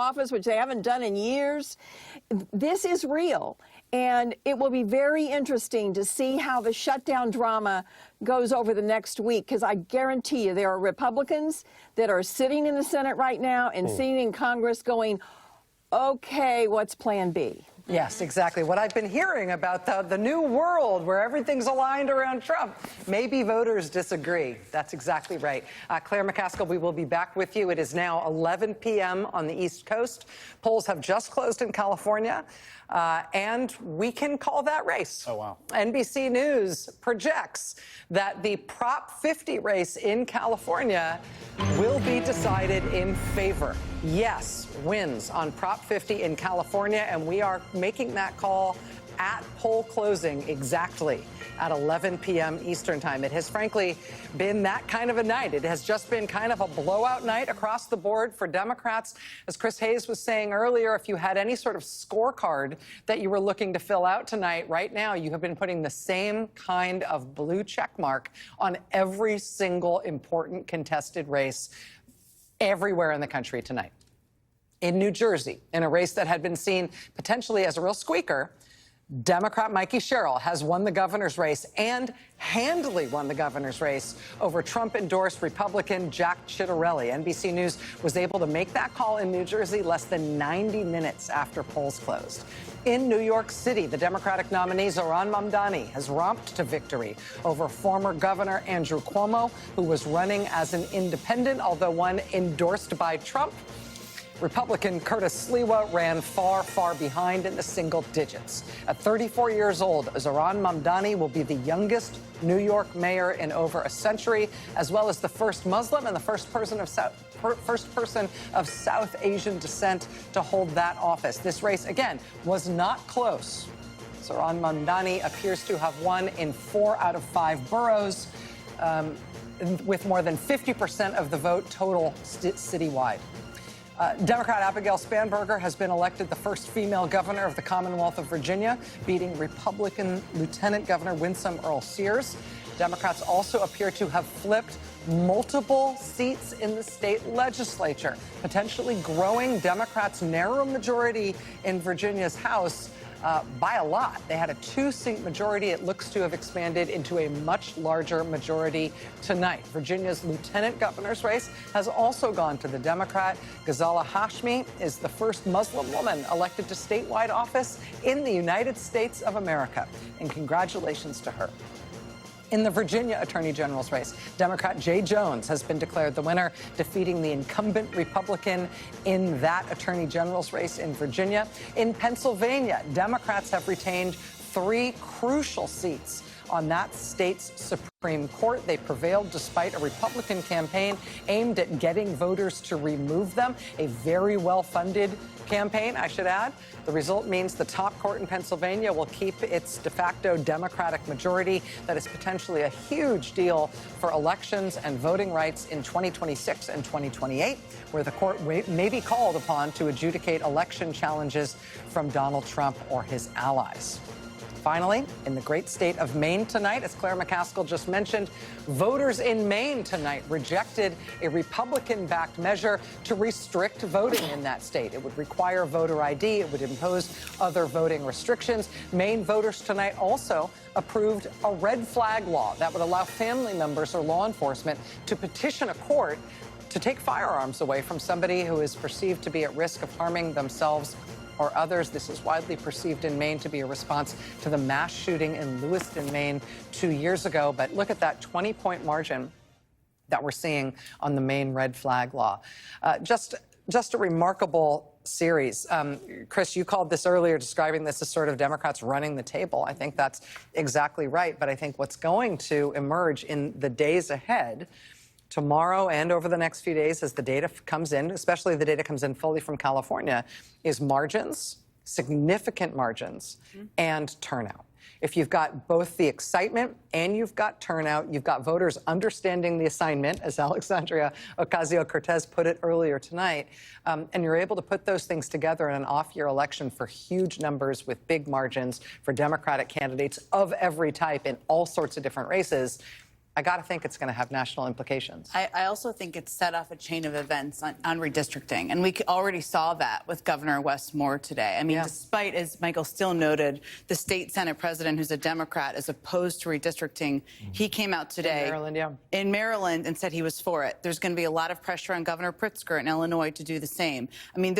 office, which they haven't done in years. This is real. And it will be very interesting to see how the shutdown drama goes over the next week, because I guarantee you there are Republicans that are sitting in the Senate right now and sitting in Congress going, okay, what's Plan B? Yes, exactly. What I've been hearing about the new world where everything's aligned around Trump. Maybe voters disagree. That's exactly right. Claire McCaskill, we will be back with you. It is now 11 p.m. on the East Coast. Polls have just closed in California, and we can call that race. Oh, wow. NBC News projects that the Prop 50 race in California will be decided in favor. Yes wins on Prop 50 in California, and we are making that call at poll closing exactly at 11 p.m. Eastern time. It has frankly been that kind of a night. It has just been kind of a blowout night across the board for Democrats. As Chris Hayes was saying earlier, if you had any sort of scorecard that you were looking to fill out tonight, right now you have been putting the same kind of blue check mark on every single important contested race everywhere in the country tonight. In New Jersey, in a race that had been seen potentially as a real squeaker, Democrat Mikey Sherrill has won the governor's race and handily won the governor's race over Trump-endorsed Republican Jack Ciattarelli. NBC News was able to make that call in New Jersey less than 90 minutes after polls closed. In New York City, the Democratic nominee Zohran Mamdani has romped to victory over former Governor Andrew Cuomo, who was running as an independent, although one endorsed by Trump. Republican Curtis Sliwa ran far, far behind in the single digits. At 34 years old, Zohran Mamdani will be the youngest New York mayor in over a century, as well as the first Muslim and the first person of South Asian descent to hold that office. This race, again, was not close. Zohran Mamdani appears to have won in 4 out of 5 boroughs, with more than 50% of the vote total citywide. Democrat Abigail Spanberger has been elected the first female governor of the Commonwealth of Virginia, beating Republican Lieutenant Governor Winsome Earl Sears. Democrats also appear to have flipped multiple seats in the state legislature, potentially growing Democrats' narrow majority in Virginia's House by a lot. They had a 2-seat majority. It looks to have expanded into a much larger majority tonight. Virginia's lieutenant governor's race has also gone to the Democrat. Ghazala Hashmi is the first Muslim woman elected to statewide office in the United States of America. And congratulations to her. In the Virginia Attorney General's race, Democrat Jay Jones has been declared the winner, defeating the incumbent Republican in that Attorney General's race in Virginia. In Pennsylvania, Democrats have retained 3 crucial seats on that state's Supreme Court. They prevailed despite a Republican campaign aimed at getting voters to remove them, a very well-funded campaign, I should add. The result means the top court in Pennsylvania will keep its de facto Democratic majority. That is potentially a huge deal for elections and voting rights in 2026 and 2028, where the court may be called upon to adjudicate election challenges from Donald Trump or his allies. Finally, in the great state of Maine tonight, as Claire McCaskill just mentioned, voters in Maine tonight rejected a Republican-backed measure to restrict voting in that state. It would require voter ID. It would impose other voting restrictions. Maine voters tonight also approved a red flag law that would allow family members or law enforcement to petition a court to take firearms away from somebody who is perceived to be at risk of harming themselves or others. This is widely perceived in Maine to be a response to the mass shooting in Lewiston, Maine 2 years ago. But look at that 20-point margin that we're seeing on the Maine red flag law. Just a remarkable series. Chris, you called this earlier, describing this as sort of Democrats running the table. I think that's exactly right. But I think what's going to emerge in the days ahead, tomorrow and over the next few days, as the data comes in, especially the data comes in fully from California, is margins, significant margins, and turnout. If you've got both the excitement and you've got turnout, you've got voters understanding the assignment, as Alexandria Ocasio-Cortez put it earlier tonight, and you're able to put those things together in an off-year election for huge numbers with big margins for Democratic candidates of every type in all sorts of different races, I got to think it's going to have national implications. I also think it's set off a chain of events on redistricting. And we already saw that with Governor Wes Moore today. I mean, despite, as Michael Steele noted, the state Senate president, who's a Democrat, is opposed to redistricting, he came out today in Maryland and said he was for it. There's going to be a lot of pressure on Governor Pritzker in Illinois to do the same. I mean,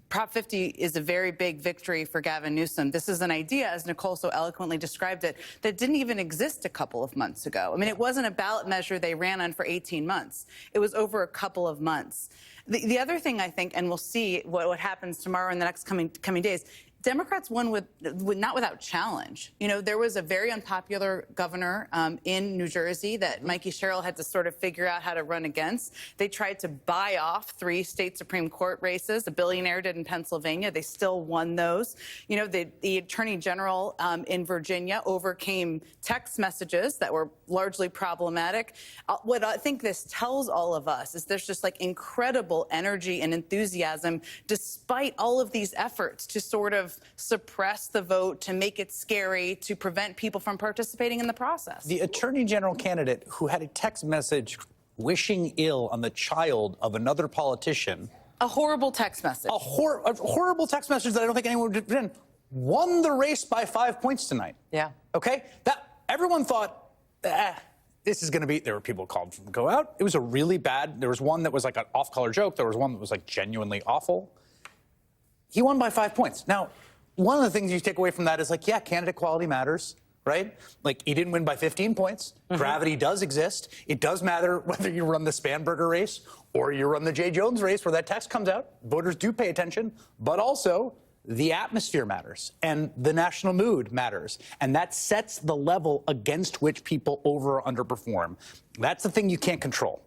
Prop 50 is a very big victory for Gavin Newsom. This is an idea, as Nicole so eloquently described it, that didn't even exist a couple of months ago. I mean, it wasn't a ballot measure they ran on for 18 months. It was over a couple of months. The other thing I think, and we'll see what happens tomorrow and the next coming days, Democrats won not without challenge. You know, there was a very unpopular governor in New Jersey that Mikey Sherrill had to sort of figure out how to run against. They tried to buy off 3 state Supreme Court races. A billionaire did in Pennsylvania. They still won those. You know, the attorney general in Virginia overcame text messages that were largely problematic. What I think this tells all of us is there's just like incredible energy and enthusiasm despite all of these efforts to sort of suppress the vote, to make it scary, to prevent people from participating in the process. The attorney general candidate who had a text message wishing ill on the child of another politician. A horrible text message. A horrible text message that I don't think anyone would have won the race by 5 points tonight. Yeah. Okay? That everyone thought, this is going to be, there were people called to go out. It was a really bad, there was one that was like an off-color joke. There was one that was like genuinely awful. He won by 5 points. Now, one of the things you take away from that is like, yeah, candidate quality matters, right? Like, he didn't win by 15 points. Gravity does exist. It does matter whether you run the Spanberger race or you run the Jay Jones race where that text comes out. Voters do pay attention, but also the atmosphere matters and the national mood matters. And that sets the level against which people over or underperform. That's the thing you can't control,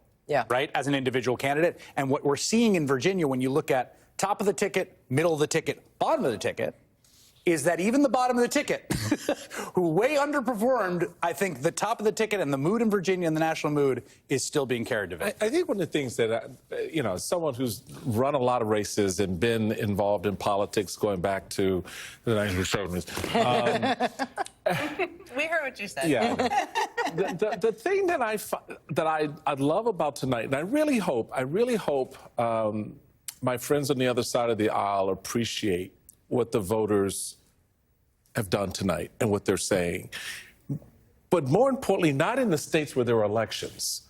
right, as an individual candidate. And what we're seeing in Virginia, when you look at top of the ticket, middle of the ticket, bottom of the ticket, is that even the bottom of the ticket, who way underperformed, I think the top of the ticket and the mood in Virginia and the national mood is still being carried to victory. I think one of the things that, you know, someone who's run a lot of races and been involved in politics going back to the 1970s. We heard what you said. Yeah. the thing that I love about tonight, and I really hope my friends on the other side of the aisle appreciate what the voters have done tonight and what they're saying. But more importantly, not in the states where there are elections,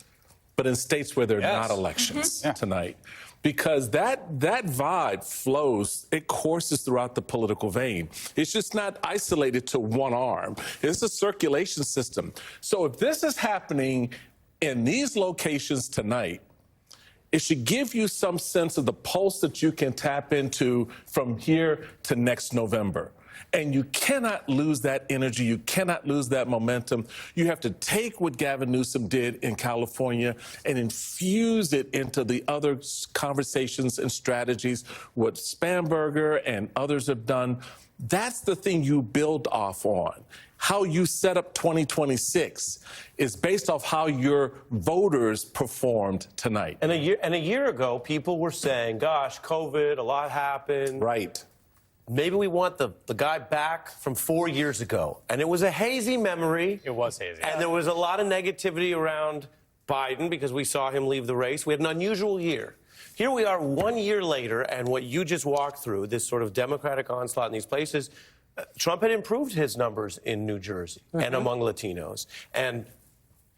but in states where there are not elections tonight. Because that vibe flows, it courses throughout the political vein. It's just not isolated to one arm. It's a circulation system. So if this is happening in these locations tonight, it should give you some sense of the pulse that you can tap into from here to next November. And you cannot lose that energy. You cannot lose that momentum. You have to take what Gavin Newsom did in California and infuse it into the other conversations and strategies, what Spanberger and others have done. That's the thing you build off on. How you set up 2026 is based off how your voters performed tonight. And a year ago, people were saying, gosh, COVID, a lot happened. Right. Maybe we want the guy back from 4 years ago. And it was a hazy memory. It was hazy. And there was a lot of negativity around Biden because we saw him leave the race. We had an unusual year. Here we are 1 year later, and what you just walked through, this sort of Democratic onslaught in these places, Trump had improved his numbers in New Jersey and among Latinos. And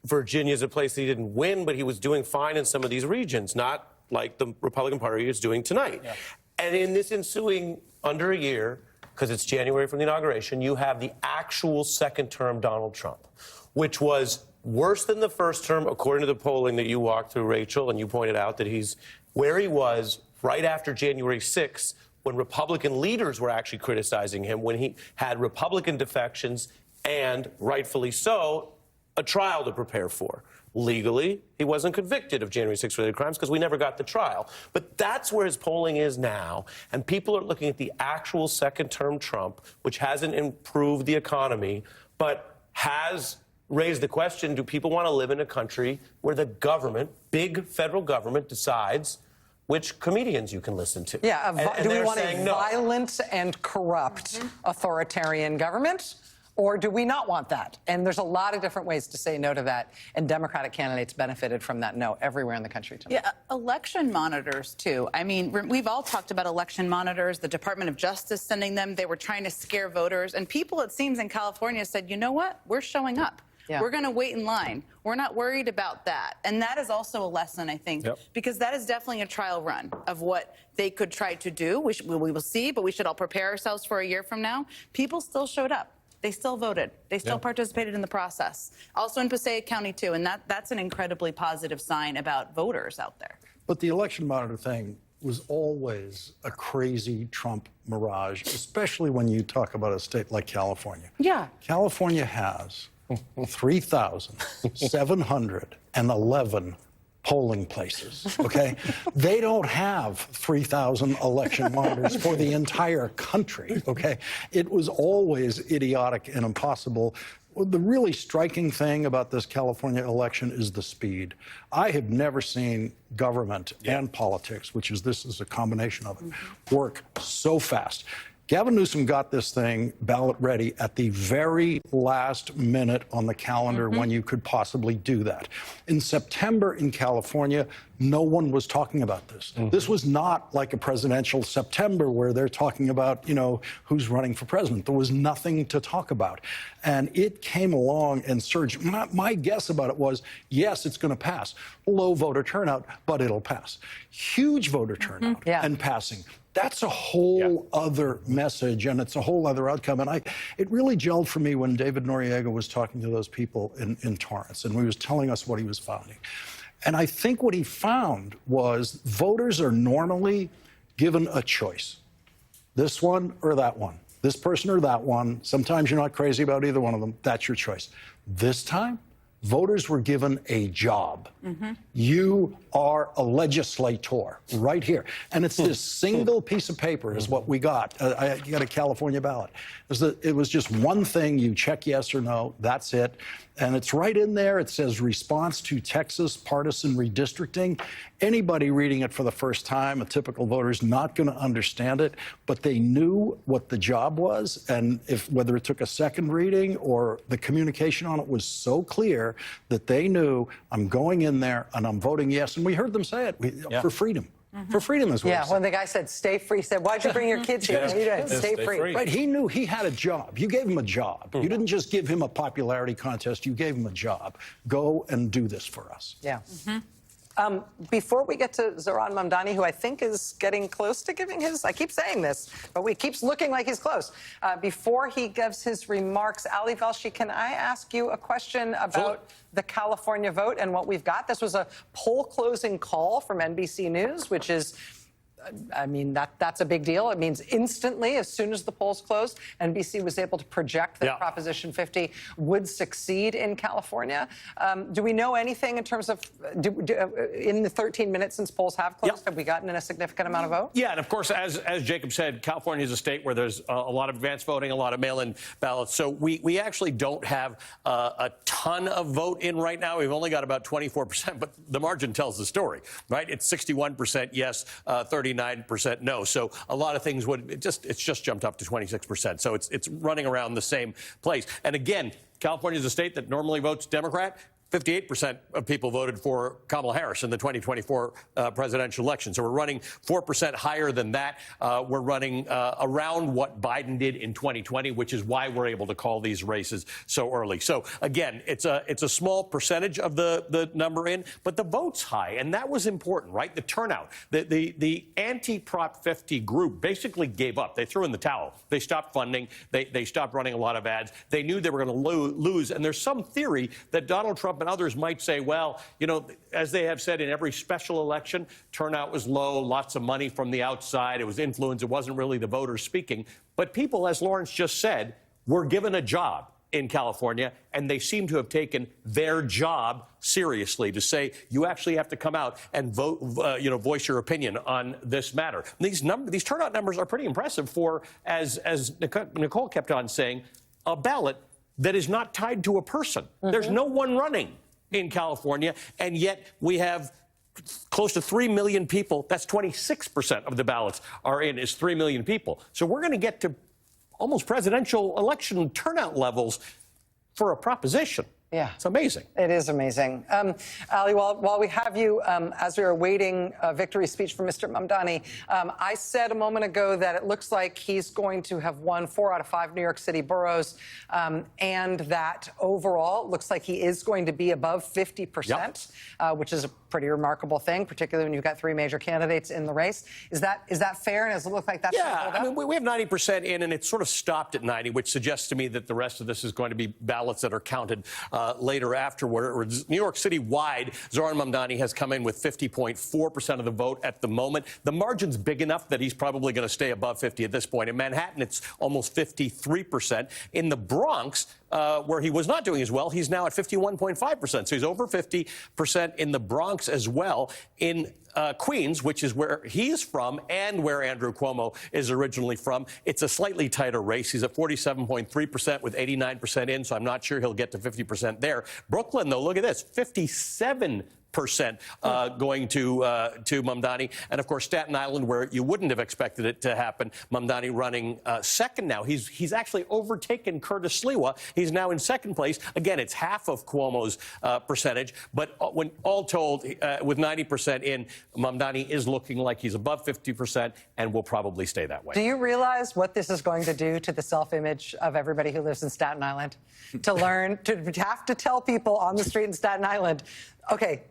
Virginia's a place that he didn't win, but he was doing fine in some of these regions, not like the Republican Party is doing tonight. Yeah. And in this ensuing under a year, because it's January from the inauguration, you have the actual second-term Donald Trump, which was worse than the first term, according to the polling that you walked through, Rachel, and you pointed out that he's where he was right after January 6th, when Republican leaders were actually criticizing him, when he had Republican defections and, rightfully so, a trial to prepare for. Legally, he wasn't convicted of January 6th-related crimes because we never got the trial. But that's where his polling is now, and people are looking at the actual second-term Trump, which hasn't improved the economy, but has raised the question, do people want to live in a country where the government, big federal government, decides which comedians you can listen to? Yeah, and do we want a no. violent and corrupt authoritarian government? Or do we not want that? And there's a lot of different ways to say no to that. And Democratic candidates benefited from that no everywhere in the country tonight. Yeah, election monitors, too. I mean, we've all talked about election monitors, the Department of Justice sending them. They were trying to scare voters. And people, it seems, in California said, you know what? We're showing up. Yeah. We're going to wait in line. We're not worried about that. And that is also a lesson, I think, because that is definitely a trial run of what they could try to do. We will see, but we should all prepare ourselves for a year from now. People still showed up. They still voted. They still participated in the process. Also in Passaic County, too. And that's an incredibly positive sign about voters out there. But the election monitor thing was always a crazy Trump mirage, especially when you talk about a state like California. Yeah. California has 3,711 polling places, okay? They don't have 3,000 election monitors for the entire country, okay? It was always idiotic and impossible. Well, the really striking thing about this California election is the speed. I have never seen government and politics, this is a combination of it, work so fast. Gavin Newsom got this thing ballot ready at the very last minute on the calendar when you could possibly do that. In September in California, no one was talking about this. This was not like a presidential September where they're talking about, who's running for president. There was nothing to talk about. And it came along and surged. My guess about it was, yes, it's going to pass. Low voter turnout, but it'll pass. Huge voter turnout and passing. That's a whole other message, and it's a whole other outcome. And it really gelled for me when David Noriega was talking to those people in Torrance, and he was telling us what he was finding. And I think what he found was voters are normally given a choice. This one or that one. This person or that one. Sometimes you're not crazy about either one of them. That's your choice. This time, voters were given a job. You are a legislator right here. And it's this single piece of paper is what we got. I got a California ballot. It was just one thing. You check yes or no. That's it. And it's right in there. It says response to Texas partisan redistricting. Anybody reading it for the first time, a typical voter, is not going to understand it, but they knew what the job was. And whether it took a second reading or the communication on it was so clear that they knew, I'm going in there and I'm voting yes. And we heard them say it for freedom. For freedom is what he said. When the guy said, stay free, he said, why'd you bring your kids here? Stay free. Right, he knew he had a job. You gave him a job. You didn't just give him a popularity contest. You gave him a job. Go and do this for us. Yeah. Before we get to Zohran Mamdani, who I think is getting close to giving his, I keep saying this, but he keeps looking like he's close. Before he gives his remarks, Ali Velshi, can I ask you a question about the California vote and what we've got? This was a poll closing call from NBC News, which is, I mean, that's a big deal. It means instantly, as soon as the polls closed, NBC was able to project that Proposition 50 would succeed in California. Do we know anything in terms of, in the 13 minutes since polls have closed, have we gotten in a significant amount of vote? Yeah, and of course, as Jacob said, California is a state where there's a lot of advanced voting, a lot of mail-in ballots. So we actually don't have a ton of vote in right now. We've only got about 24%, but the margin tells the story, right? It's 61% yes, 39% no. So a lot of things it's just jumped up to 26%. So it's running around the same place. And again, California is a state that normally votes Democrat. 58% of people voted for Kamala Harris in the 2024 presidential election. So we're running 4% higher than that. We're running around what Biden did in 2020, which is why we're able to call these races so early. So again, it's a small percentage of the number in, but the vote's high, and that was important, right? The turnout, the anti-Prop 50 group basically gave up. They threw in the towel. They stopped funding. They stopped running a lot of ads. They knew they were going to lose, and there's some theory that Donald Trump and others might say, well, as they have said in every special election, turnout was low, lots of money from the outside, it was influence, it wasn't really the voters speaking. But people, as Lawrence just said, were given a job in California, and they seem to have taken their job seriously to say, you actually have to come out and vote, voice your opinion on this matter. These turnout numbers are pretty impressive for, as Nicole kept on saying, a ballot that is not tied to a person. There's no one running in California, and yet we have close to 3 million people. That's 26% of the ballots are in, is 3 million people. So we're going to get to almost presidential election turnout levels for a proposition. Yeah. It's amazing. It is amazing. Ali, while we have you, as we are awaiting a victory speech from Mr. Mamdani, I said a moment ago that it looks like he's going to have won 4 out of 5 New York City boroughs, and that overall it looks like he is going to be above 50%, which is a pretty remarkable thing, particularly when you've got 3 major candidates in the race. Is that fair? And does it look like that's Yeah, I mean, we have 90% in, and it sort of stopped at 90, which suggests to me that the rest of this is going to be ballots that are counted later afterwards. New York City-wide, Zohran Mamdani has come in with 50.4% of the vote at the moment. The margin's big enough that he's probably going to stay above 50 at this point. In Manhattan, it's almost 53%. In the Bronx, where he was not doing as well, he's now at 51.5%. So he's over 50% in the Bronx as well. In Queens, which is where he's from and where Andrew Cuomo is originally from, it's a slightly tighter race. He's at 47.3% with 89% in, so I'm not sure he'll get to 50% there. Brooklyn, though, look at this, 57% going to Mamdani. And, of course, Staten Island, where you wouldn't have expected it to happen, Mamdani running second now. He's actually overtaken Curtis Sliwa. He's now in second place. Again, it's half of Cuomo's percentage. But when all told, with 90% in, Mamdani is looking like he's above 50% and will probably stay that way. Do you realize what this is going to do to the self-image of everybody who lives in Staten Island? To learn, to have to tell people on the street in Staten Island, okay,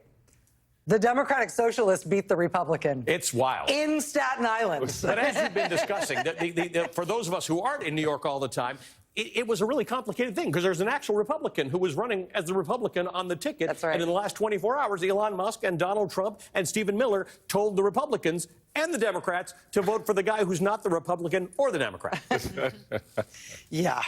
the Democratic Socialists beat the Republican. It's wild. In Staten Island. But as we've been discussing, for those of us who aren't in New York all the time, it was a really complicated thing because there's an actual Republican who was running as the Republican on the ticket. That's right. And in the last 24 hours, Elon Musk and Donald Trump and Stephen Miller told the Republicans and the Democrats to vote for the guy who's not the Republican or the Democrat. Yeah.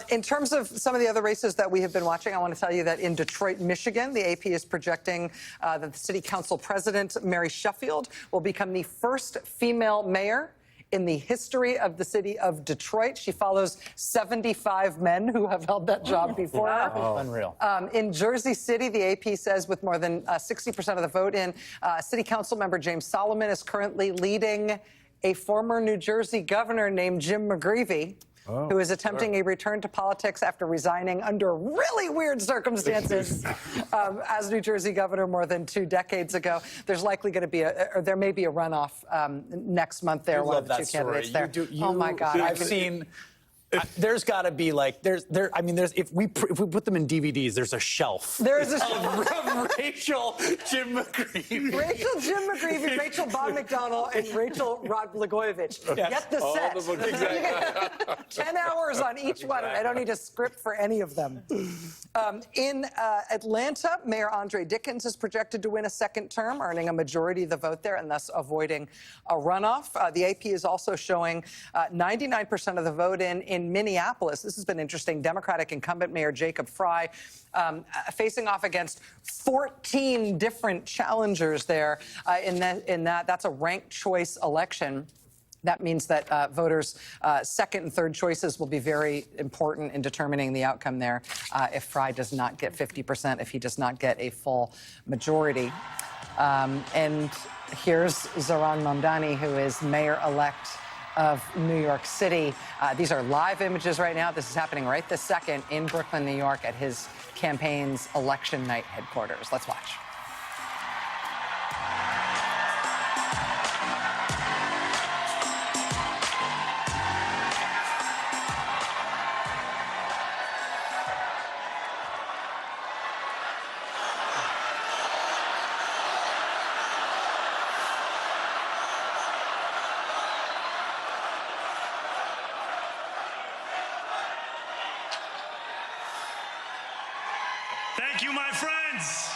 In terms of some of the other races that we have been watching, I want to tell you that in Detroit, Michigan, the AP is projecting that the city council president, Mary Sheffield, will become the first female mayor in the history of the city of Detroit. She follows 75 men who have held that job before her. Unreal. In Jersey City, the AP says with more than 60% of the vote in, City Council member James Solomon is currently leading a former New Jersey governor named Jim McGreevey, who is attempting a return to politics after resigning under really weird circumstances as New Jersey governor more than 2 decades ago. There's likely going to be there may be a runoff next month there, one of the 2 candidates there. Oh, my God. I've seen... there's got to be like if we put them in DVDs, there's a shelf. There's a of Rachel, Jim McGreevey, Rachel Bob McDonnell, and Rachel Rod Blagojevich. Get the set. 10 hours on each one. I don't need a script for any of them. In Atlanta, Mayor Andre Dickens is projected to win a second term, earning a majority of the vote there and thus avoiding a runoff. The AP is also showing 99% of the vote in Minneapolis. This has been interesting. Democratic incumbent Mayor Jacob Frey facing off against 14 different challengers there. That's a ranked choice election. That means that voters' second and third choices will be very important in determining the outcome there if Frey does not get 50%, if he does not get a full majority. And here's Zohran Mamdani, who is mayor-elect of New York City. These are live images right now. This is happening right this second in Brooklyn, New York, at his campaign's election night headquarters. Let's watch. Thank you, my friends.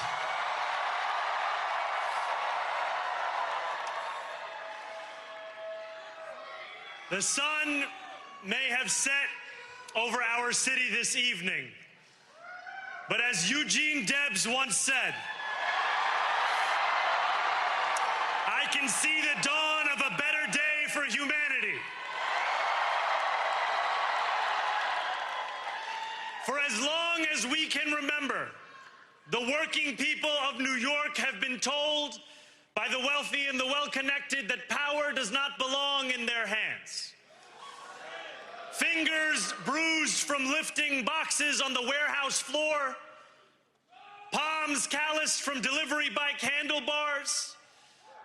The sun may have set over our city this evening, but as Eugene Debs once said, I can see the dawn of a better day for humanity. For as long as we can remember, the working people of New York have been told by the wealthy and the well-connected that power does not belong in their hands. fingers bruised from lifting boxes on the warehouse floor, palms calloused from delivery bike handlebars,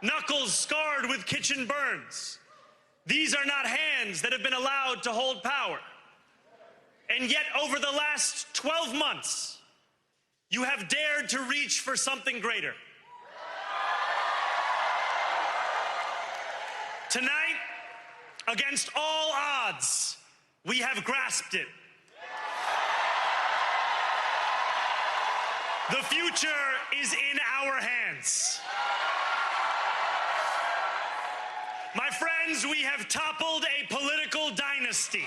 knuckles scarred with kitchen burns. These are not hands that have been allowed to hold power. And yet, over the last 12 months, you have dared to reach for something greater. Tonight, against all odds, we have grasped it. The future is in our hands. My friends, we have toppled a political dynasty.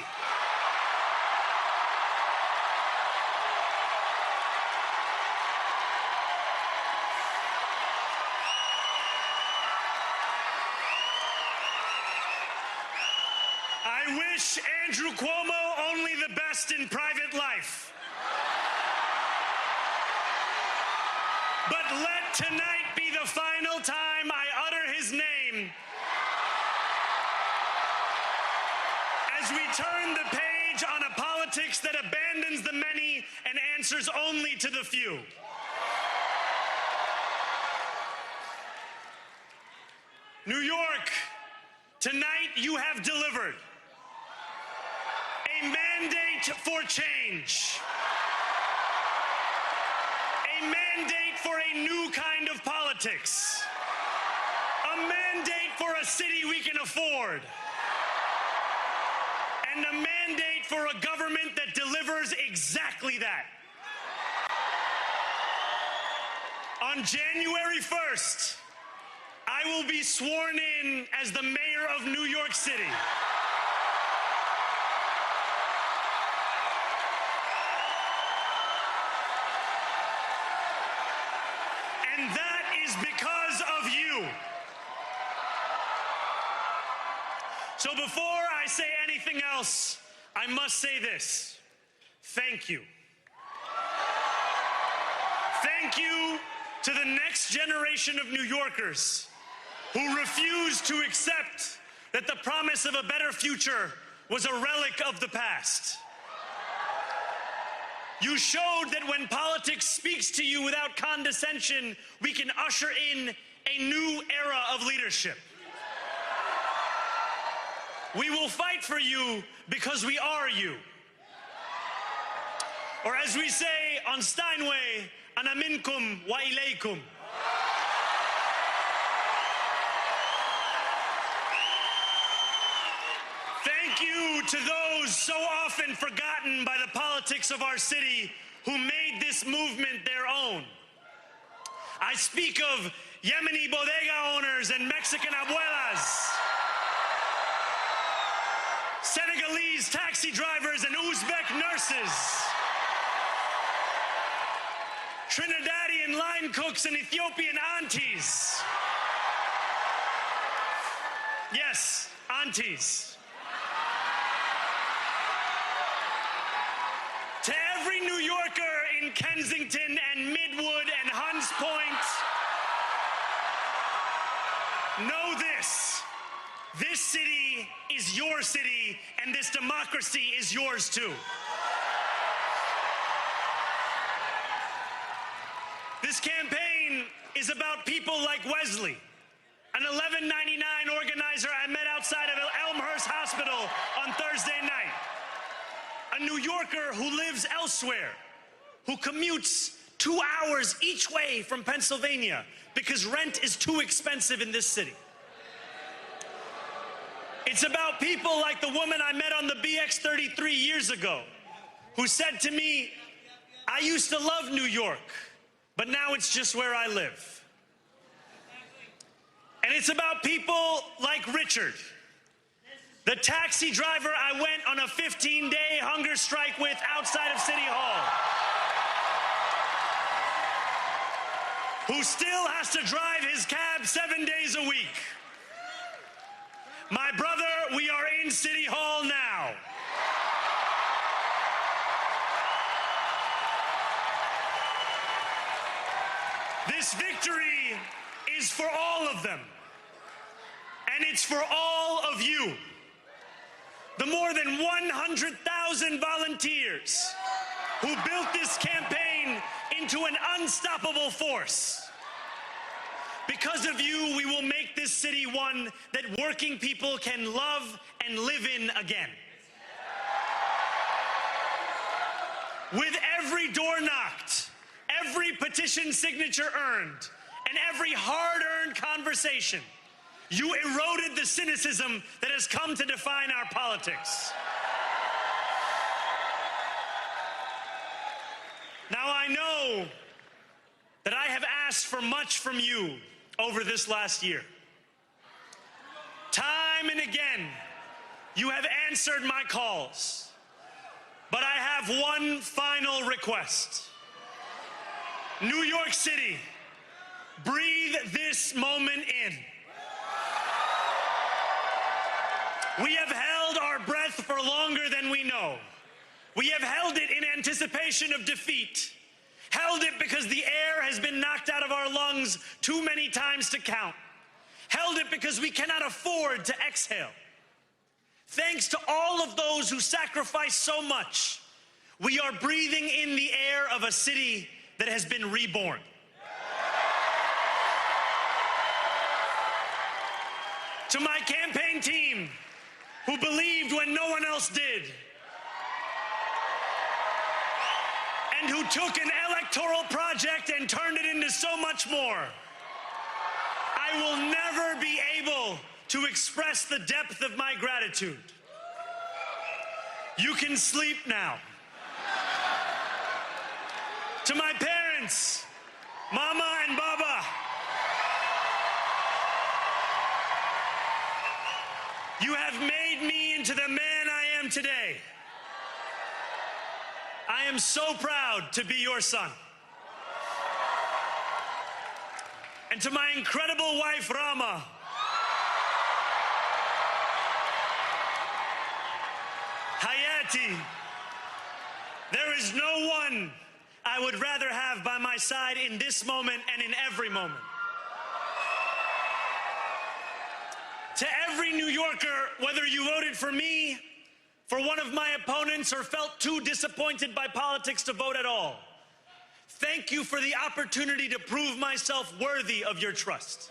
I wish Andrew Cuomo only the best in private life. But let tonight be the final time I utter his name as we turn the page on a politics that abandons the many and answers only to the few. New York, tonight you have delivered a mandate for change, a mandate for a new kind of politics, a mandate for a city we can afford, and a mandate for a government that delivers exactly that. On January 1st, I will be sworn in as the mayor of New York City. And that is because of you. So before I say anything else, I must say this. Thank you. Thank you to the next generation of New Yorkers who refused to accept that the promise of a better future was a relic of the past. You showed that when politics speaks to you without condescension, we can usher in a new era of leadership. We will fight for you because we are you. Or as we say on Steinway, ana minkum wa ilaykum. Thank you to those so often forgotten by the politics of our city who made this movement their own. I speak of Yemeni bodega owners and Mexican abuelas, Senegalese taxi drivers and Uzbek nurses, Trinidadian line cooks and Ethiopian aunties. Yes, aunties. To every New Yorker in Kensington and Midwood and Hunts Point, know this. This city is your city, and this democracy is yours too. This campaign is about people like Wesley, an $11.99 organizer I met outside of Elmhurst Hospital on Thursday night. A New Yorker who lives elsewhere, who commutes 2 hours each way from Pennsylvania because rent is too expensive in this city. It's about people like the woman I met on the BX33 years ago, who said to me, I used to love New York, but now it's just where I live. And it's about people like Richard, the taxi driver I went on a 15-day hunger strike with outside of City Hall, who still has to drive his cab 7 days a week. My brother, we are in City Hall now. This victory is for all of them, and it's for all of you. The more than 100,000 volunteers who built this campaign into an unstoppable force. Because of you, we will make this city one that working people can love and live in again. With every door knocked, every petition signature earned, and every hard-earned conversation, you eroded the cynicism that has come to define our politics. Now, I know that I have asked for much from you over this last year. Time and again, you have answered my calls. But I have one final request. New York City, breathe this moment in. We have held our breath for longer than we know. We have held it in anticipation of defeat. Held it because the air has been knocked out of our lungs too many times to count. Held it because we cannot afford to exhale. Thanks to all of those who sacrificed so much, we are breathing in the air of a city that has been reborn. To my campaign team, who believed when no one else did, and who took an electoral project and turned it into so much more, I will never be able to express the depth of my gratitude. You can sleep now. To my parents, Mama and Baba, you have made me into the man I am today. I am so proud to be your son. And to my incredible wife, Rama, Hayati, there is no one I would rather have by my side in this moment and in every moment. To every New Yorker, whether you voted for me, for one of my opponents, or felt too disappointed by politics to vote at all, thank you for the opportunity to prove myself worthy of your trust.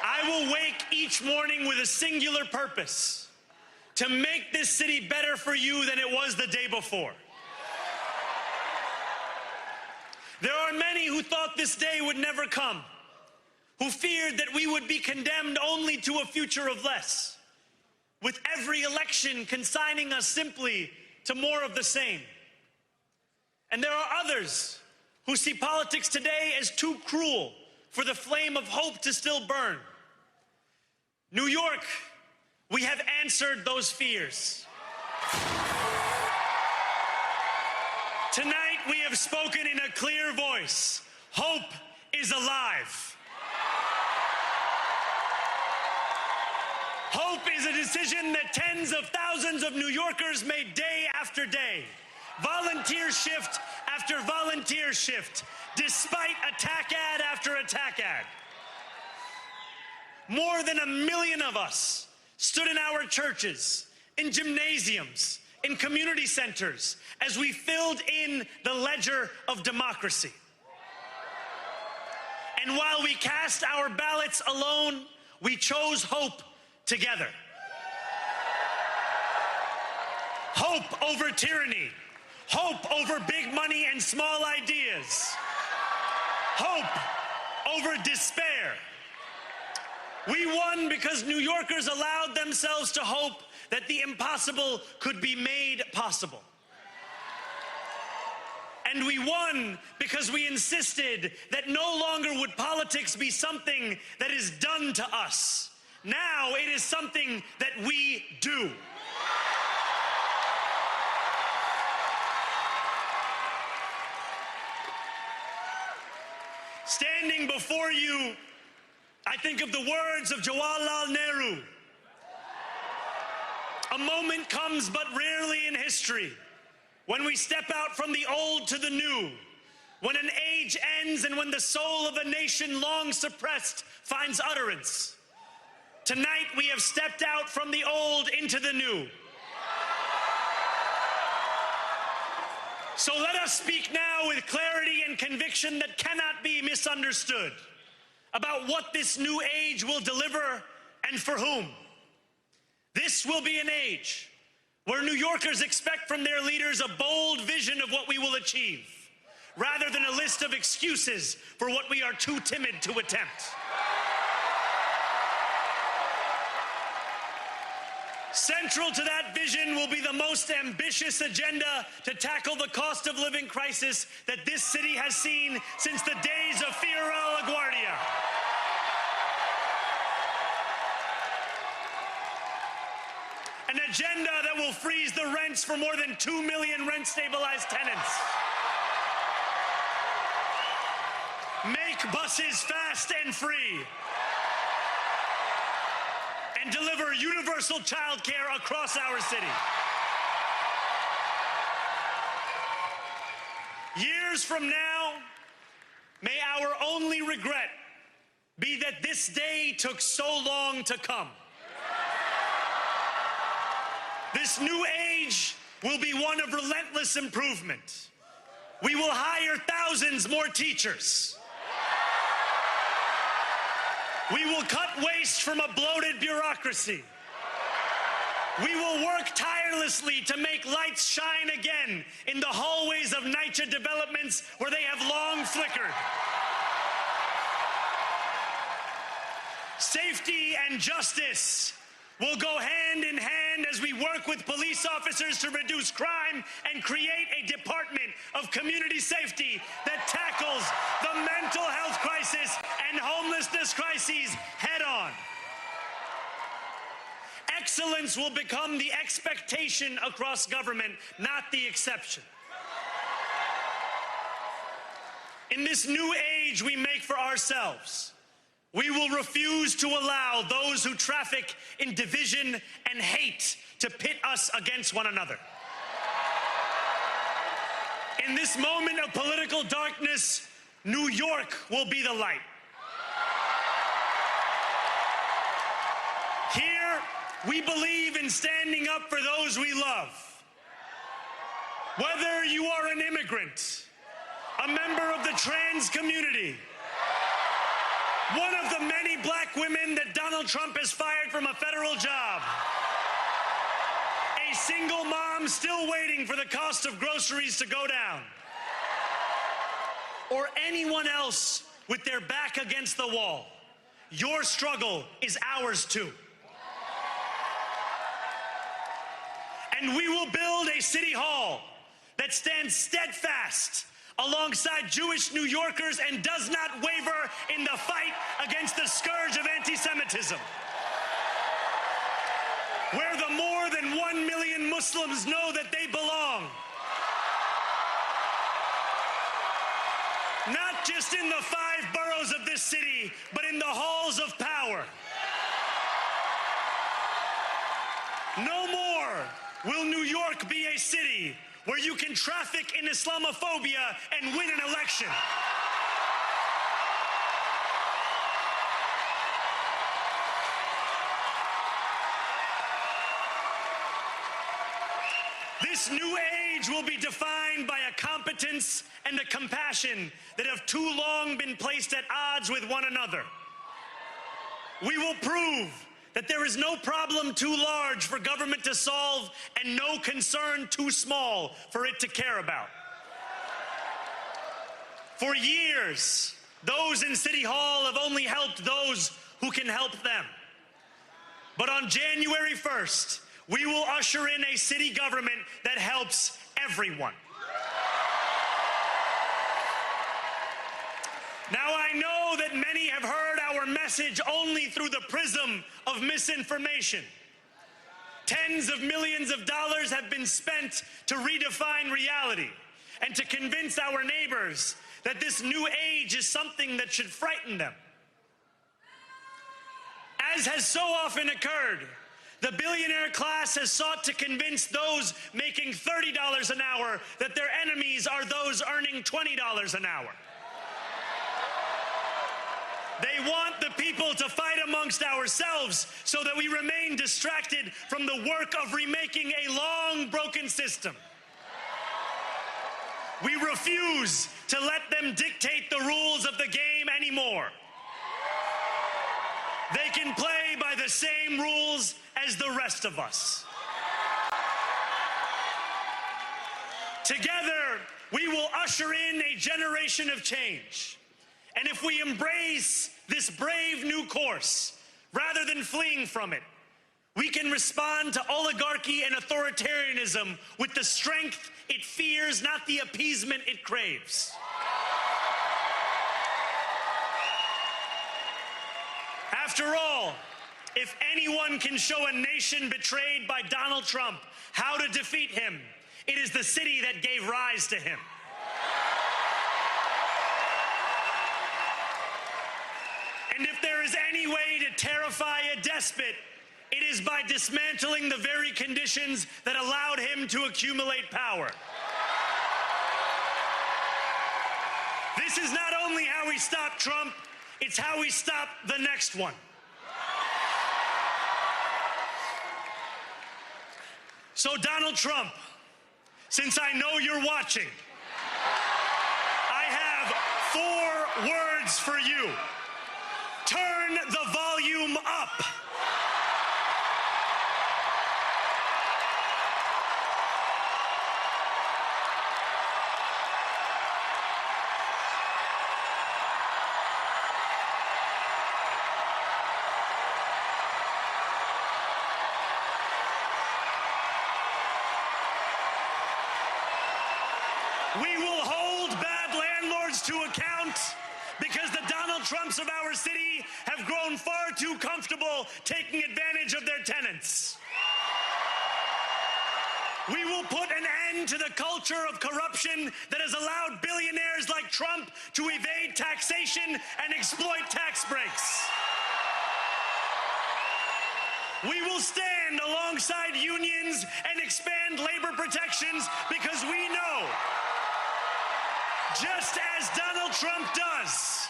I will wake each morning with a singular purpose: to make this city better for you than it was the day before. There are many who thought this day would never come, who feared that we would be condemned only to a future of less, with every election consigning us simply to more of the same. And there are others who see politics today as too cruel for the flame of hope to still burn. New York, we have answered those fears. Tonight, we have spoken in a clear voice. Hope is alive. Hope is a decision that tens of thousands of New Yorkers made day after day, volunteer shift after volunteer shift, despite attack ad after attack ad. More than 1 million of us stood in our churches, in gymnasiums, in community centers, as we filled in the ledger of democracy. And while we cast our ballots alone, we chose hope together. Hope over tyranny. Hope over big money and small ideas. Hope over despair. We won because New Yorkers allowed themselves to hope that the impossible could be made possible. And we won because we insisted that no longer would politics be something that is done to us. Now it is something that we do. Standing before you, I think of the words of Jawaharlal Nehru. A moment comes but rarely in history when we step out from the old to the new, when an age ends and when the soul of a nation long suppressed finds utterance. Tonight, we have stepped out from the old into the new. So let us speak now with clarity and conviction that cannot be misunderstood about what this new age will deliver and for whom. This will be an age where New Yorkers expect from their leaders a bold vision of what we will achieve, rather than a list of excuses for what we are too timid to attempt. Central to that vision will be the most ambitious agenda to tackle the cost of living crisis that this city has seen since the days of Fiora LaGuardia. An agenda that will freeze the rents for more than 2 million rent-stabilized tenants. Make buses fast and free. And deliver universal child care across our city. Years from now, may our only regret be that this day took so long to come. This new age will be one of relentless improvement. We will hire thousands more teachers. We will cut waste from a bloated bureaucracy. We will work tirelessly to make lights shine again in the hallways of NYCHA developments where they have long flickered. Safety and justice will go hand in hand as we work with police officers to reduce crime and create a department of community safety that tackles the mental health crisis and homelessness crises head on. Excellence will become the expectation across government, not the exception. In this new age we make for ourselves, we will refuse to allow those who traffic in division and hate to pit us against one another. In this moment of political darkness, New York will be the light. Here, we believe in standing up for those we love. Whether you are an immigrant, a member of the trans community, one of the many black women that Donald Trump has fired from a federal job, a single mom still waiting for the cost of groceries to go down, or anyone else with their back against the wall, your struggle is ours too. And we will build a city hall that stands steadfast alongside Jewish New Yorkers and does not waver in the fight against the scourge of anti-Semitism. Where the more than 1 million Muslims know that they belong. Not just in the 5 boroughs of this city, but in the halls of power. No more will New York be a city where you can traffic in Islamophobia and win an election. This new age will be defined by a competence and a compassion that have too long been placed at odds with one another. We will prove that there is no problem too large for government to solve and no concern too small for it to care about. For years, those in City Hall have only helped those who can help them. But on January 1st, we will usher in a city government that helps everyone. Now, I know that many have heard our message only through the prism of misinformation. Tens of millions of dollars have been spent to redefine reality and to convince our neighbors that this new age is something that should frighten them. As has so often occurred, the billionaire class has sought to convince those making $30 an hour that their enemies are those earning $20 an hour. They want the people to fight amongst ourselves so that we remain distracted from the work of remaking a long broken system. We refuse to let them dictate the rules of the game anymore. They can play by the same rules as the rest of us. Together, we will usher in a generation of change. And if we embrace this brave new course, rather than fleeing from it, we can respond to oligarchy and authoritarianism with the strength it fears, not the appeasement it craves. After all, if anyone can show a nation betrayed by Donald Trump how to defeat him, it is the city that gave rise to him. And if there is any way to terrify a despot, it is by dismantling the very conditions that allowed him to accumulate power. This is not only how we stop Trump, it's how we stop the next one. So, Donald Trump, since I know you're watching, I have 4 words for you. Turn the volume up. We will hold bad landlords to account because the Donald Trumps of our city have grown far too comfortable taking advantage of their tenants. We will put an end to the culture of corruption that has allowed billionaires like Trump to evade taxation and exploit tax breaks. We will stand alongside unions and expand labor protections because we know, just as Donald Trump does,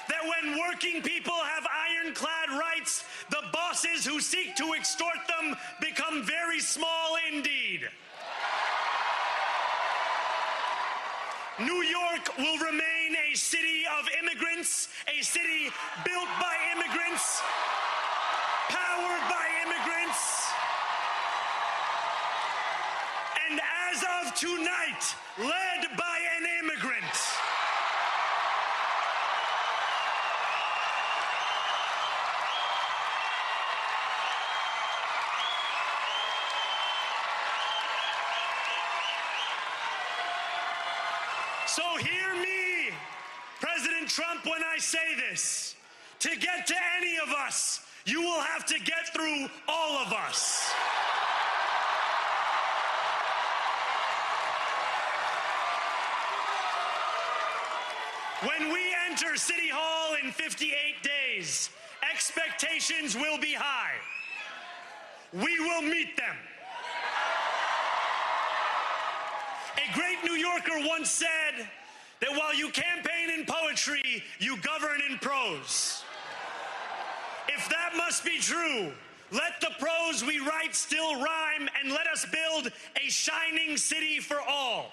that when working people have ironclad rights, the bosses who seek to extort them become very small indeed. New York will remain a city of immigrants, a city built by immigrants, powered by immigrants, and as of tonight, led by an immigrant. So hear me, President Trump, when I say this. To get to any of us, you will have to get through all of us. When we enter City Hall in 58 days, expectations will be high. We will meet them. A great New Yorker once said that while you campaign in poetry, you govern in prose. If that must be true, let the prose we write still rhyme, and let us build a shining city for all.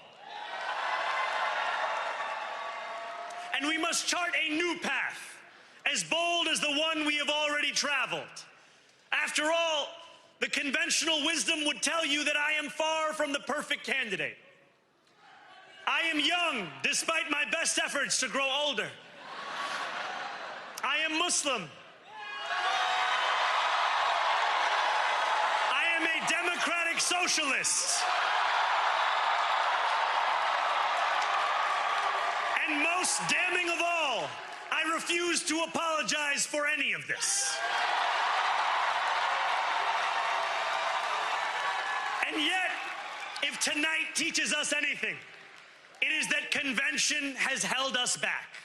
And we must chart a new path, as bold as the one we have already traveled. After all, the conventional wisdom would tell you that I am far from the perfect candidate. I am young, despite my best efforts to grow older. I am Muslim. I am a democratic socialist. And most damning of all, I refuse to apologize for any of this. And yet, if tonight teaches us anything, it is that convention has held us back.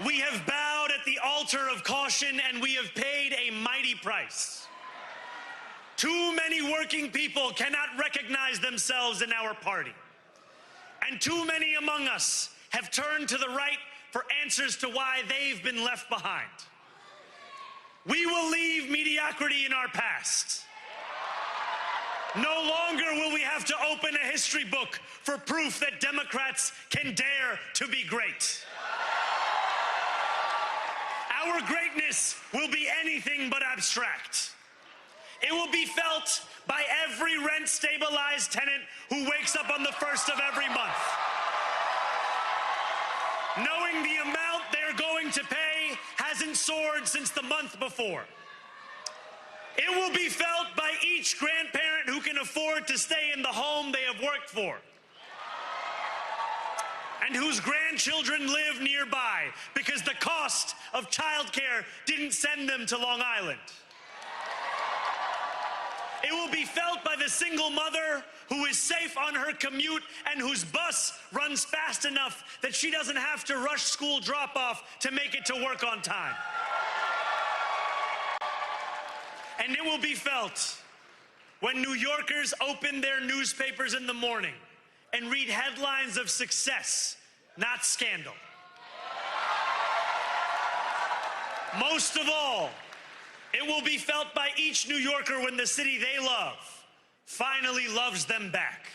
We have bowed at the altar of caution, and we have paid a mighty price. Too many working people cannot recognize themselves in our party. And too many among us have turned to the right for answers to why they've been left behind. We will leave mediocrity in our past. No longer will we have to open a history book for proof that Democrats can dare to be great. Our greatness will be anything but abstract. It will be felt by every rent-stabilized tenant who wakes up on the first of every month, knowing the amount they're going to pay hasn't soared since the month before. It will be felt by each grandparent who can afford to stay in the home they have worked for, and whose grandchildren live nearby because the cost of childcare didn't send them to Long Island. It will be felt by the single mother who is safe on her commute and whose bus runs fast enough that she doesn't have to rush school drop-off to make it to work on time. And it will be felt when New Yorkers open their newspapers in the morning and read headlines of success, not scandal. Most of all, it will be felt by each New Yorker when the city they love finally loves them back.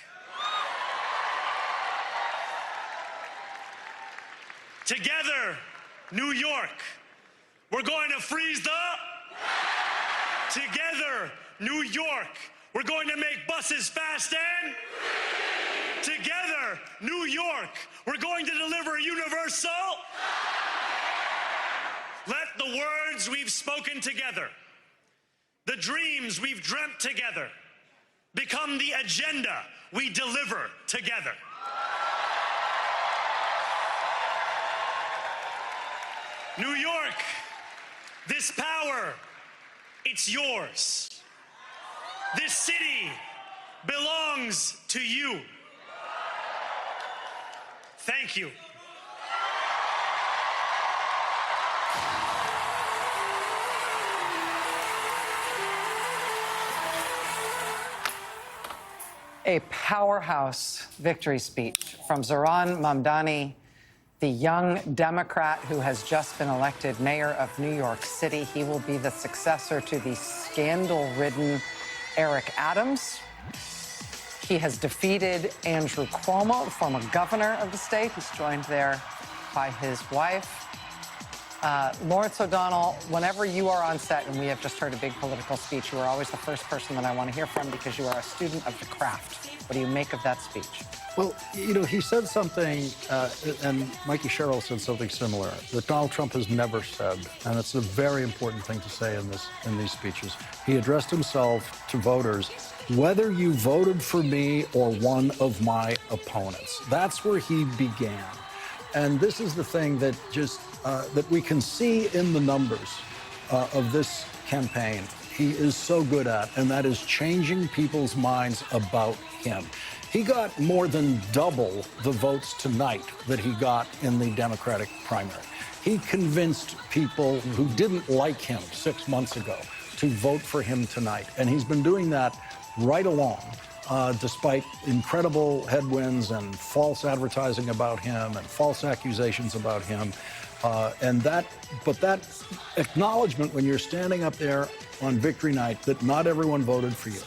Together, New York, we're going to freeze the... Together, New York, we're going to make buses fast and... Together, New York, we're going to deliver universal... Let the words we've spoken together, the dreams we've dreamt together, become the agenda we deliver together. New York, this power, it's yours. This city belongs to you. Thank you. A powerhouse victory speech from Zohran Mamdani, the young Democrat who has just been elected mayor of New York City. He will be the successor to the scandal-ridden Eric Adams. He has defeated Andrew Cuomo, the former governor of the state, who's joined there by his wife. Lawrence O'Donnell, whenever you are on set and we have just heard a big political speech, you are always the first person that I want to hear from because you are a student of the craft. What do you make of that speech? Well, you know, he said something, and Mikey Sherrill said something similar, that Donald Trump has never said, and it's a very important thing to say in these speeches. He addressed himself to voters, whether you voted for me or one of my opponents. That's where he began. And this is the thing that just, that we can see in the numbers of this campaign. He is so good at, and that is changing people's minds about him. He got more than double the votes tonight that he got in the Democratic primary. He convinced people who didn't like him 6 months ago to vote for him tonight. And he's been doing that right along, despite incredible headwinds and false advertising about him and false accusations about him. But that acknowledgement when you're standing up there on victory night that not everyone voted for you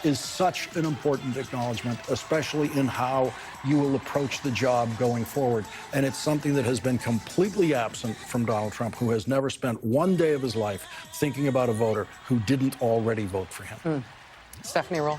is such an important acknowledgement, especially in how you will approach the job going forward. And it's something that has been completely absent from Donald Trump, who has never spent one day of his life thinking about a voter who didn't already vote for him. Stephanie Roll.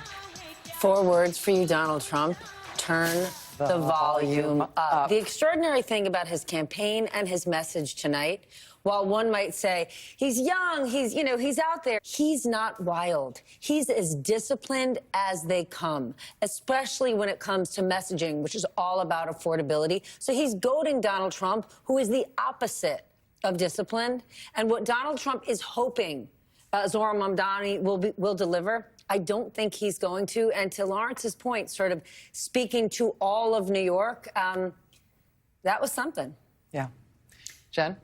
4 words for you, Donald Trump. Turn the volume up. The extraordinary thing about his campaign and his message tonight, while one might say, he's young, he's out there, he's not wild. He's as disciplined as they come, especially when it comes to messaging, which is all about affordability. So he's goading Donald Trump, who is the opposite of disciplined. And what Donald Trump is hoping Zohran Mamdani will deliver, I don't think he's going to. And to Lawrence's point, sort of speaking to all of New York, that was something. Yeah. Jen?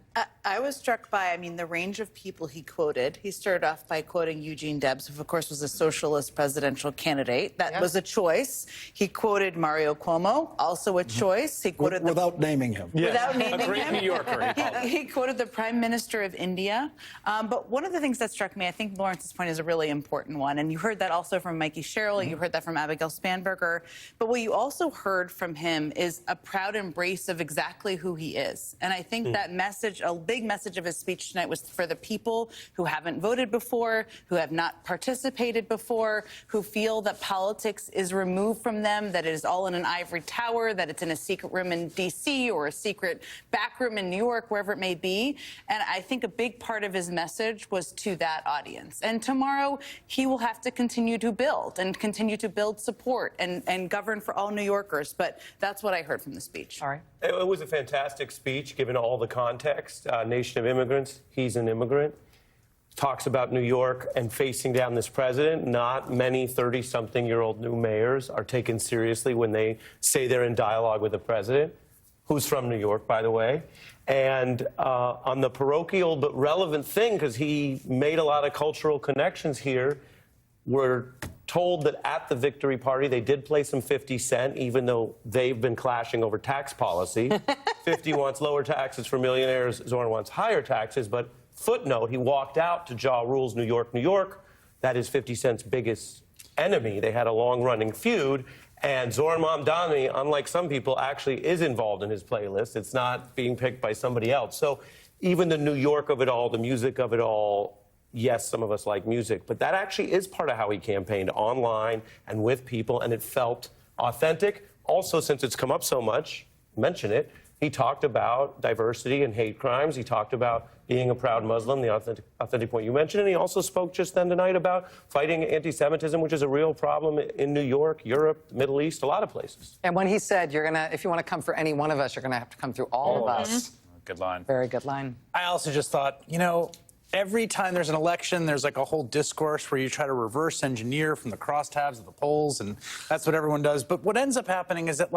I was struck by, the range of people he quoted. He started off by quoting Eugene Debs, who, of course, was a socialist presidential candidate. That was a choice. He quoted Mario Cuomo, also a choice. He quoted without naming him. Without naming a great him. New Yorker. He quoted the Prime Minister of India. But one of the things that struck me, I think Lawrence's point is a really important one, and you heard that also from Mikey Sherrill, you heard that from Abigail Spanberger. But what you also heard from him is a proud embrace of exactly who he is. And I think that message, a big message of his speech tonight, was for the people who haven't voted before, who have not participated before, who feel that politics is removed from them, that it is all in an ivory tower, that it's in a secret room in D.C. or a secret back room in New York, wherever it may be. And I think a big part of his message was to that audience. And tomorrow, he will have to continue to build and continue to build support and govern for all New Yorkers. But that's what I heard from the speech. All right. It was a fantastic speech, given all the context. Nation of immigrants, he's an immigrant. Talks about New York and facing down this president. Not many 30-something-year-old new mayors are taken seriously when they say they're in dialogue with the president, who's from New York, by the way. And on the parochial but relevant thing, because he made a lot of cultural connections here, we're told that at the victory party, they did play some 50 Cent, even though they've been clashing over tax policy. 50 wants lower taxes for millionaires. Zohran wants higher taxes. But footnote, he walked out to Ja Rule's New York, New York. That is 50 Cent's biggest enemy. They had a long-running feud. And Zohran Mamdani, unlike some people, actually is involved in his playlist. It's not being picked by somebody else. So even the New York of it all, the music of it all, yes, some of us like music, but that actually is part of how he campaigned online and with people, and it felt authentic. Also, since it's come up so much, mention it, he talked about diversity and hate crimes. He talked about being a proud Muslim, the authentic point you mentioned, and he also spoke just then tonight about fighting anti-Semitism, which is a real problem in New York, Europe, the Middle East, a lot of places. And when he said, if you want to come for any one of us, you're going to have to come through all of us. Good line. Very good line. I also just thought, every time there's an election, there's like a whole discourse where you try to reverse engineer from the crosstabs of the polls, and that's what everyone does. But what ends up happening is that,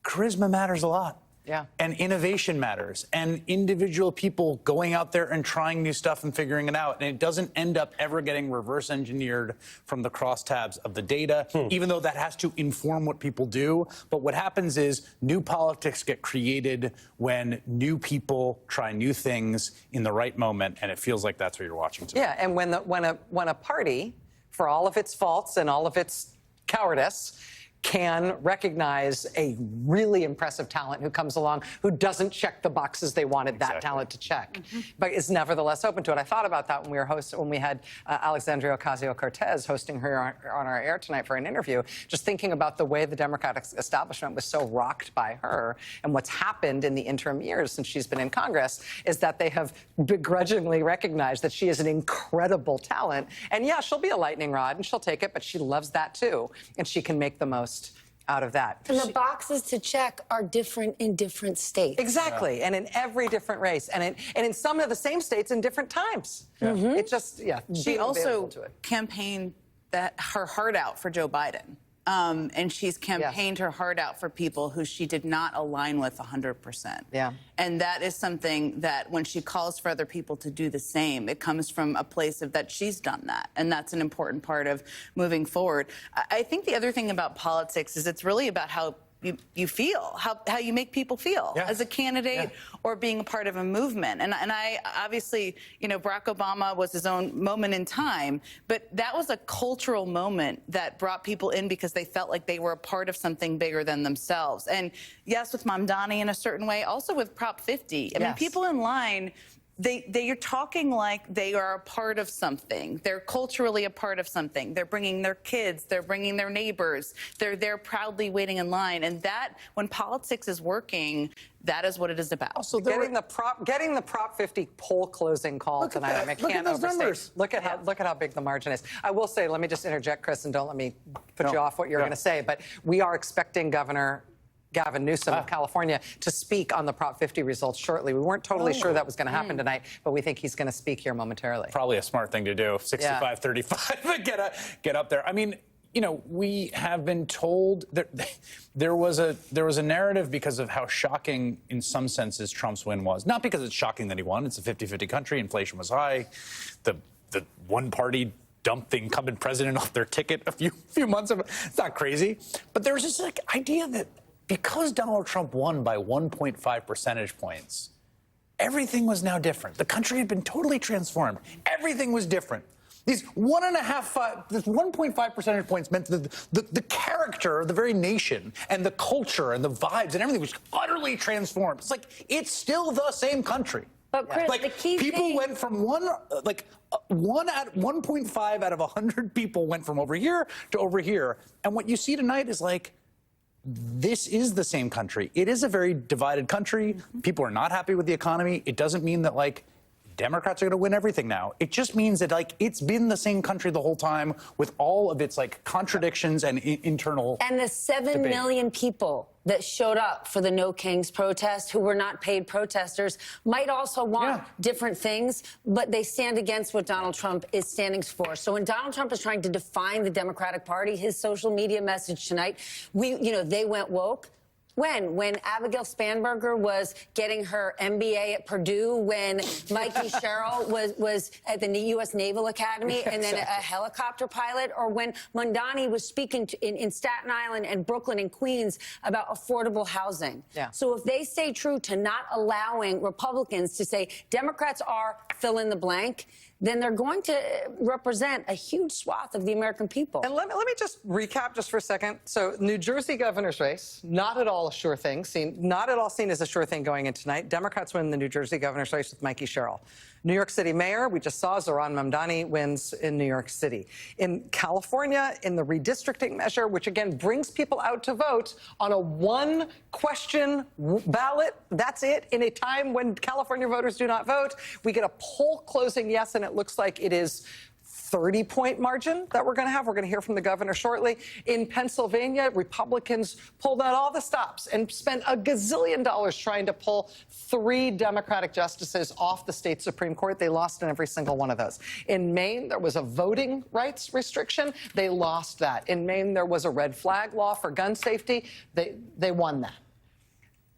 charisma matters a lot. Yeah. And innovation matters. And individual people going out there and trying new stuff and figuring it out. And it doesn't end up ever getting reverse engineered from the crosstabs of the data, even though that has to inform what people do. But what happens is new politics get created when new people try new things in the right moment. And it feels like that's what you're watching today. Yeah, and when a party, for all of its faults and all of its cowardice, can recognize a really impressive talent who comes along who doesn't check the boxes they wanted that talent to check, but is nevertheless open to it. I thought about that when we had Alexandria Ocasio-Cortez hosting her on our air tonight for an interview, just thinking about the way the Democratic establishment was so rocked by her, and what's happened in the interim years since she's been in Congress is that they have begrudgingly recognized that she is an incredible talent. And yeah, she'll be a lightning rod and she'll take it, but she loves that too, and she can make the most out of that. And the boxes to check are different in different states. Exactly, and in every different race, and in some of the same states in different times. It just, She also campaigned her heart out for Joe Biden. And she's campaigned her heart out for people who she did not align with 100%. Yeah. And that is something that when she calls for other people to do the same, it comes from a place of that she's done that. And that's an important part of moving forward. I think the other thing about politics is it's really about how you feel, how you make people feel as a candidate or being a part of a movement. And I obviously, Barack Obama was his own moment in time, but that was a cultural moment that brought people in because they felt like they were a part of something bigger than themselves. And yes, with Mamdani in a certain way, also with Prop 50. I mean, people in line, they are talking like they are a part of something. They're culturally a part of something. They're bringing their kids. They're bringing their neighbors. They're there proudly waiting in line. And that, when politics is working, that is what it is about. Also, getting the Prop 50 poll closing call tonight. I can't overstate. Look at how big the margin is. I will say, let me just interject, Chris, and don't let me put you off what you're going to say. But we are expecting Governor Gavin Newsom of California to speak on the Prop 50 results shortly. We weren't totally sure that was going to happen tonight, but we think he's going to speak here momentarily. Probably a smart thing to do. 65-35, get up there. I mean, you know, we have been told that there was a narrative because of how shocking, in some senses, Trump's win was. Not because it's shocking that he won. It's a 50-50 country. Inflation was high. The one party dumped the incumbent president off their ticket a few months ago. It's not crazy. But there was this like idea that because Donald Trump won by 1.5 percentage points, everything was now different. The country had been totally transformed. Everything was different. These 1.5 percentage points meant that the character of the very nation and the culture and the vibes and everything was utterly transformed. It's like, it's still the same country. But Chris, like, the key people thing... went from 1.5 out of 100 people went from over here to over here. And what you see tonight is like, this is the same country. It is a very divided country. People are not happy with the economy. It doesn't mean that, like, Democrats are going to win everything now. It just means that, like, it's been the same country the whole time with all of its, like, contradictions and internal And the 7 million people that showed up for the No Kings protest, who were not paid protesters, might also want different things, but they stand against what Donald Trump is standing for. So when Donald Trump is trying to define the Democratic Party, his social media message tonight, they went woke. When Abigail Spanberger was getting her MBA at Purdue, when Mikey Sherrill was at the U.S. Naval Academy and then a helicopter pilot, or when Mamdani was speaking in Staten Island and Brooklyn and Queens about affordable housing. Yeah. So if they stay true to not allowing Republicans to say Democrats are fill in the blank, then they're going to represent a huge swath of the American people. And let me just recap just for a second. So New Jersey governor's race, not at all a sure thing, not at all seen as a sure thing going in tonight. Democrats win the New Jersey governor's race with Mikey Sherrill. New York City mayor, we just saw Zohran Mamdani wins in New York City. In California, in the redistricting measure, which again brings people out to vote on a one-question ballot, that's it, in a time when California voters do not vote, we get a poll closing yes, and it looks like it is 30-point margin that we're going to have. We're going to hear from the governor shortly. In Pennsylvania, Republicans pulled out all the stops and spent a gazillion dollars trying to pull 3 Democratic justices off the state Supreme Court. They lost in every single one of those. In Maine, there was a voting rights restriction. They lost that. In Maine, there was a red flag law for gun safety. They won that.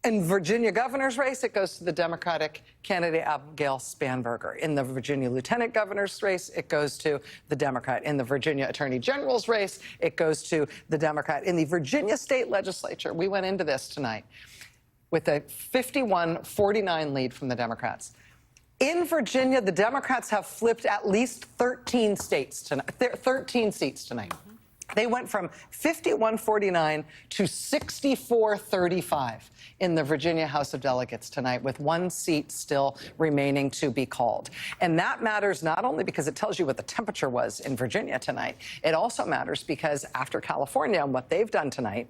In Virginia governor's race, it goes to the Democratic candidate Abigail Spanberger. In the Virginia lieutenant governor's race, it goes to the Democrat. In the Virginia attorney general's race, it goes to the Democrat. In the Virginia state legislature, we went into this tonight with a 51-49 lead from the Democrats. In Virginia, the Democrats have flipped at least 13 seats tonight. They went from 51-49 to 64-35 in the Virginia House of Delegates tonight, with 1 seat still remaining to be called. And that matters not only because it tells you what the temperature was in Virginia tonight, it also matters because after California and what they've done tonight,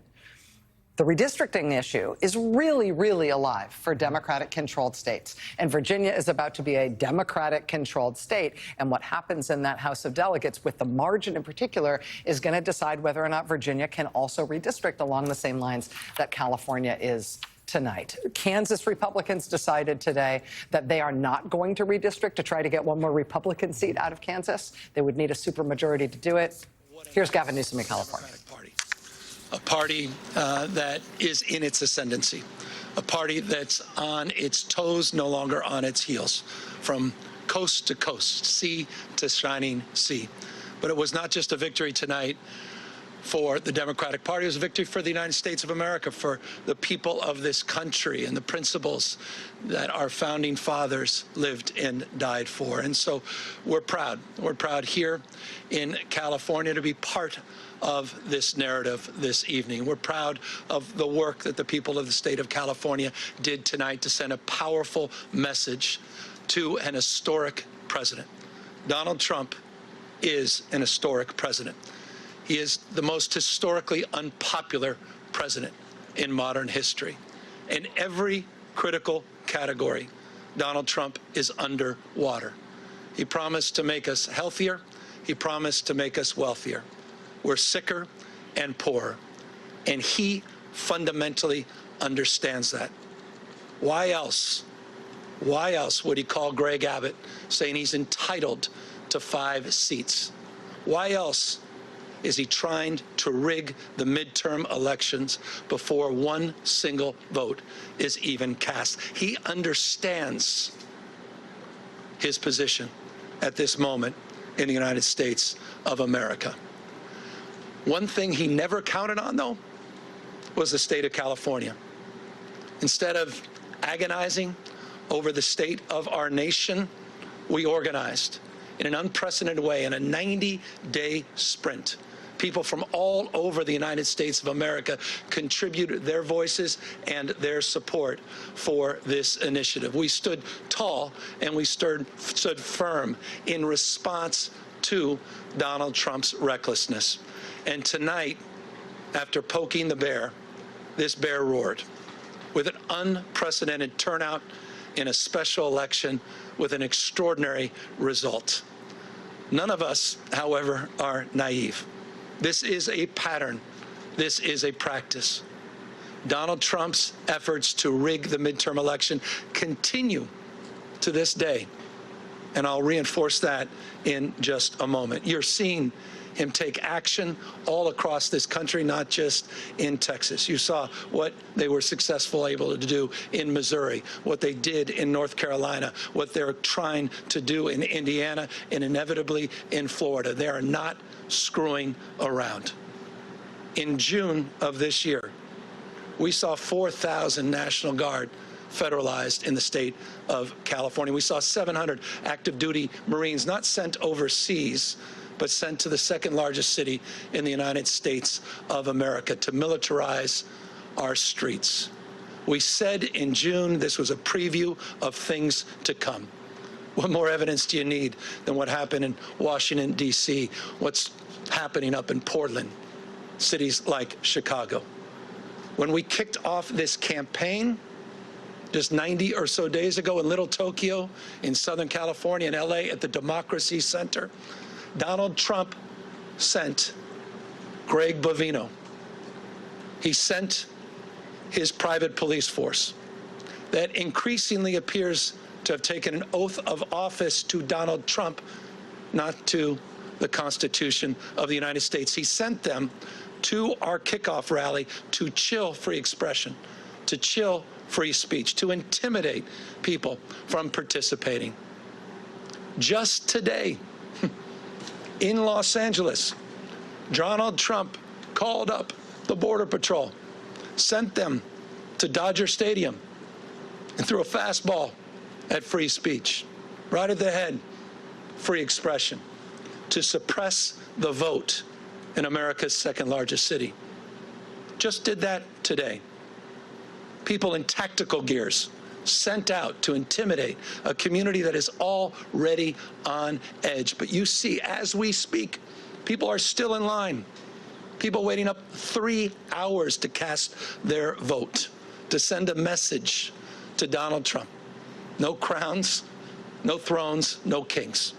the redistricting issue is really, really alive for Democratic-controlled states. And Virginia is about to be a Democratic-controlled state. And what happens in that House of Delegates, with the margin in particular, is going to decide whether or not Virginia can also redistrict along the same lines that California is tonight. Kansas Republicans decided today that they are not going to redistrict to try to get one more Republican seat out of Kansas. They would need a supermajority to do it. Here's Gavin Newsom in California. A party that is in its ascendancy, a party that's on its toes, no longer on its heels, from coast to coast, sea to shining sea. But it was not just a victory tonight for the Democratic Party. It was a victory for the United States of America, for the people of this country and the principles that our founding fathers lived and died for. And so we're proud. We're proud here in California to be part of this narrative this evening. We're proud of the work that the people of the state of California did tonight to send a powerful message to an historic president. Donald Trump is an historic president. He is the most historically unpopular president in modern history. In every critical category, Donald Trump is underwater. He promised to make us healthier. He promised to make us wealthier. We're sicker and poorer. And he fundamentally understands that. Why else would he call Greg Abbott saying he's entitled to 5 seats? Why else is he trying to rig the midterm elections before one single vote is even cast. He understands his position at this moment in the United States of America. One thing he never counted on, though, was the state of California. Instead of agonizing over the state of our nation, we organized in an unprecedented way in a 90-day sprint. People from all over the United States of America contributed their voices and their support for this initiative. We stood tall and we stood firm in response to Donald Trump's recklessness. And tonight, after poking the bear, this bear roared with an unprecedented turnout in a special election with an extraordinary result. None of us, however, are naive. This is a pattern. This is a practice. Donald Trump's efforts to rig the midterm election continue to this day, and I'll reinforce that in just a moment. You're seeing him take action all across this country, not just in Texas. You saw what they were successfully able to do in Missouri, what they did in North Carolina, what they're trying to do in Indiana, and inevitably in Florida. They are not screwing around. In June of this year, we saw 4,000 National Guard federalized in the state of California. We saw 700 active duty Marines not sent overseas, but sent to the second largest city in the United States of America to militarize our streets. We said in June this was a preview of things to come. What more evidence do you need than what happened in Washington, D.C., what's happening up in Portland, cities like Chicago? When we kicked off this campaign just 90 or so days ago in Little Tokyo, in Southern California, in L.A., at the Democracy Center, Donald Trump sent Greg Bovino. He sent his private police force that increasingly appears to have taken an oath of office to Donald Trump, not to the Constitution of the United States. He sent them to our kickoff rally to chill free expression, to chill free speech, to intimidate people from participating. Just today, in Los Angeles, Donald Trump called up the Border Patrol, sent them to Dodger Stadium, and threw a fastball at free speech, right at the head, free expression, to suppress the vote in America's second largest city. Just did that today. People in tactical gears sent out to intimidate a community that is already on edge. But you see, as we speak, people are still in line. People waiting up 3 hours to cast their vote, to send a message to Donald Trump. No crowns, no thrones, no kings.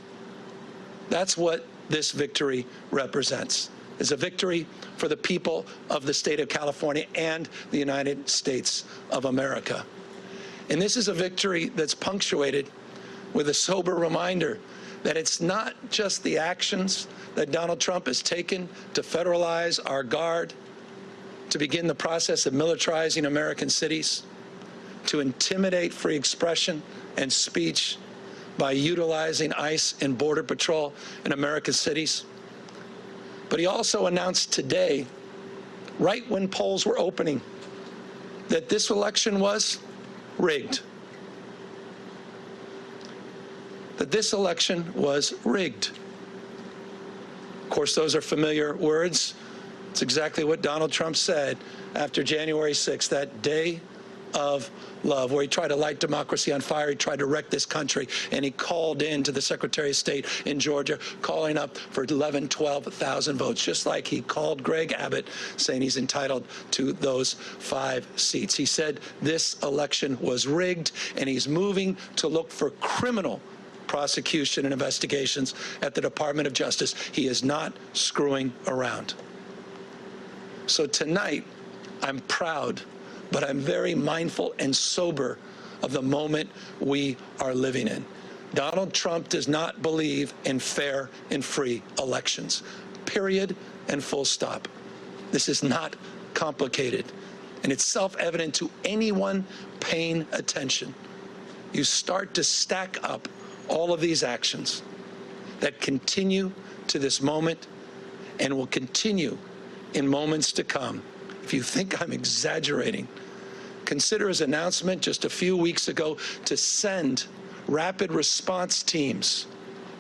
That's what this victory represents. It's a victory for the people of the state of California and the United States of America. And this is a victory that's punctuated with a sober reminder that it's not just the actions that Donald Trump has taken to federalize our guard, to begin the process of militarizing American cities, to intimidate free expression and speech by utilizing ICE and Border Patrol in American cities. But he also announced today, right when polls were opening, that this election was rigged. That this election was rigged. Of course, those are familiar words. It's exactly what Donald Trump said after January 6th, that day of love, where he tried to light democracy on fire. He tried to wreck this country, and he called in to the Secretary of State in Georgia, calling up for 11,000, 12,000 votes, just like he called Greg Abbott, saying he's entitled to those 5 seats. He said this election was rigged, and he's moving to look for criminal prosecution and investigations at the Department of Justice. He is not screwing around. So tonight, I'm proud, but I'm very mindful and sober of the moment we are living in. Donald Trump does not believe in fair and free elections, period, and full stop. This is not complicated, and it's self-evident to anyone paying attention. You start to stack up all of these actions that continue to this moment and will continue in moments to come. If you think I'm exaggerating, consider his announcement just a few weeks ago to send rapid response teams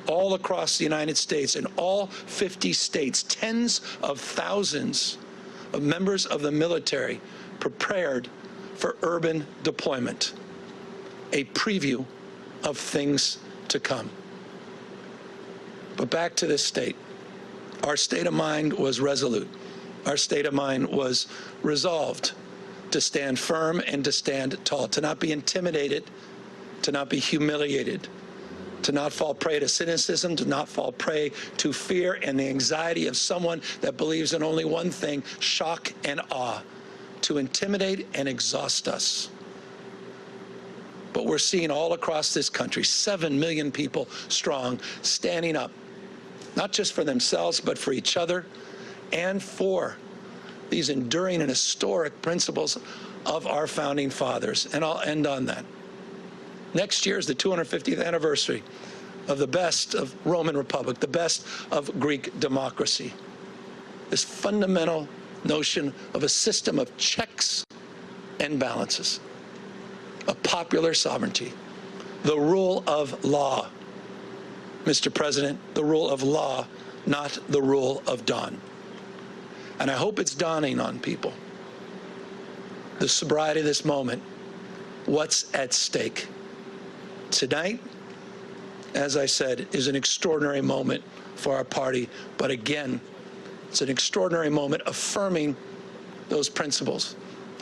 all across the United States, in all 50 states, tens of thousands of members of the military prepared for urban deployment. A preview of things to come. But back to this state. Our state of mind was resolute. Our state of mind was resolved to stand firm and to stand tall, to not be intimidated, to not be humiliated, to not fall prey to cynicism, to not fall prey to fear and the anxiety of someone that believes in only one thing, shock and awe, to intimidate and exhaust us. But we're seeing all across this country, 7 million people strong, standing up, not just for themselves, but for each other and for these enduring and historic principles of our founding fathers. And I'll end on that. Next year is the 250th anniversary of the best of Roman Republic, the best of Greek democracy. This fundamental notion of a system of checks and balances, of popular sovereignty, the rule of law. Mr. President, the rule of law, not the rule of dawn. And I hope it's dawning on people, the sobriety of this moment, what's at stake. Tonight, as I said, is an extraordinary moment for our party, but again, it's an extraordinary moment affirming those principles.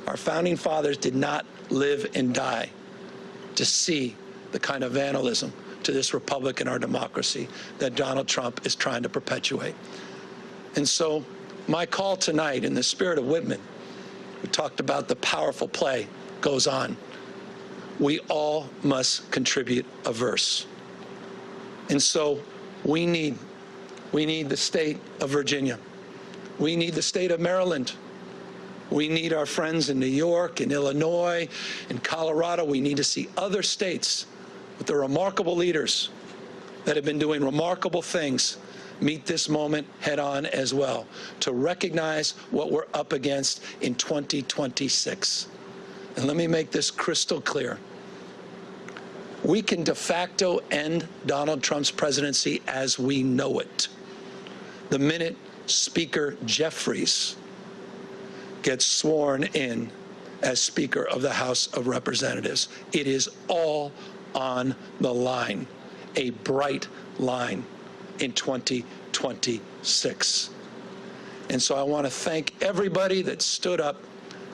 Our founding fathers did not live and die to see the kind of vandalism to this republic and our democracy that Donald Trump is trying to perpetuate. And so my call tonight, in the spirit of Whitman, who talked about the powerful play, goes on. We all must contribute a verse. And so we need the state of Virginia. We need the state of Maryland. We need our friends in New York and Illinois and Colorado. We need to see other states with the remarkable leaders that have been doing remarkable things meet this moment head on as well, to recognize what we're up against in 2026. And let me make this crystal clear. We can de facto end Donald Trump's presidency as we know it the minute Speaker Jeffries gets sworn in as Speaker of the House of Representatives. It is all on the line, a bright line in 2026. And so I want to thank everybody that stood up,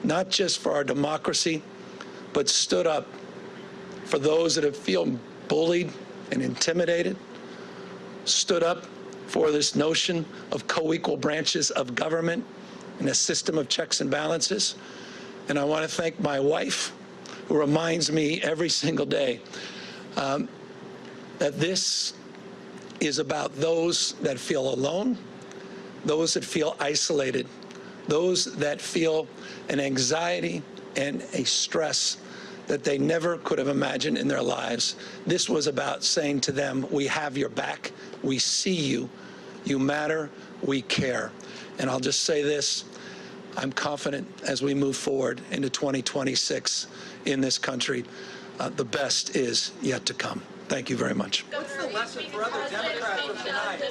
not just for our democracy, but stood up for those that have feel bullied and intimidated, stood up for this notion of co-equal branches of government and a system of checks and balances. And I want to thank my wife, who reminds me every single day that this is about those that feel alone, those that feel isolated, those that feel an anxiety and a stress that they never could have imagined in their lives. This was about saying to them, we have your back, we see you, you matter, we care. And I'll just say this, I'm confident as we move forward into 2026 in this country, the best is yet to come. Thank you very much. What's the lesson for other Democrats from tonight?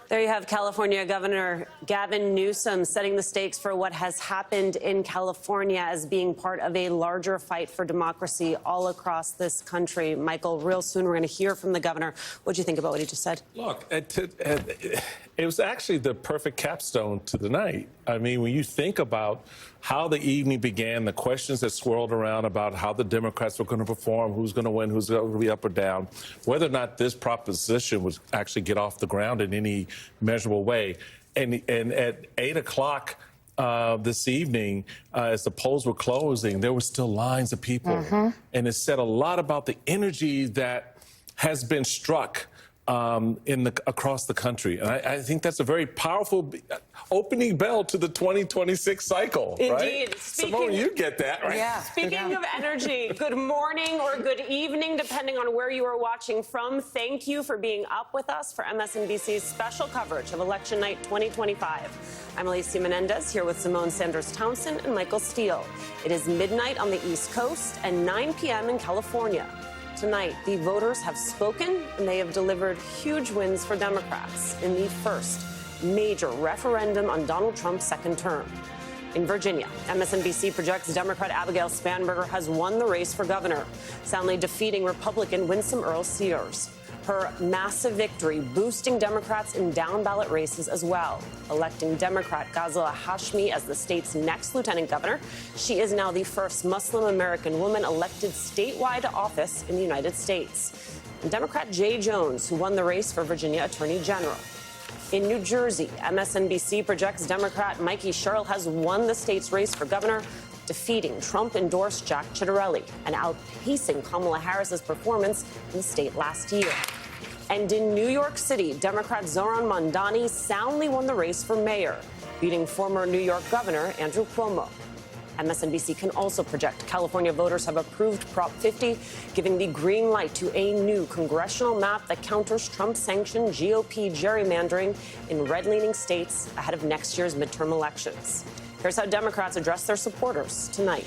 There you have California Governor Gavin Newsom setting the stakes for what has happened in California as being part of a larger fight for democracy all across this country. Michael, real soon we're going to hear from the governor. What do you think about what he just said? Look, it was actually the perfect capstone to the night. I mean, when you think about how the evening began, the questions that swirled around about how the Democrats were going to perform, who's going to win, who's going to be up or down, whether or not this proposition would actually get off the ground in any measurable way. And at 8 o'clock this evening, as the polls were closing, there were still lines of people. And it said a lot about the energy that has been struck across the country. And I think that's a very powerful opening bell to the 2026 cycle. Indeed. Right? Simone, you get that, right? Yeah. Speaking of energy, good morning or good evening, depending on where you are watching from. Thank you for being up with us for MSNBC's special coverage of Election Night 2025. I'm Alicia Menendez here with Simone Sanders-Townsend and Michael Steele. It is midnight on the East Coast and 9 p.m. in California. Tonight, the voters have spoken, and they have delivered huge wins for Democrats in the first major referendum on Donald Trump's second term. In Virginia, MSNBC projects Democrat Abigail Spanberger has won the race for governor, soundly defeating Republican Winsome Earl-Sears. Her massive victory boosting Democrats in down-ballot races as well, electing Democrat Ghazala Hashmi as the state's next lieutenant governor. She is now the first Muslim-American woman elected statewide to office in the United States. And Democrat Jay Jones, who won the race for Virginia Attorney General. In New Jersey, MSNBC projects Democrat Mikey Sherrill has won the state's race for governor, defeating Trump-endorsed Jack Ciattarelli and outpacing Kamala Harris's performance in the state last year. And in New York City, Democrat Zohran Mamdani soundly won the race for mayor, beating former New York Governor Andrew Cuomo. MSNBC can also project California voters have approved Prop 50, giving the green light to a new congressional map that counters Trump-sanctioned GOP gerrymandering in red-leaning states ahead of next year's midterm elections. Here's how Democrats address their supporters tonight.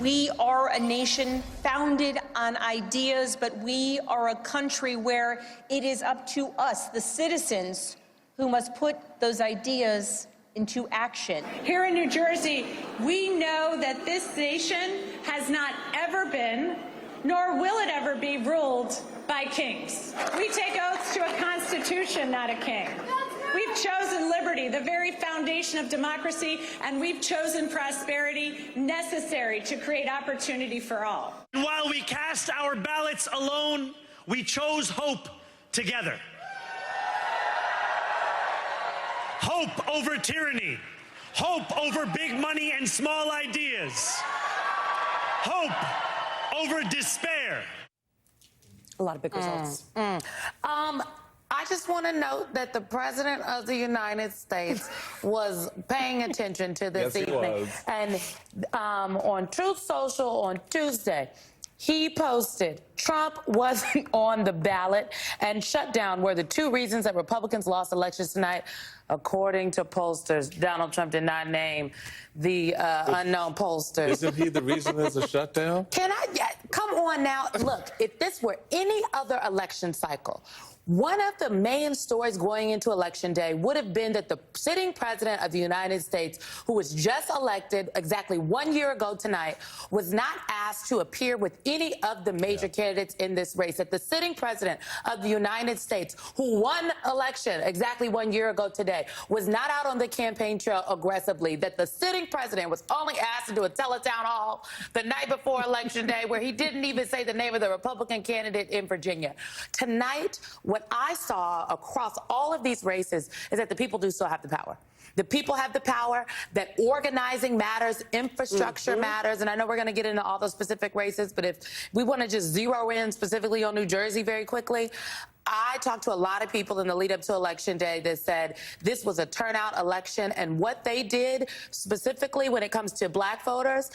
We are a nation founded on ideas, but we are a country where it is up to us, the citizens, who must put those ideas into action. Here in New Jersey, we know that this nation has not ever been, nor will it ever be, ruled by kings. We take oaths to a constitution, not a king. We've chosen liberty, the very foundation of democracy, and we've chosen prosperity necessary to create opportunity for all. And while we cast our ballots alone, we chose hope together. Hope over tyranny. Hope over big money and small ideas. Hope over despair. A lot of big results. I just want to note that the President of the United States was paying attention to this evening. And on Truth Social on Tuesday, he posted, Trump wasn't on the ballot and shutdown were the two reasons that Republicans lost elections tonight. According to pollsters, Donald Trump did not name the unknown pollsters. Isn't he the reason there's a shutdown? Can I, come on now. Look, if this were any other election cycle, one of the main stories going into Election Day would have been that the sitting president of the United States, who was just elected exactly 1 year ago tonight, was not asked to appear with any of the major candidates in this race. That the sitting president of the United States, who won election exactly 1 year ago today, was not out on the campaign trail aggressively. That the sitting president was only asked to do a teletown hall the night before Election Day, where he didn't even say the name of the Republican candidate in Virginia. Tonight, what I saw across all of these races is that the people do still have the power. The people have the power, that organizing matters, infrastructure matters, and I know we're going to get into all those specific races, but if we want to just zero in specifically on New Jersey very quickly, I talked to a lot of people in the lead up to Election Day that said this was a turnout election, and what they did specifically when it comes to black voters,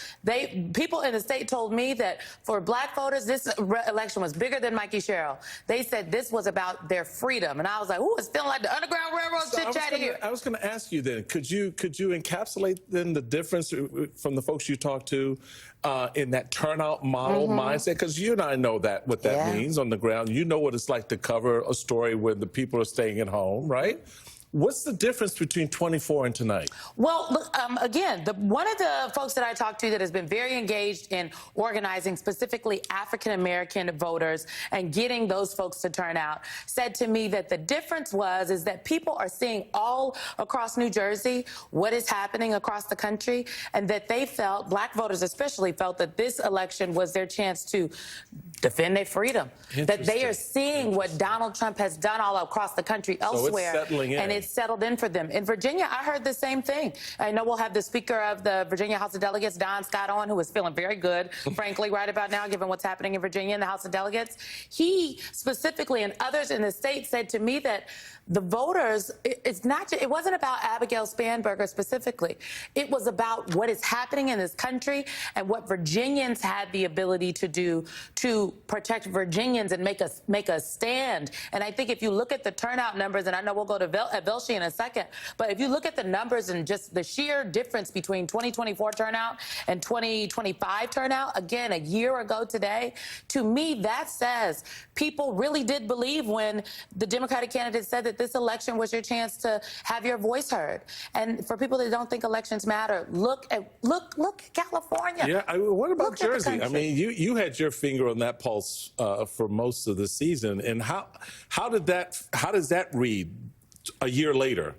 people in the state told me that for black voters, this election was bigger than Mikey Sherrill. They said this was about their freedom, and I was like, ooh, it's feeling like the Underground Railroad chit-chat here. I was going to ask you then, could you encapsulate then the difference from the folks you talked to in that turnout model mindset? Because you and I know what that means on the ground. You know what it's like to cover a story where the people are staying at home, right? What's the difference between 24 and tonight? Well, look, again, one of the folks that I talked to that has been very engaged in organizing specifically African-American voters and getting those folks to turn out said to me that the difference is that people are seeing all across New Jersey what is happening across the country, and that they felt, black voters especially, felt that this election was their chance to defend their freedom. That they are seeing what Donald Trump has done all across the country elsewhere. So it's settling in. And settled in for them. In Virginia, I heard the same thing. I know we'll have the Speaker of the Virginia House of Delegates, Don Scott, on, who is feeling very good, frankly, right about now, given what's happening in Virginia in the House of Delegates. He specifically and others in the state said to me that the voters, it wasn't about Abigail Spanberger specifically. It was about what is happening in this country and what Virginians had the ability to do to protect Virginians and make a stand. And I think if you look at the turnout numbers, and I know we'll go to Velshi in a second, but if you look at the numbers and just the sheer difference between 2024 turnout and 2025 turnout, again, a year ago today, to me, that says people really did believe when the Democratic candidate said that this election was your chance to have your voice heard. And for people that don't think elections matter, look at California. Yeah, what about Look at the Jersey? I country. mean, you had your finger on that pulse for most of the season, and how does that read a year later?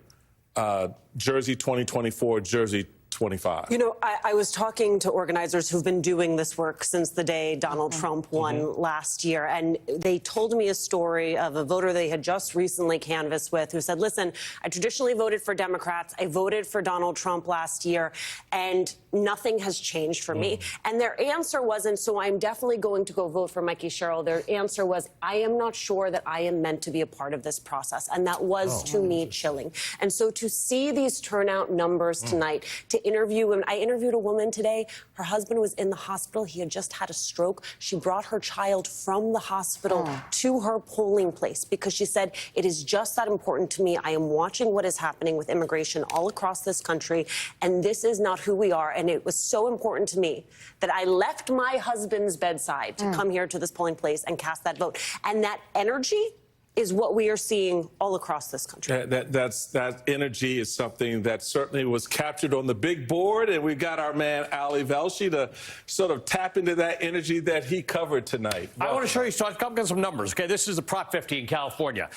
Jersey 2024, Jersey 25. You know, I was talking to organizers who've been doing this work since the day Donald Trump won last year, and they told me a story of a voter they had just recently canvassed with who said, listen, I traditionally voted for Democrats. I voted for Donald Trump last year, and nothing has changed for me. And their answer wasn't, so I'm definitely going to go vote for Mikey Sherrill. Their answer was, I am not sure that I am meant to be a part of this process. And that was, to me, chilling. And so to see these turnout numbers tonight, to interview women. I interviewed a woman today. Her husband was in the hospital. He had just had a stroke. She brought her child from the hospital to her polling place because she said, it is just that important to me. I am watching what is happening with immigration all across this country, and this is not who we are. And it was so important to me that I left my husband's bedside to come here to this polling place and cast that vote. And that energy is what we are seeing all across this country. That energy is something that certainly was captured on the big board, and we've got our man Ali Velshi to sort of tap into that energy that he covered tonight. I want to show you some numbers. Okay, this is the Prop 50 in California.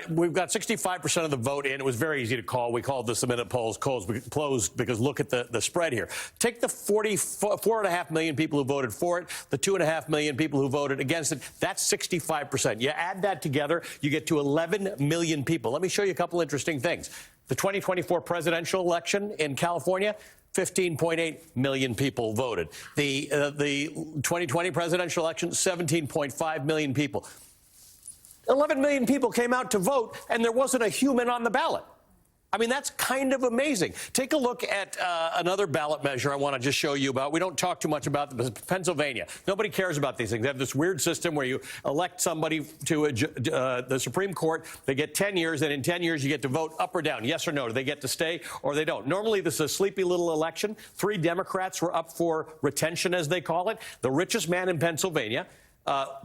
We've got 65% of the vote in. It was very easy to call. We called this the minute polls closed because look at the spread here. Take the 4.5 million people who voted for it, the 2.5 million people who voted against it. That's 65%. You add that together, you get to 11 million people. Let me show you a couple interesting things. The 2024 presidential election in California, 15.8 million people voted. The 2020 presidential election, 17.5 million people. 11 million people came out to vote, and there wasn't a human on the ballot. I mean, that's kind of amazing. Take a look at another ballot measure I want to just show you about. We don't talk too much about them. Pennsylvania. Nobody cares about these things. They have this weird system where you elect somebody to the Supreme Court. They get 10 years, and in 10 years you get to vote up or down, yes or no. Do they get to stay or they don't? Normally, this is a sleepy little election. 3 Democrats were up for retention, as they call it. The richest man in Pennsylvania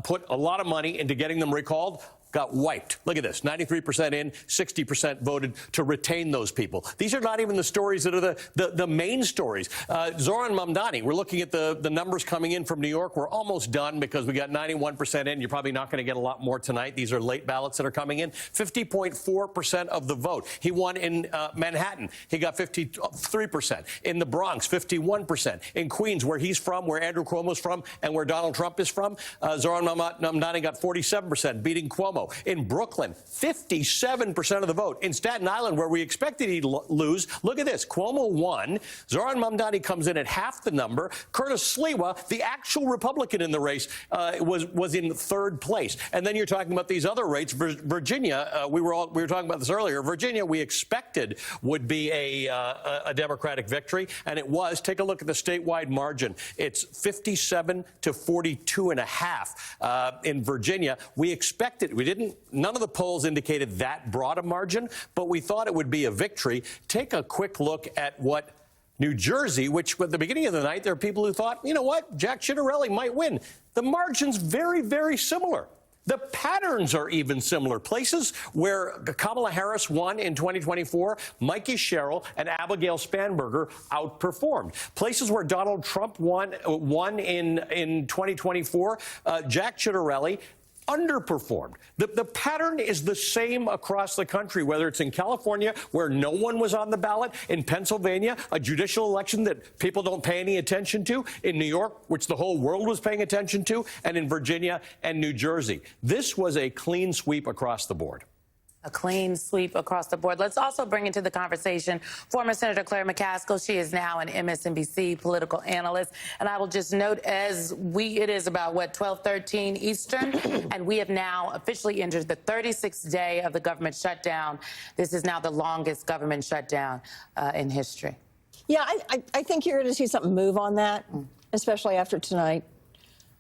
put a lot of money into getting them recalled. Got wiped. Look at this, 93% in, 60% voted to retain those people. These are not even the stories that are the main stories. Zohran Mamdani, we're looking at the numbers coming in from New York. We're almost done because we got 91% in. You're probably not going to get a lot more tonight. These are late ballots that are coming in. 50.4% of the vote. He won in Manhattan. He got 53%. In the Bronx, 51%. In Queens, where he's from, where Andrew Cuomo's from, and where Donald Trump is from, Zohran Mamdani got 47%, beating Cuomo. In Brooklyn, 57% of the vote. In Staten Island, where we expected he'd lose, look at this. Cuomo won. Zohran Mamdani comes in at half the number. Curtis Sliwa, the actual Republican in the race, was in 3rd place. And then you're talking about these other rates. Virginia, we were talking about this earlier. Virginia, we expected would be a Democratic victory, and it was. Take a look at the statewide margin. It's 57 to 42.5 in Virginia. We expected. None of the polls indicated that broad a margin, but we thought it would be a victory. Take a quick look at what New Jersey, which at the beginning of the night, there are people who thought, you know what, Jack Ciattarelli might win. The margin's very, very similar. The patterns are even similar. Places where Kamala Harris won in 2024, Mikey Sherrill and Abigail Spanberger outperformed. Places where Donald Trump won in 2024, Jack Ciattarelli underperformed. The pattern is the same across the country, whether it's in California, where no one was on the ballot, in Pennsylvania, a judicial election that people don't pay any attention to, in New York, which the whole world was paying attention to, and in Virginia and New Jersey. This was a clean sweep across the board. A clean sweep across the board. Let's also bring into the conversation former Senator Claire McCaskill. She is now an MSNBC political analyst. And I will just note, it is about, 12:13 Eastern, and we have now officially entered the 36th day of the government shutdown. This is now the longest government shutdown in history. Yeah, I think you're going to see something move on that, especially after tonight.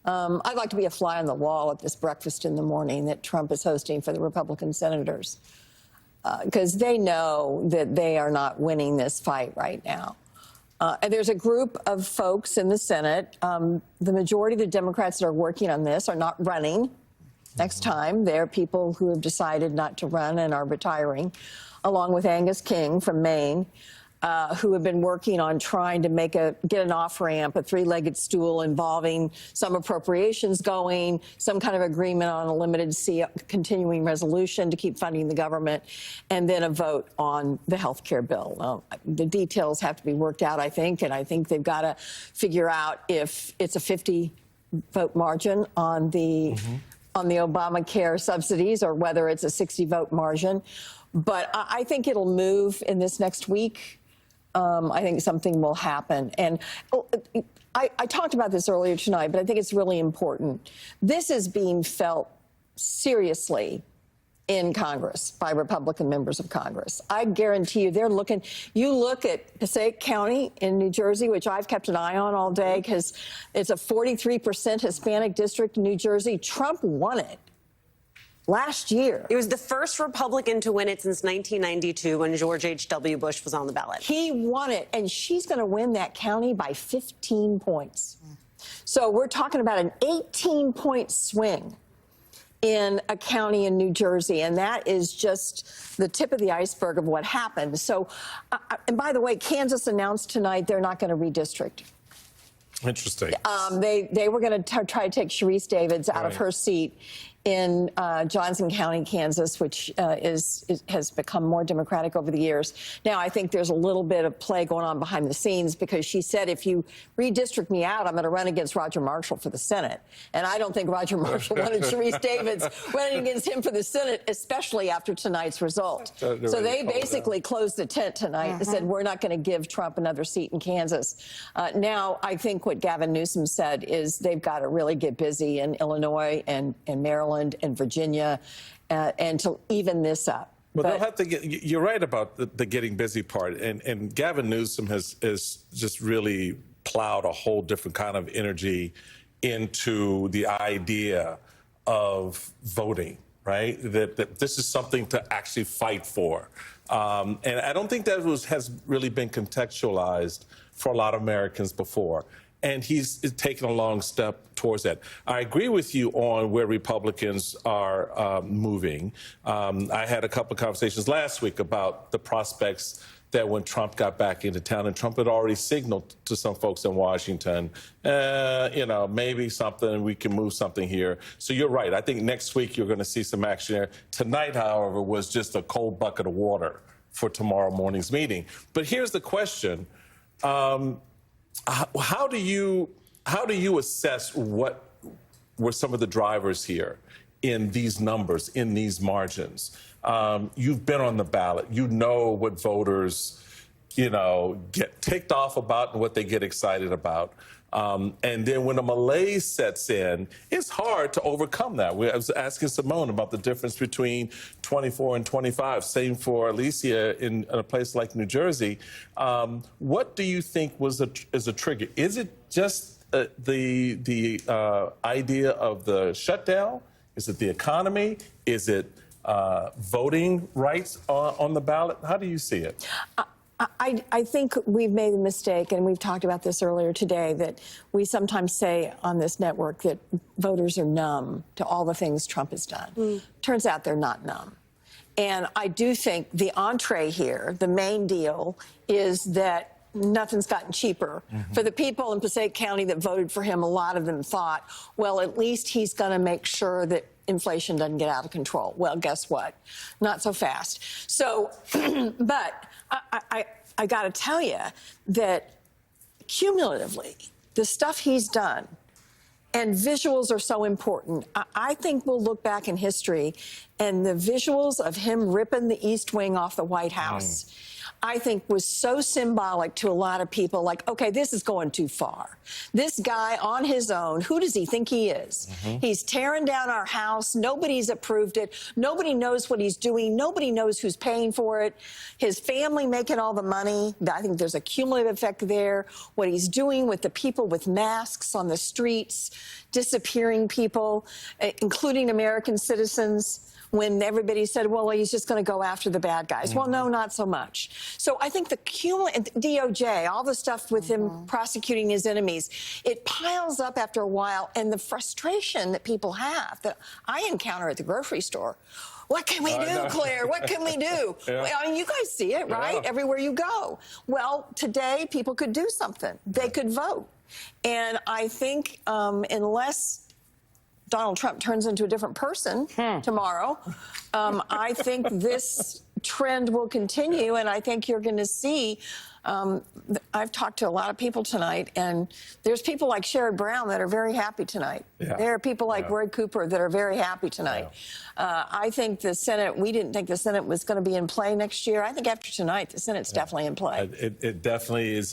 I'd like to be a fly on the wall at this breakfast in the morning that Trump is hosting for the Republican senators, because they know that they are not winning this fight right now. And there's a group of folks in the Senate. The majority of the Democrats that are working on this are not running next time. They're people who have decided not to run and are retiring, along with Angus King from Maine, who have been working on trying to get an off-ramp, a three-legged stool involving some appropriations going, some kind of agreement on a limited continuing resolution to keep funding the government, and then a vote on the health care bill. Well, the details have to be worked out, I think, and I think they've got to figure out if it's a 50-vote margin on the Obamacare subsidies or whether it's a 60-vote margin. But I think it'll move in this next week. I think something will happen. And I talked about this earlier tonight, but I think it's really important. This is being felt seriously in Congress by Republican members of Congress. I guarantee you they're looking. You look at Passaic County in New Jersey, which I've kept an eye on all day because it's a 43% Hispanic district in New Jersey. Trump won it last year. It was the first Republican to win it since 1992 when George H.W. Bush was on the ballot. He won it, and she's going to win that county by 15 points. So we're talking about an 18-point swing in a county in New Jersey, and that is just the tip of the iceberg of what happened. So, and by the way, Kansas announced tonight they're not going to redistrict. Interesting. They were going to try to take Sharice Davids out of her seat in Johnson County, Kansas, which has become more Democratic over the years. Now, I think there's a little bit of play going on behind the scenes because she said, if you redistrict me out, I'm going to run against Roger Marshall for the Senate. And I don't think Roger Marshall wanted Sharice Davids running against him for the Senate, especially after tonight's result. So they basically closed the tent tonight and said, we're not going to give Trump another seat in Kansas. Now, I think what Gavin Newsom said is they've got to really get busy in Illinois and Maryland and Virginia, and to even this up. Well, they'll have to get. You're right about the getting busy part, and Gavin Newsom has just really plowed a whole different kind of energy into the idea of voting. Right, that this is something to actually fight for, and I don't think that has really been contextualized for a lot of Americans before. And he's taken a long step towards that. I agree with you on where Republicans are moving. I had a couple of conversations last week about the prospects that when Trump got back into town, and Trump had already signaled to some folks in Washington, maybe something, we can move something here. So you're right. I think next week you're going to see some action there. Tonight, however, was just a cold bucket of water for tomorrow morning's meeting. But here's the question. How do you assess what were some of the drivers here in these numbers, in these margins? You've been on the ballot. You know what voters, get ticked off about and what they get excited about. And then when a malaise sets in, it's hard to overcome that. I was asking Simone about the difference between 24 and 25. Same for Alicia in a place like New Jersey. What do you think is a trigger? Is it just the idea of the shutdown? Is it the economy? Is it voting rights on the ballot? How do you see it? I think we've made a mistake, and we've talked about this earlier today, that we sometimes say on this network that voters are numb to all the things Trump has done. Turns out they're not numb. And I do think the entree here, the main deal, is that nothing's gotten cheaper. For the people in Passaic County that voted for him, a lot of them thought, well, at least he's going to make sure that inflation doesn't get out of control. Well, guess what? Not so fast. So, but I got to tell you that cumulatively, the stuff he's done And visuals are so important. I think we'll look back in history, and the visuals of him ripping the East Wing off the White House, I think was so symbolic to a lot of people, like, okay, this is going too far. This guy on his own, who does he think he is? He's tearing down our house. Nobody's approved it. Nobody knows what he's doing. Nobody knows who's paying for it. His family making all the money. I think there's a cumulative effect there. What he's doing with the people with masks on the streets, disappearing people, including American citizens, when everybody said, well, he's just going to go after the bad guys. Well, no, not so much. So I think the DOJ, all the stuff with him prosecuting his enemies, it piles up after a while. And the frustration that people have, that I encounter at the grocery store, what can we do, Claire? What can we do? I mean, you guys see it, right? Everywhere you go. Well, today, people could do something. They could vote. And I think unless Donald Trump turns into a different person tomorrow, I think this trend will continue, and I think you're going to see. I've talked to a lot of people tonight, and there's people like Sherrod Brown that are very happy tonight. There are people like Roy Cooper that are very happy tonight. I think the Senate, we didn't think the Senate was going to be in play next year. I think after tonight, the Senate's definitely in play. It definitely is.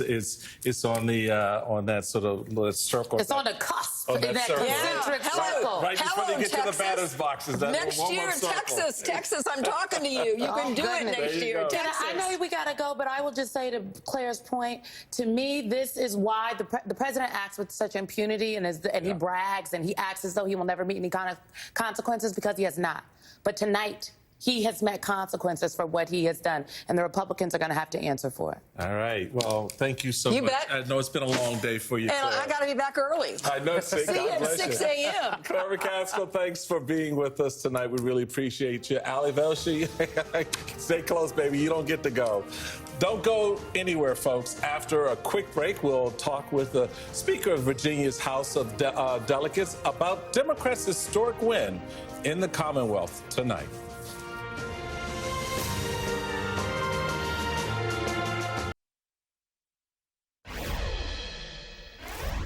It's on the on that sort of circle. It's on the cusp. On that concentric circle. Right before they get to the batter's boxes. Next year, Texas, I'm talking to you. You can do it next year, Texas. I know we got to go, but I will just say to Claire's point, to me, this is why the president acts with such impunity, and he brags and he acts as though he will never meet any kind of consequences, because he has not. But tonight, he has met consequences for what he has done, and the Republicans are going to have to answer for it. All right. Well, thank you so much. Bet. I know it's been a long day for you, And Claire. I got to be back early. I know. See you at 6 a.m. Claire McCaskill, thanks for being with us tonight. We really appreciate you. Ali Velshi, stay close, baby. You don't get to go. Don't go anywhere, folks. After a quick break, we'll talk with the Speaker of Virginia's House of Delegates about Democrats' historic win in the Commonwealth tonight.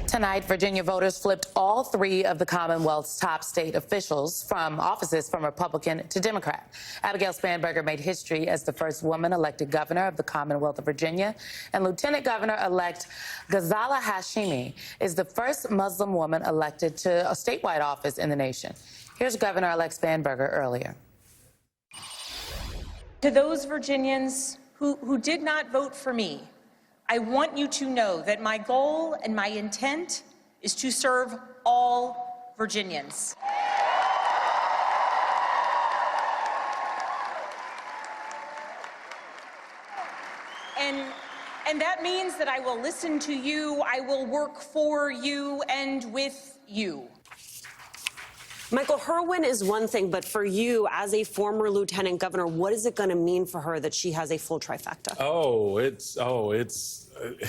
Tonight, Virginia voters flipped all three of the Commonwealth's top state officials from offices from Republican to Democrat. Abigail Spanberger made history as the first woman elected governor of the Commonwealth of Virginia, and Lieutenant Governor-elect Ghazala Hashimi is the first Muslim woman elected to a statewide office in the nation. Here's Governor-elect Spanberger earlier. To those Virginians who did not vote for me, I want you to know that my goal and my intent is to serve all Virginians. And that means that I will listen to you, I will work for you and with you. Michael, her win is one thing, but for you, as a former lieutenant governor, what is it going to mean for her that she has a full trifecta?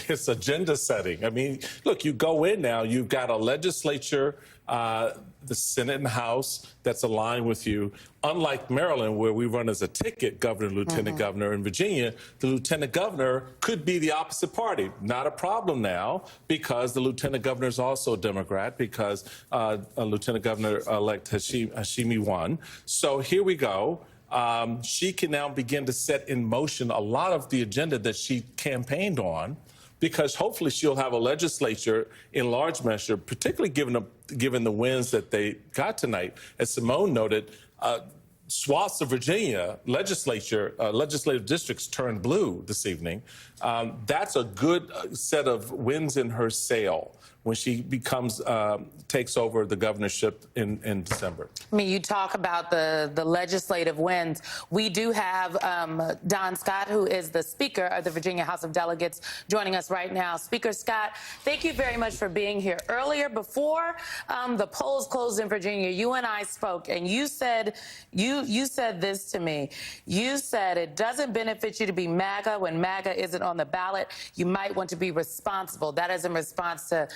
It's agenda setting. I mean, look, you go in now, you've got a legislature, the Senate and House that's aligned with you. Unlike Maryland, where we run as a ticket governor, lieutenant governor, in Virginia, the lieutenant governor could be the opposite party. Not a problem now, because the lieutenant governor is also a Democrat, because Lieutenant Governor-elect Hashimi won. So here we go. She can now begin to set in motion a lot of the agenda that she campaigned on, because hopefully she'll have a legislature in large measure, particularly given the wins that they got tonight. As Simone noted, swaths of Virginia legislative districts turned blue this evening. That's a good set of wins in her sail when she takes over the governorship in December. I mean, you talk about the legislative wins. We do have Don Scott, who is the Speaker of the Virginia House of Delegates, joining us right now. Speaker Scott, thank you very much for being here. Earlier, before the polls closed in Virginia, you and I spoke, and you said this to me. You said it doesn't benefit you to be MAGA when MAGA isn't on the ballot. You might want to be responsible. That is in response to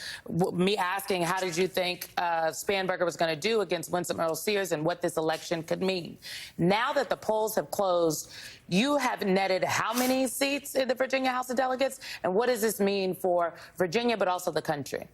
me asking, how did you think Spanberger was going to do against Winsome Earl Sears and what this election could mean? Now that the polls have closed, you have netted how many seats in the Virginia House of Delegates? And what does this mean for Virginia, but also the country?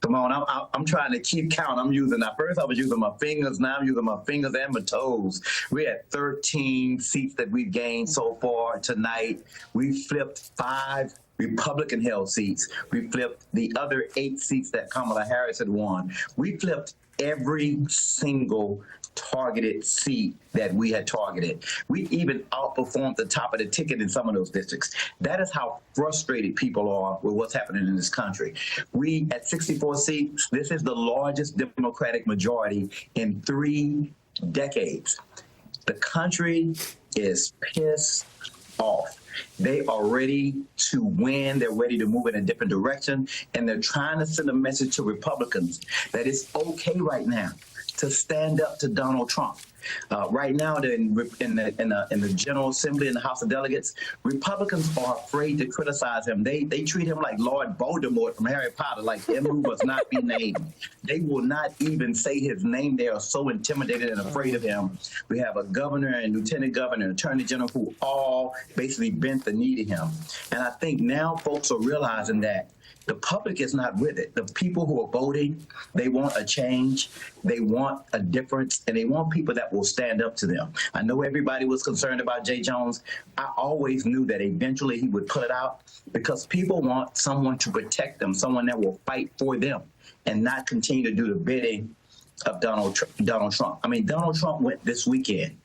Come on, I'm trying to keep count. At first I was using my fingers, now I'm using my fingers and my toes. We had 13 seats that we've gained so far tonight. We flipped 5 Republican-held seats. We flipped the other 8 seats that Kamala Harris had won. We flipped every single targeted seat that we had targeted. We even outperformed the top of the ticket in some of those districts. That is how frustrated people are with what's happening in this country. We, at 64 seats, this is the largest Democratic majority in 3 decades. The country is pissed off. They are ready to win. They're ready to move in a different direction. And they're trying to send a message to Republicans that it's okay right now to stand up to Donald Trump. Right now, in the General Assembly in the House of Delegates, Republicans are afraid to criticize him. They treat him like Lord Voldemort from Harry Potter, like him who must not be named. They will not even say his name. They are so intimidated and afraid of him. We have a governor and lieutenant governor and attorney general who all basically bent the knee to him. And I think now folks are realizing that the public is not with it. The people who are voting, they want a change, they want a difference, and they want people that will stand up to them. I know everybody was concerned about Jay Jones. I always knew that eventually he would put it out because people want someone to protect them, someone that will fight for them and not continue to do the bidding of Donald Trump. I mean, Donald Trump went this weekend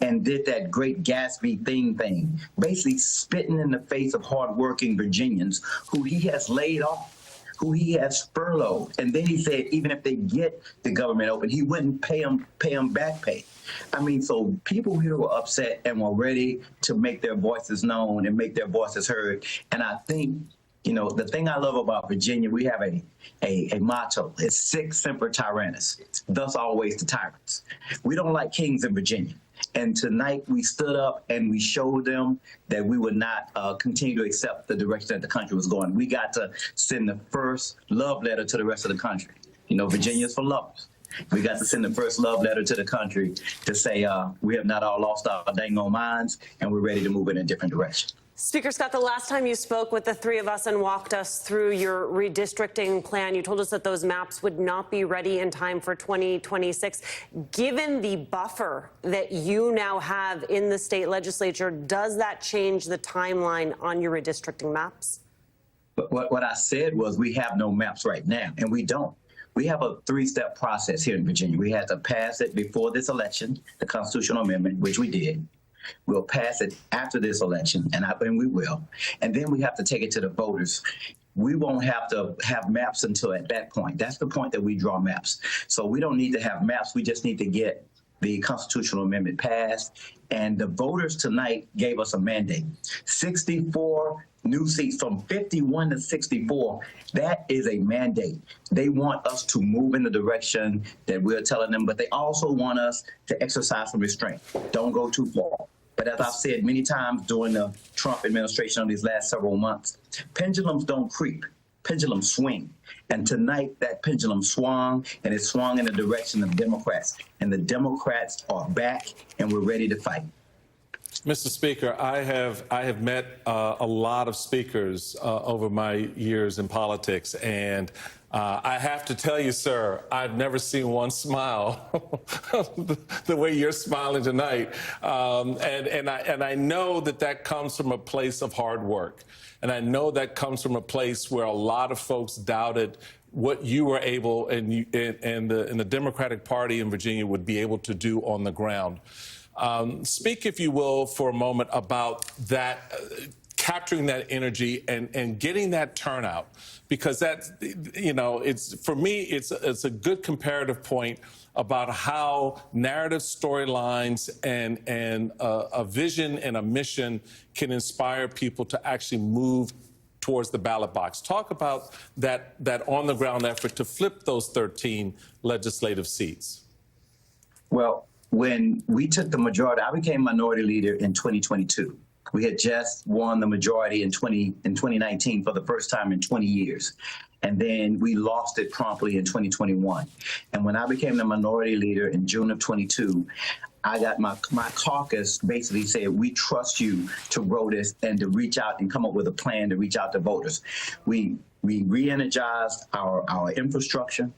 and did that great Gatsby thing, basically spitting in the face of hardworking Virginians who he has laid off, who he has furloughed. And then he said, even if they get the government open, he wouldn't pay them back pay. I mean, so people here were upset and were ready to make their voices known and make their voices heard. And I think, you know, the thing I love about Virginia, we have a motto. It's sic semper tyrannis, thus always the tyrants. We don't like kings in Virginia. And tonight we stood up and we showed them that we would not continue to accept the direction that the country was going. We got to send the first love letter to the rest of the country. You know, Virginia's for lovers. We got to send the first love letter to the country to say we have not all lost our dang old minds and we're ready to move in a different direction. Speaker Scott, the last time you spoke with the three of us and walked us through your redistricting plan, you told us that those maps would not be ready in time for 2026. Given the buffer that you now have in the state legislature, does that change the timeline on your redistricting maps? But what I said was we have no maps right now, and we don't. We have a 3-step process here in Virginia. We had to pass it before this election, the constitutional amendment, which we did. We'll pass it after this election, and we will. And then we have to take it to the voters. We won't have to have maps until at that point. That's the point that we draw maps. So we don't need to have maps. We just need to get the constitutional amendment passed. And the voters tonight gave us a mandate. 64 new seats from 51 to 64. That is a mandate. They want us to move in the direction that we're telling them, but they also want us to exercise some restraint. Don't go too far. But as I've said many times during the Trump administration of these last several months, pendulums don't creep. Pendulums swing. And tonight that pendulum swung, and it swung in the direction of Democrats. And the Democrats are back, and we're ready to fight. Mr. Speaker, I have met a lot of speakers over my years in politics, and I have to tell you, sir, I've never seen one smile the way you're smiling tonight. And I know that comes from a place of hard work. And I know that comes from a place where a lot of folks doubted what you were able and the Democratic Party in Virginia would be able to do on the ground. Speak, if you will, for a moment about that, capturing that energy and getting that turnout, because that, you know, it's, for me, it's a good comparative point about how narrative storylines and a vision and a mission can inspire people to actually move towards the ballot box. Talk about that on-the-ground effort to flip those 13 legislative seats. Well, when we took the majority, I became minority leader in 2022. We had just won the majority in 2019 for the first time in 20 years. And then we lost it promptly in 2021. And when I became the minority leader in June of 22, I got my caucus basically said, we trust you to grow this and to reach out and come up with a plan to reach out to voters. We re-energized our infrastructure.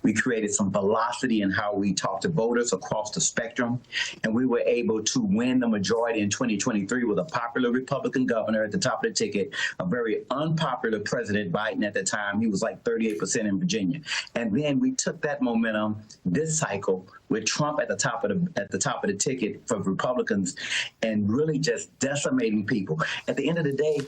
We created some velocity in how we talk to voters across the spectrum, and we were able to win the majority in 2023 with a popular Republican governor at the top of the ticket, a very unpopular President Biden at the time. He was like 38% in Virginia. And then we took that momentum this cycle with Trump at the top of the ticket for Republicans and really just decimating people. At the end of the day,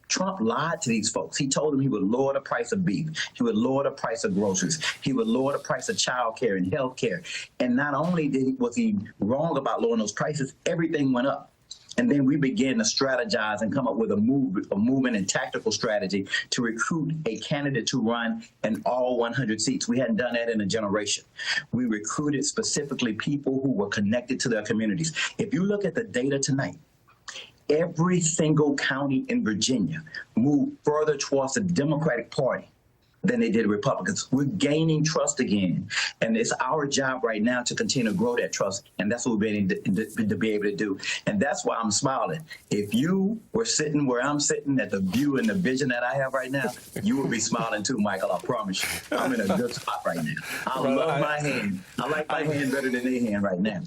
Trump lied to these folks. He told them he would lower the price of beef. He would lower the price of groceries. He would lower the price of child care and health care. And not only was he wrong about lowering those prices, everything went up. And then we began to strategize and come up with a movement and tactical strategy to recruit a candidate to run in all 100 seats. We hadn't done that in a generation. We recruited specifically people who were connected to their communities. If you look at the data tonight, every single county in Virginia moved further towards the Democratic Party than they did Republicans. We're gaining trust again. And it's our job right now to continue to grow that trust. And that's what we're going to be able to do. And that's why I'm smiling. If you were sitting where I'm sitting at the view and the vision that I have right now, you would be smiling too, Michael. I promise you. I'm in a good spot right now. I love my hand. I like my hand better than their hand right now.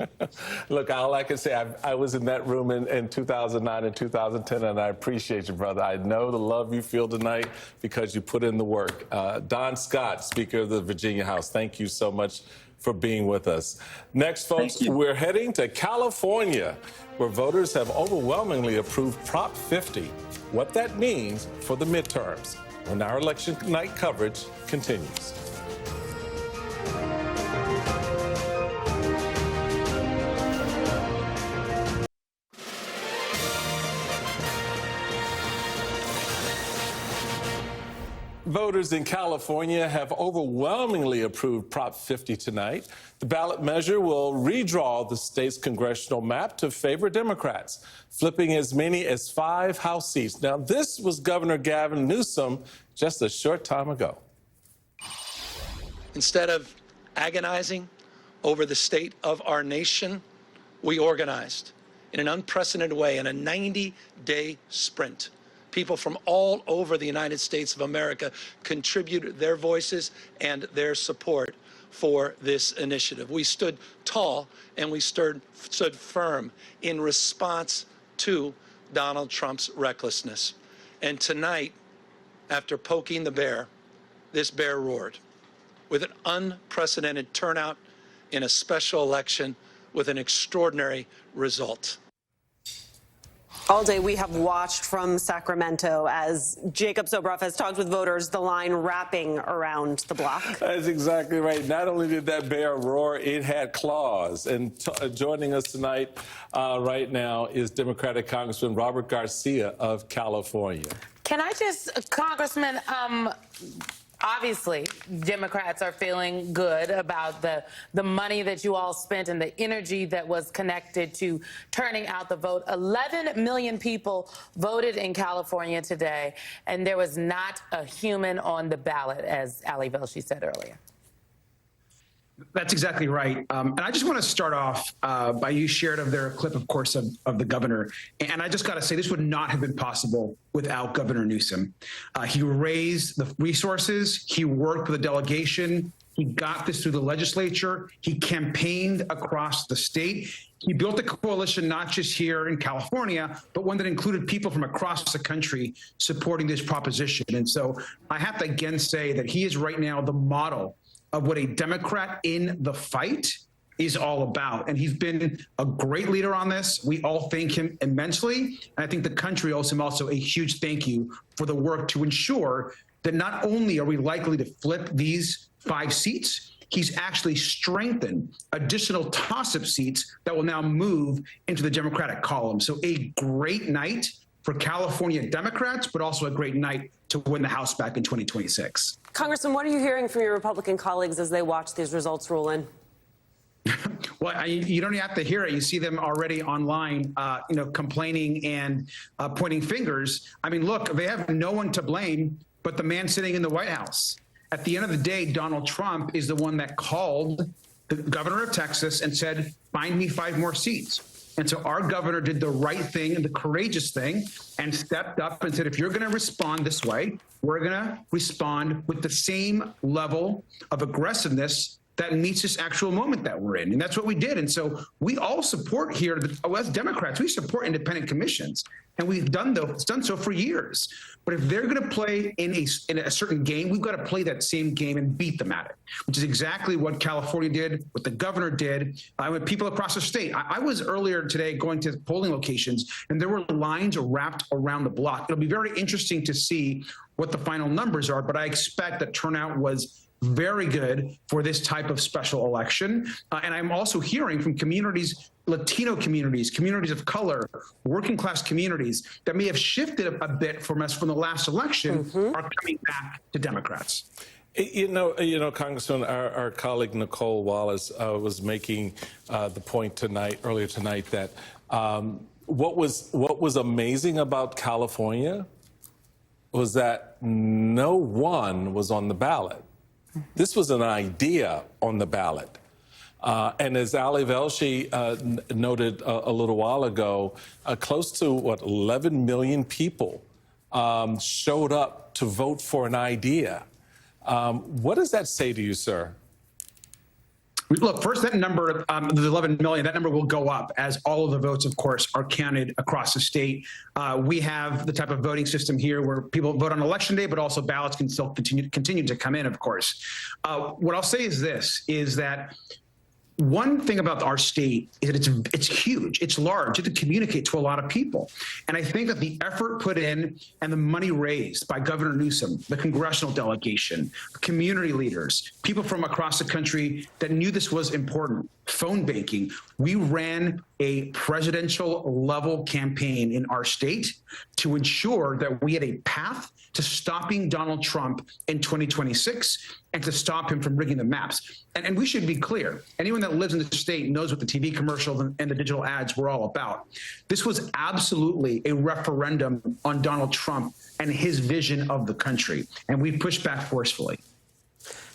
Look, all I can say, I was in that room in 2009 and 2010, and I appreciate you, brother. I know the love you feel tonight because you put in the work. Don Scott, Speaker of the Virginia House, thank you so much for being with us. Next, folks, we're heading to California, where voters have overwhelmingly approved Prop 50. What that means for the midterms when our election night coverage continues. Voters in California have overwhelmingly approved Prop 50 tonight. The ballot measure will redraw the state's congressional map to favor Democrats, flipping as many as 5 House seats. Now, this was Governor Gavin Newsom just a short time ago. Instead of agonizing over the state of our nation, we organized in an unprecedented way in a 90-day sprint. People from all over the United States of America contributed their voices and their support for this initiative. We stood tall and we stood firm in response to Donald Trump's recklessness. And tonight, after poking the bear, this bear roared with an unprecedented turnout in a special election with an extraordinary result. All day we have watched from Sacramento as Jacob Sobroff has talked with voters, the line wrapping around the block. That's exactly right. Not only did that bear roar, it had claws. And joining us tonight right now is Democratic Congressman Robert Garcia of California. Can I just, Congressman, obviously, Democrats are feeling good about the money that you all spent and the energy that was connected to turning out the vote. 11 million people voted in California today, and there was not a human on the ballot, as Ali Velshi said earlier. That's exactly right. And I just want to start off by you shared of their clip, of course, of the governor. And I just got to say, this would not have been possible without Governor Newsom. He raised the resources. He worked with a delegation. He got this through the legislature. He campaigned across the state. He built a coalition not just here in California, but one that included people from across the country supporting this proposition. And so I have to again say that he is right now the model of what a Democrat in the fight is all about. And he's been a great leader on this. We all thank him immensely. And I think the country owes him also a huge thank you for the work to ensure that not only are we likely to flip these 5 seats, he's actually strengthened additional toss-up seats that will now move into the Democratic column. So a great night for California Democrats, but also a great night to win the House back in 2026. Congressman, what are you hearing from your Republican colleagues as they watch these results roll in? Well, you don't have to hear it. You see them already online, complaining and pointing fingers. I mean, look, they have no one to blame but the man sitting in the White House. At the end of the day, Donald Trump is the one that called the governor of Texas and said, find me 5 more seats. And so our governor did the right thing and the courageous thing and stepped up and said, if you're going to respond this way, we're going to respond with the same level of aggressiveness that meets this actual moment that we're in. And that's what we did. And so we all support here, as Democrats, we support independent commissions. And we've done so for years. But if they're going to play in a certain game, we've got to play that same game and beat them at it, which is exactly what California did, what the governor did, with people across the state. I was earlier today going to polling locations, and there were lines wrapped around the block. It'll be very interesting to see what the final numbers are, but I expect that turnout was very good for this type of special election. And I'm also hearing from communities, Latino communities, communities of color, working class communities that may have shifted a bit from us from the last election are coming back to Democrats. You know, Congressman, our colleague Nicole Wallace was making the point earlier tonight, that what was amazing about California was that no one was on the ballot. This was an idea on the ballot. And as Ali Velshi noted a little while ago, close to, 11 million people showed up to vote for an idea. What does that say to you, sir? Look, first, that number, the 11 million, that number will go up as all of the votes, of course, are counted across the state. We have the type of voting system here where people vote on election day, but also ballots can still continue to come in, of course. What I'll say is this, is that one thing about our state is that it's huge, it's large, you have to communicate to a lot of people. And I think that the effort put in and the money raised by Governor Newsom, the congressional delegation, community leaders, people from across the country that knew this was important, phone banking. We ran a presidential level campaign in our state to ensure that we had a path to stopping Donald Trump in 2026 and to stop him from rigging the maps. And we should be clear, anyone that lives in the state knows what the TV commercials and the digital ads were all about. This was absolutely a referendum on Donald Trump and his vision of the country. And we pushed back forcefully.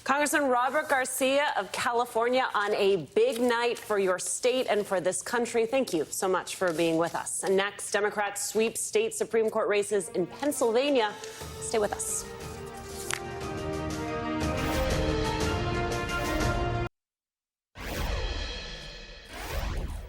Congressman Robert Garcia of California, on a big night for your state and for this country. Thank you so much for being with us. And next, Democrats sweep state Supreme Court races in Pennsylvania. Stay with us.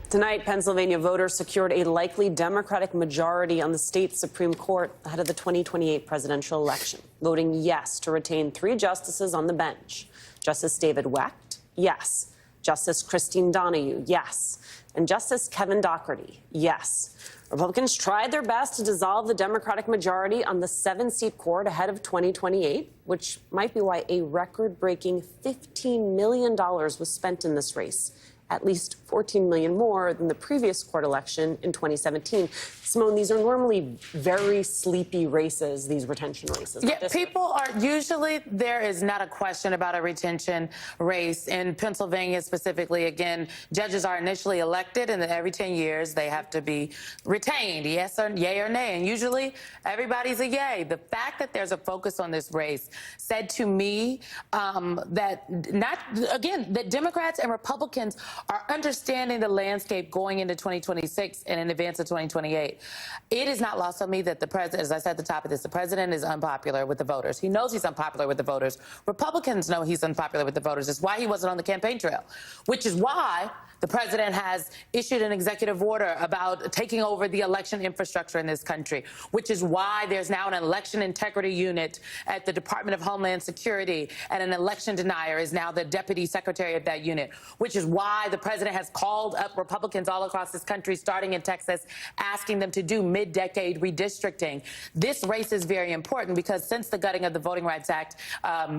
Tonight, Pennsylvania voters secured a likely Democratic majority on the state's Supreme Court ahead of the 2028 presidential election, voting yes to retain 3 justices on the bench. Justice David Wecht, yes. Justice Christine Donahue, yes. And Justice Kevin Dougherty, yes. Republicans tried their best to dissolve the Democratic majority on the 7-seat court ahead of 2028, which might be why a record-breaking $15 million was spent in this race, at least $14 million more than the previous court election in 2017. Simone, these are normally very sleepy races, these retention races. Yeah, people are usually, there is not a question about a retention race. In Pennsylvania specifically, again, judges are initially elected, and then every 10 years they have to be retained, yes or yay or nay. And usually everybody's a yay. The fact that there's a focus on this race said to me that that Democrats and Republicans are understanding the landscape going into 2026 and in advance of 2028. It is not lost on me that the president, as I said at the top of this, the president is unpopular with the voters. He knows he's unpopular with the voters. Republicans know he's unpopular with the voters. It's why he wasn't on the campaign trail, which is why the president has issued an executive order about taking over the election infrastructure in this country, which is why there's now an election integrity unit at the Department of Homeland Security, and an election denier is now the deputy secretary of that unit, which is why the president has called up Republicans all across this country, starting in Texas, asking them to do mid-decade redistricting. This race is very important because since the gutting of the Voting Rights Act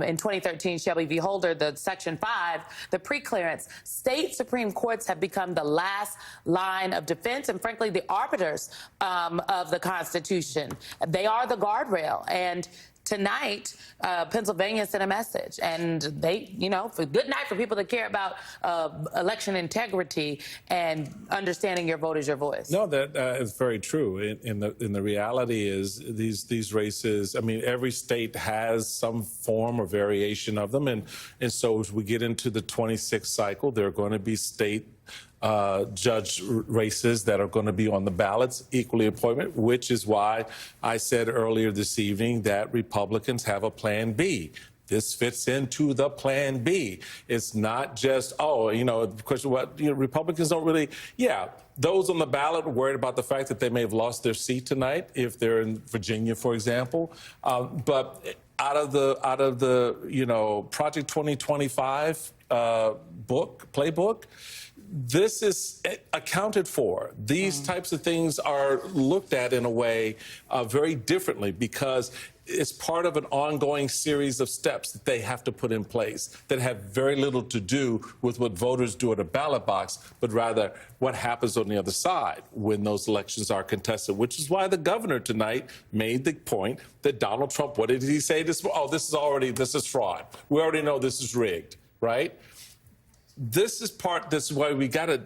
in 2013, Shelby v. Holder, the Section 5, the preclearance, state Supreme Courts have become the last line of defense and, frankly, the arbiters of the Constitution. They are the guardrail. And tonight, Pennsylvania sent a message, and they, for good night for people that care about election integrity and understanding your vote is your voice. No, that is very true. And the reality is these races, I mean, every state has some form or variation of them. And so as we get into the 26th cycle, there are going to be state judge races that are going to be on the ballots, equally appointment, which is why I said earlier this evening that Republicans have a plan B. This fits into the plan B. It's not just, because Republicans don't really, those on the ballot are worried about the fact that they may have lost their seat tonight if they're in Virginia, for example. But out of the Project 2025 playbook, this is accounted for. These types of things are looked at in a way very differently because it's part of an ongoing series of steps that they have to put in place that have very little to do with what voters do at a ballot box, but rather what happens on the other side when those elections are contested, which is why the governor tonight made the point that Donald Trump, what did he say? This is fraud. We already know this is rigged, right? This is why we got to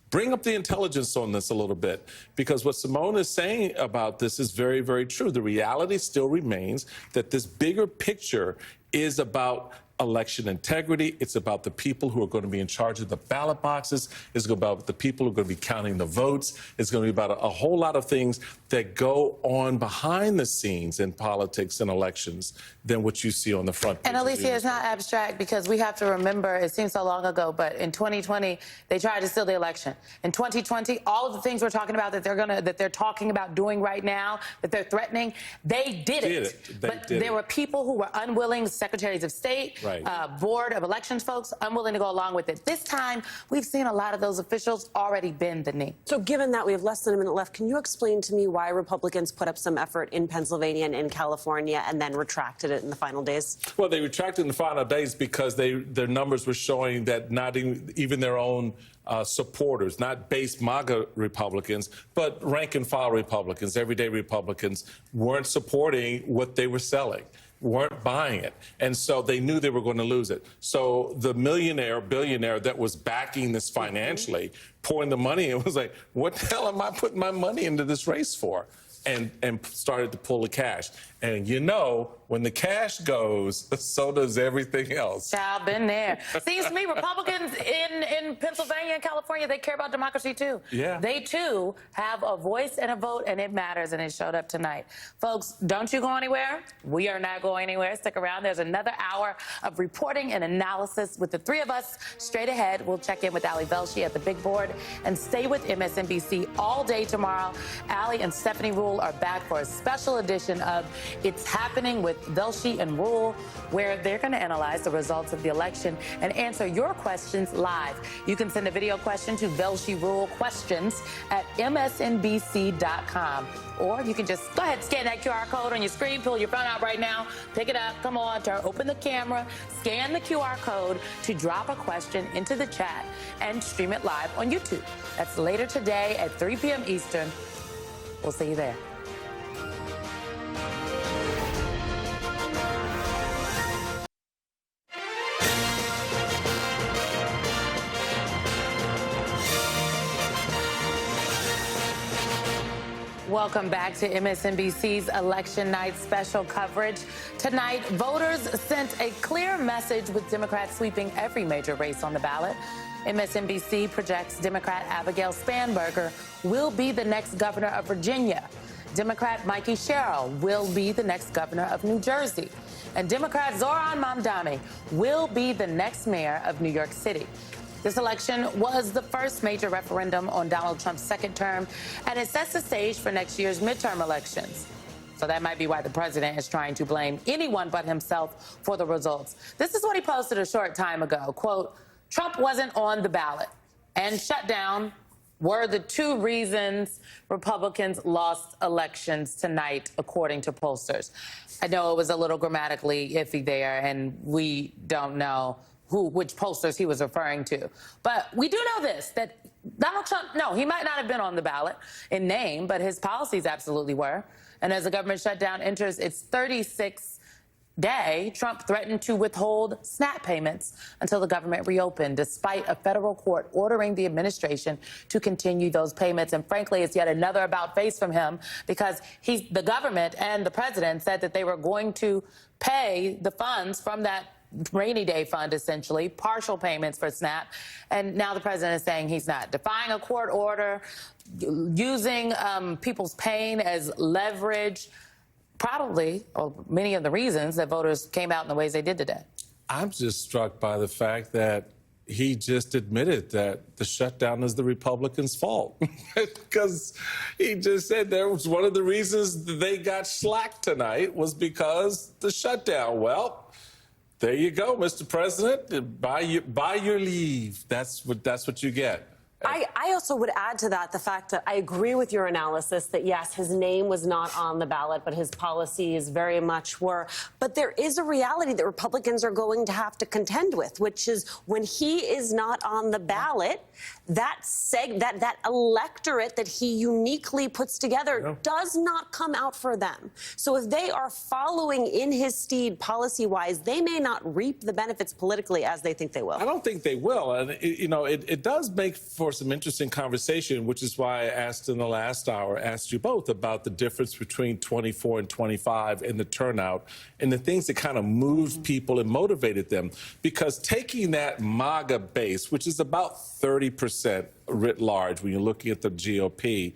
bring up the intelligence on this a little bit, because what Simone is saying about this is very, very true. The reality still remains that this bigger picture is about election integrity. It's about the people who are going to be in charge of the ballot boxes. It's about the people who are going to be counting the votes. It's going to be about a whole lot of things that go on behind the scenes in politics and elections than what you see on the front page. And Alicia, it's not abstract because we have to remember, it seems so long ago, but in 2020, they tried to steal the election. In 2020, all of the things we're talking about that they're talking about doing right now, that they're threatening, they did it. There were people who were unwilling, secretaries of state, board of elections folks, unwilling to go along with it. This time, we've seen a lot of those officials already bend the knee. So given that we have less than a minute left, can you explain to me why Republicans put up some effort in Pennsylvania and in California and then retracted it in the final days? Well, they retracted in the final days because their numbers were showing that not even their own supporters, not base MAGA Republicans, but rank-and-file Republicans, everyday Republicans, weren't supporting what they were selling, weren't buying it. And so they knew they were going to lose it. So the billionaire that was backing this financially, pouring the money in, was like, what the hell am I putting my money into this race for? And started to pull the cash. And when the cash goes, so does everything else. I've been there. Seems to me Republicans in Pennsylvania and California, they care about democracy too. Yeah. They too have a voice and a vote, and it matters, and it showed up tonight. Folks, don't you go anywhere. We are not going anywhere. Stick around. There's another hour of reporting and analysis with the three of us straight ahead. We'll check in with Ali Velshi at the big board and stay with MSNBC all day tomorrow. Ali and Stephanie Rule are back for a special edition of It's Happening with Velshi and Rule, where they're going to analyze the results of the election and answer your questions live. You can send a video question to Velshi Rule Questions at msnbc.com. Or you can just go ahead and scan that QR code on your screen, pull your phone out right now, pick it up, come on, open the camera, scan the QR code to drop a question into the chat and stream it live on YouTube. That's later today at 3 p.m. Eastern. We'll see you there. Welcome back to MSNBC's Election Night special coverage. Tonight, voters sent a clear message with Democrats sweeping every major race on the ballot. MSNBC projects Democrat Abigail Spanberger will be the next governor of Virginia. Democrat Mikey Sherrill will be the next governor of New Jersey. And Democrat Zohran Mamdani will be the next mayor of New York City. This election was the first major referendum on Donald Trump's second term, and it sets the stage for next year's midterm elections. So that might be why the president is trying to blame anyone but himself for the results. This is what he posted a short time ago. Quote, Trump wasn't on the ballot, and shutdown were the two reasons Republicans lost elections tonight, according to pollsters. I know it was a little grammatically iffy there, and we don't know which pollsters he was referring to. But we do know this, that Donald Trump, no, he might not have been on the ballot in name, but his policies absolutely were. And as the government shutdown enters its 36th day, Trump threatened to withhold SNAP payments until the government reopened, despite a federal court ordering the administration to continue those payments. And frankly, it's yet another about face from him, because the government and the president said that they were going to pay the funds from that rainy day fund, essentially, partial payments for SNAP. And now the president is saying he's not. Defying a court order, using people's pain as leverage, probably, or many of the reasons that voters came out in the ways they did today. I'm just struck by the fact that he just admitted that the shutdown is the Republicans' fault. Because he just said that was one of the reasons they got slack tonight was because the shutdown. Well, there you go, Mr. President. Buy your leave. That's what you get. I also would add to that the fact that I agree with your analysis that, yes, his name was not on the ballot, but his policies very much were. But there is a reality that Republicans are going to have to contend with, which is when he is not on the ballot, that electorate that he uniquely puts together does not come out for them. So if they are following in his steed policy-wise, they may not reap the benefits politically as they think they will. I don't think they will. And, it does make for some interesting conversation, which is why I asked in the last hour, asked you both about the difference between 24 and 25 and the turnout and the things that kind of moved people and motivated them. Because taking that MAGA base, which is about 30% writ large when you're looking at the GOP,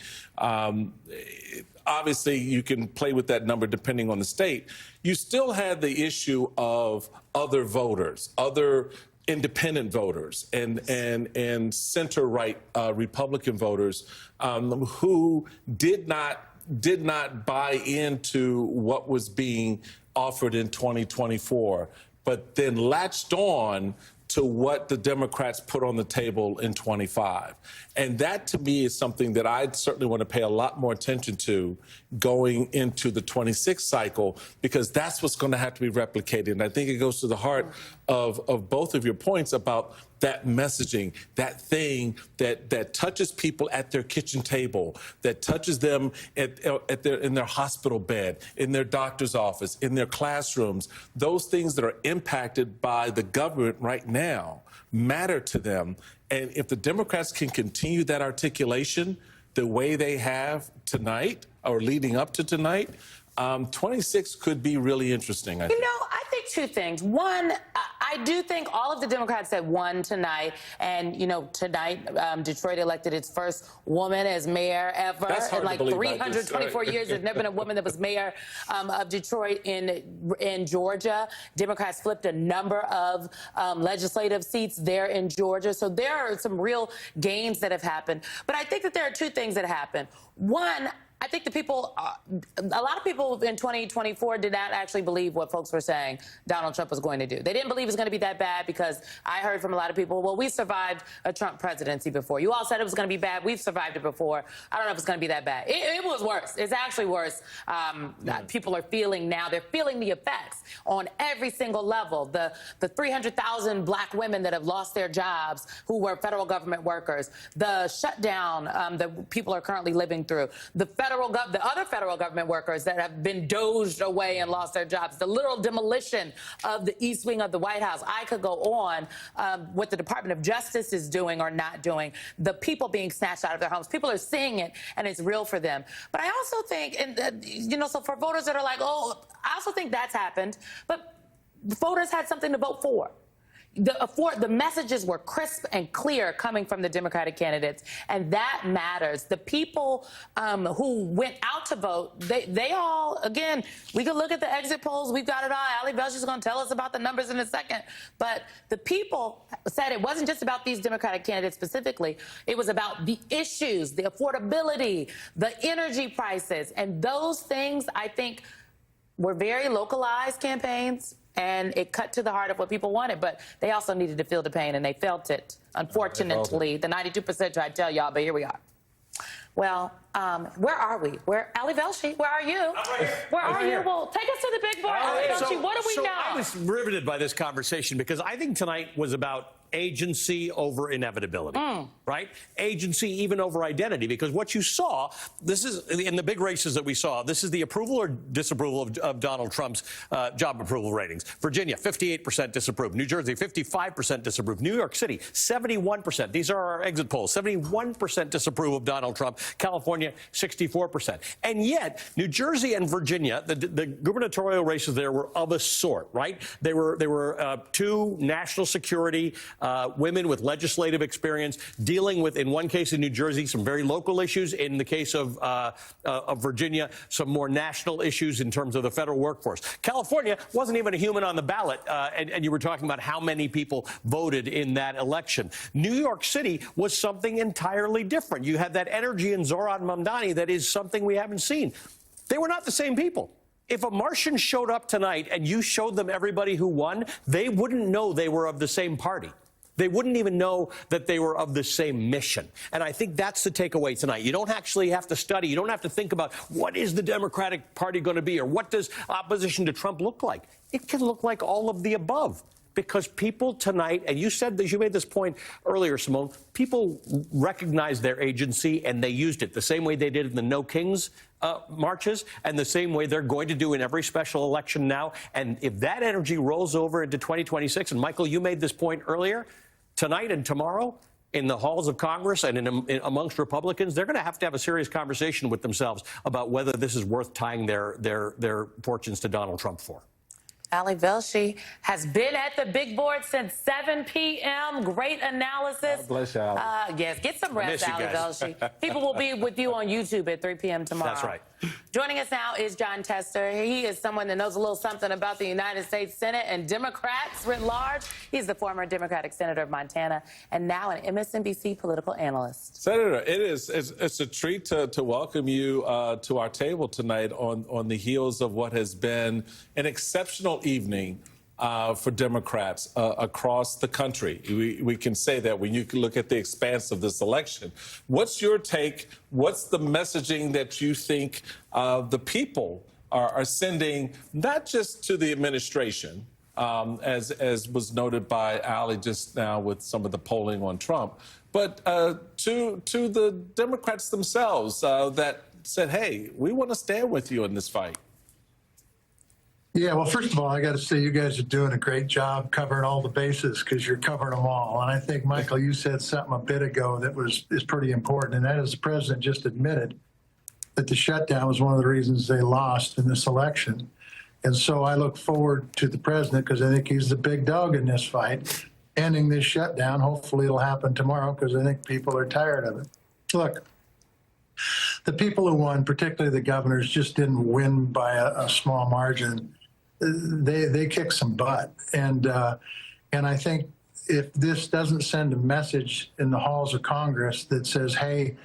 obviously you can play with that number depending on the state. You still had the issue of other voters, other independent voters and center-right Republican voters who did not buy into what was being offered in 2024, but then latched on to what the Democrats put on the table in 25. And that, to me, is something that I certainly want to pay a lot more attention to going into the 26th cycle, because that's what's going to have to be replicated. And I think it goes to the heart of both of your points about that messaging, that thing that touches people at their kitchen table, that touches them in their hospital bed, in their doctor's office, in their classrooms. Those things that are impacted by the government right now matter to them. And if the Democrats can continue that articulation the way they have tonight or leading up to tonight, 26 could be really interesting, I think. I think two things. One, I do think all of the Democrats that won tonight, and, tonight Detroit elected its first woman as mayor ever. That's hard in like to believe, 324 years. There's never been a woman that was mayor of Detroit in Georgia. Democrats flipped a number of legislative seats there in Georgia. So there are some real gains that have happened. But I think that there are two things that happened. One, I think a lot of people in 2024 did not actually believe what folks were saying Donald Trump was going to do. They didn't believe it was going to be that bad, because I heard from a lot of people, well, we survived a Trump presidency before. You all said it was going to be bad. We've survived it before. I don't know if it's going to be that bad. It was worse. It's actually worse. People are feeling now. They're feeling the effects on every single level. The 300,000 black women that have lost their jobs who were federal government workers, the shutdown that people are currently living through, the other federal government workers that have been dozed away and lost their jobs, the literal demolition of the East Wing of the White House. I could go on what the Department of Justice is doing or not doing, the people being snatched out of their homes. People are seeing it, and it's real for them. But I also think, so for voters that are like, oh, I also think that's happened, but voters had something to vote for. The messages were crisp and clear coming from the Democratic candidates, and that matters. The people who went out to vote, they all, again, we could look at the exit polls. We've got it all. Ali Belcher's going to tell us about the numbers in a second. But the people said it wasn't just about these Democratic candidates specifically. It was about the issues, the affordability, the energy prices, and those things, I think, were very localized campaigns. And it cut to the heart of what people wanted, but they also needed to feel the pain, and they felt it. Unfortunately, the 92% tried to tell y'all, but here we are. Well, where are we? Ali Velshi, where are you? Where are you? Well, take us to the big board. Ali Velshi, what do we know? I was riveted by this conversation because I think tonight was about agency over inevitability, right? Agency even over identity, because what you saw, this is in the big races that we saw, this is the approval or disapproval of Donald Trump's job approval ratings. Virginia, 58% disapprove. New Jersey, 55% disapprove. New York City, 71%. These are our exit polls. 71% disapprove of Donald Trump. California, 64%. And yet, New Jersey and Virginia, the gubernatorial races there were of a sort, right? They were two national security women with legislative experience dealing with, in one case in New Jersey, some very local issues. In the case of Virginia, some more national issues in terms of the federal workforce. California wasn't even a human on the ballot, and you were talking about how many people voted in that election. New York City was something entirely different. You had that energy in Zohran Mamdani that is something we haven't seen. They were not the same people. If a Martian showed up tonight and you showed them everybody who won, they wouldn't know they were of the same party. They wouldn't even know that they were of the same mission. And I think that's the takeaway tonight. You don't actually have to study. You don't have to think about what is the Democratic Party going to be or what does opposition to Trump look like. It can look like all of the above. Because people tonight, and you said that you made this point earlier, Simone, people recognized their agency and they used it the same way they did in the No Kings marches and the same way they're going to do in every special election now. And if that energy rolls over into 2026, and Michael, you made this point earlier, tonight and tomorrow in the halls of Congress and amongst Republicans, they're going to have a serious conversation with themselves about whether this is worth tying their fortunes to Donald Trump for. Ali Velshi has been at the big board since 7 p.m. Great analysis. God bless you, Ali. Yes, get some rest, Ali Velshi. People will be with you on YouTube at 3 p.m. tomorrow. That's right. Joining us now is John Tester. He is someone that knows a little something about the United States Senate and Democrats writ large. He's the former Democratic Senator of Montana and now an MSNBC political analyst. Senator, it's a treat to welcome you to our table tonight on the heels of what has been an exceptional evening for Democrats across the country. We can say that when you look at the expanse of this election. What's your take? What's the messaging that you think the people are sending, not just to the administration, as was noted by Ali just now with some of the polling on Trump, but to the Democrats themselves that said, hey, we want to stand with you in this fight? Yeah, well, first of all, I got to say you guys are doing a great job covering all the bases because you're covering them all. And I think, Michael, you said something a bit ago that is pretty important, and that is the president just admitted that the shutdown was one of the reasons they lost in this election. And so I look forward to the president, because I think he's the big dog in this fight, ending this shutdown. Hopefully it'll happen tomorrow, because I think people are tired of it. Look, the people who won, particularly the governors, just didn't win by a small margin. They kicked some butt. And I think if this doesn't send a message in the halls of Congress that says, hey,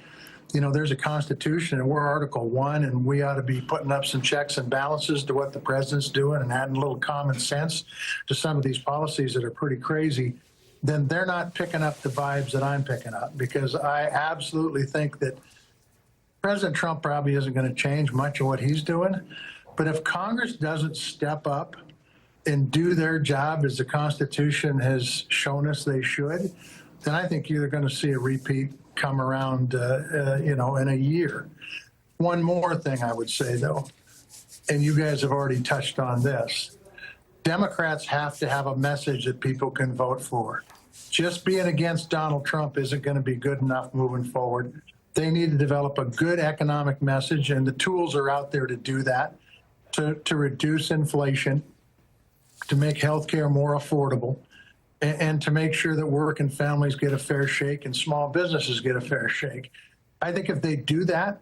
you know, there's a Constitution and we're Article 1 and we ought to be putting up some checks and balances to what the president's doing and adding a little common sense to some of these policies that are pretty crazy, then they're not picking up the vibes that I'm picking up, because I absolutely think that President Trump probably isn't going to change much of what he's doing. But if Congress doesn't step up and do their job as the Constitution has shown us they should, then I think you're going to see a repeat come around, in a year. One more thing I would say, though, and you guys have already touched on this, Democrats have to have a message that people can vote for. Just being against Donald Trump isn't going to be good enough moving forward. They need to develop a good economic message, and the tools are out there to do that, to reduce inflation, to make health care more affordable, and to make sure that working families get a fair shake and small businesses get a fair shake. I think if they do that,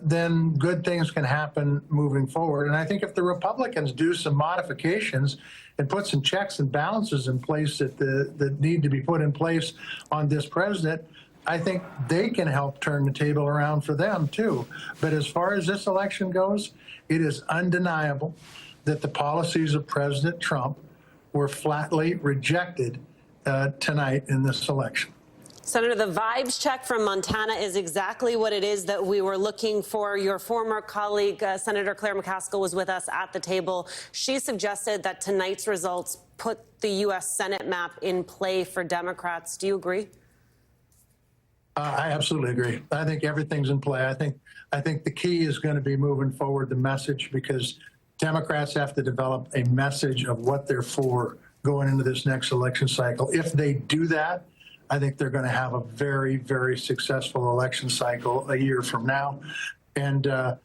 then good things can happen moving forward. And I think if the Republicans do some modifications and put some checks and balances in place that need to be put in place on this president, I think they can help turn the table around for them, too. But as far as this election goes, it is undeniable that the policies of President Trump were flatly rejected tonight in this election. Senator, the vibes check from Montana is exactly what it is that we were looking for. Your former colleague, Senator Claire McCaskill, was with us at the table. She suggested that tonight's results put the U.S. Senate map in play for Democrats. Do you agree? I absolutely agree. I think everything's in play. I think the key is going to be moving forward the message, because Democrats have to develop a message of what they're for going into this next election cycle. If they do that, I think they're going to have a very, very successful election cycle a year from now. And I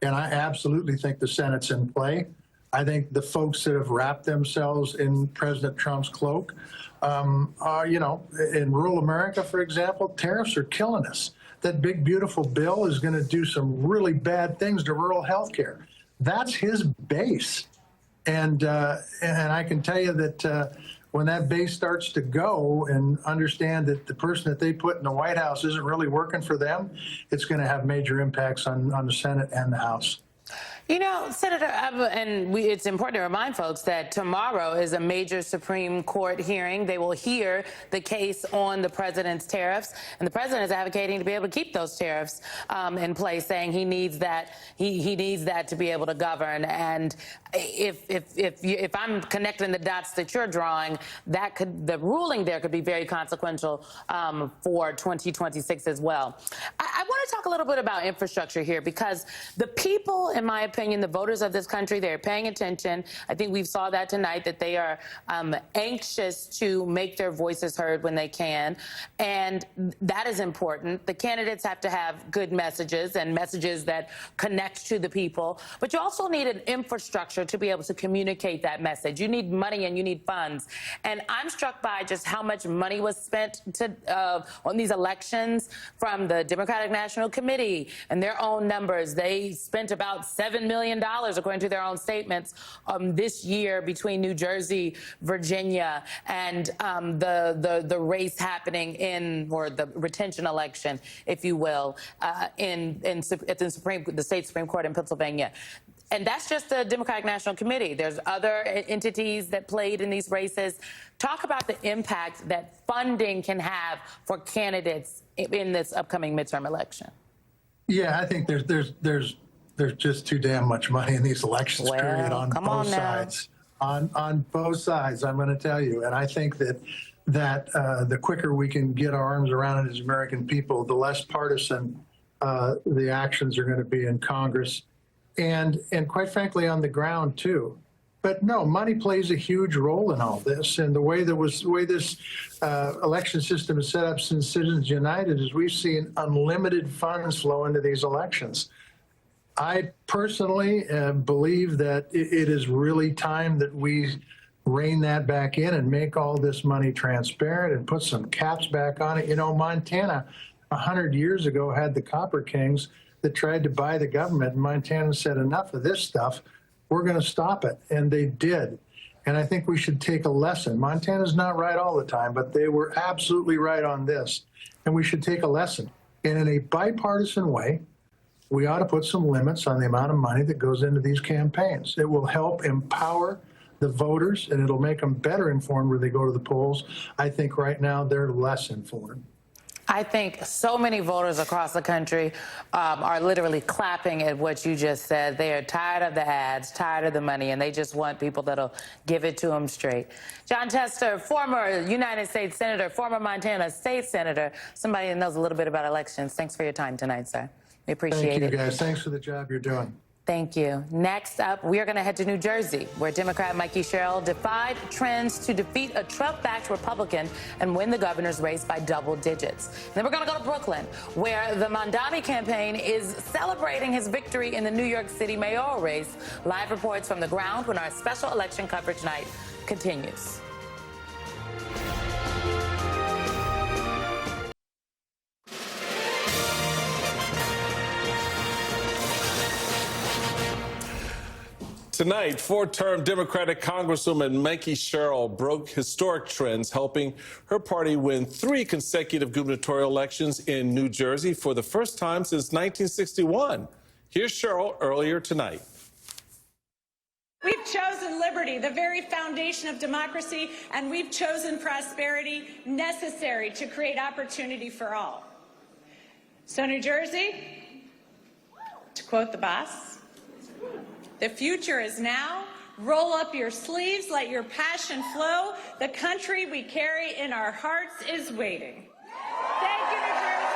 absolutely think the Senate's in play. I think the folks that have wrapped themselves in President Trump's cloak are, you know, in rural America, for example, tariffs are killing us. That big, beautiful bill is going to do some really bad things to rural health care. That's his base. And I can tell you that when that base starts to go and understand that the person that they put in the White House isn't really working for them, it's going to have major impacts on the Senate and the House. You know, Senator, it's important to remind folks that tomorrow is a major Supreme Court hearing. They will hear the case on the president's tariffs, and the president is advocating to be able to keep those tariffs in place, saying he needs that he needs that to be able to govern. And if I'm connecting the dots that you're drawing, the ruling there could be very consequential for 2026 as well. I want to talk a little bit about infrastructure here, because the people, in my opinion, the voters of this country, they're paying attention. I think we saw that tonight, that they are anxious to make their voices heard when they can. And that is important. The candidates have to have good messages and messages that connect to the people. But you also need an infrastructure to be able to communicate that message. You need money and you need funds. And I'm struck by just how much money was spent on these elections from the Democratic National Committee and their own numbers. They spent about $7 million, according to their own statements, this year between New Jersey, Virginia, and the race happening or the retention election, if you will, at the state Supreme Court in Pennsylvania. And that's just the Democratic National Committee. There's other entities that played in these races. Talk about the impact that funding can have for candidates in this upcoming midterm election. Yeah, I think there's just too damn much money in these elections, period, on both sides. On both sides, I'm going to tell you. And I think that the quicker we can get our arms around it as American people, the less partisan the actions are going to be in Congress. And quite frankly, on the ground, too. But no, money plays a huge role in all this. And the way this election system is set up since Citizens United is we've seen unlimited funds flow into these elections. I personally believe that it is really time that we rein that back in and make all this money transparent and put some caps back on it. You know, Montana, 100 years ago, had the Copper Kings that tried to buy the government. And Montana said, enough of this stuff. We're going to stop it. And they did. And I think we should take a lesson. Montana's not right all the time, but they were absolutely right on this. And we should take a lesson. And in a bipartisan way, we ought to put some limits on the amount of money that goes into these campaigns. It will help empower the voters, and it'll make them better informed when they go to the polls. I think right now they're less informed. I think so many voters across the country are literally clapping at what you just said. They are tired of the ads, tired of the money, and they just want people that'll give it to them straight. John Tester, former United States Senator, former Montana State Senator, somebody that knows a little bit about elections. Thanks for your time tonight, sir. We appreciate it. Thank you, guys. Thanks for the job you're doing. Thank you. Next up, we are going to head to New Jersey, where Democrat Mikey Sherrill defied trends to defeat a Trump-backed Republican and win the governor's race by double digits. Then we're going to go to Brooklyn, where the Mamdani campaign is celebrating his victory in the New York City mayoral race. Live reports from the ground when our special election coverage night continues. Tonight, four-term Democratic Congresswoman Mikey Sherrill broke historic trends, helping her party win 3 consecutive gubernatorial elections in New Jersey for the first time since 1961. Here's Sherrill earlier tonight. We've chosen liberty, the very foundation of democracy, and we've chosen prosperity necessary to create opportunity for all. So, New Jersey, to quote the boss, the future is now. Roll up your sleeves, let your passion flow. The country we carry in our hearts is waiting. Thank you, New Jersey.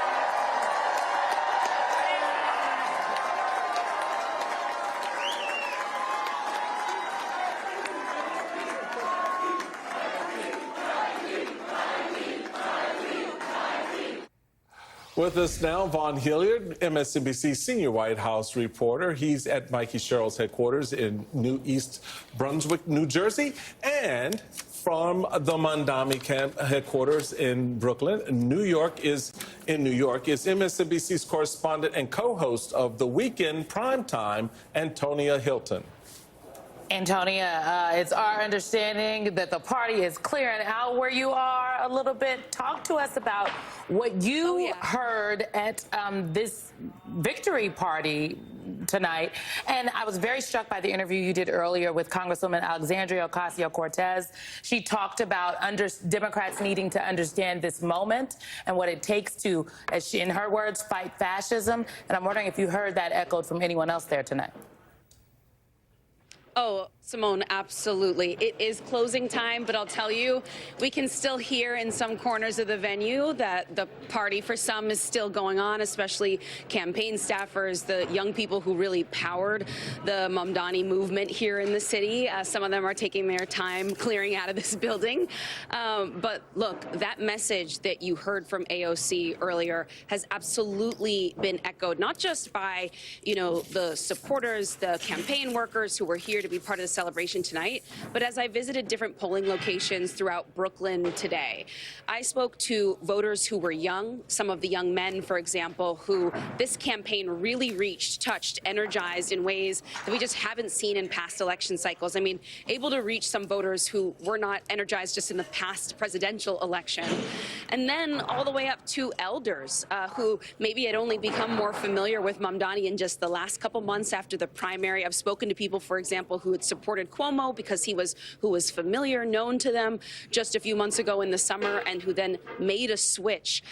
With us now, Vaughn Hilliard, MSNBC senior White House reporter. He's at Mikey Sherrill's headquarters in New East Brunswick, New Jersey, and from the Mamdani camp headquarters in Brooklyn, New York is MSNBC's correspondent and co-host of The Weekend Primetime, Antonia Hilton. Antonia, it's our understanding that the party is clearing out where you are a little bit. Talk to us about what you heard at this victory party tonight. And I was very struck by the interview you did earlier with Congresswoman Alexandria Ocasio-Cortez. She talked about Democrats needing to understand this moment and what it takes to, as she, in her words, fight fascism. And I'm wondering if you heard that echoed from anyone else there tonight. Oh, Simone, absolutely. It is closing time, but I'll tell you, we can still hear in some corners of the venue that the party for some is still going on, especially campaign staffers, the young people who really powered the Mamdani movement here in the city. Some of them are taking their time clearing out of this building. But look, that message that you heard from AOC earlier has absolutely been echoed, not just by, the supporters, the campaign workers who were here to be part of the celebration tonight, but as I visited different polling locations throughout Brooklyn today, I spoke to voters who were young, some of the young men, for example, who this campaign really reached, touched, energized in ways that we just haven't seen in past election cycles. I mean, able to reach some voters who were not energized just in the past presidential election. And then all the way up to elders who maybe had only become more familiar with Mamdani in just the last couple months after the primary. I've spoken to people, for example, who had supported Cuomo because who was familiar, known to them just a few months ago in the summer, and who then made a switch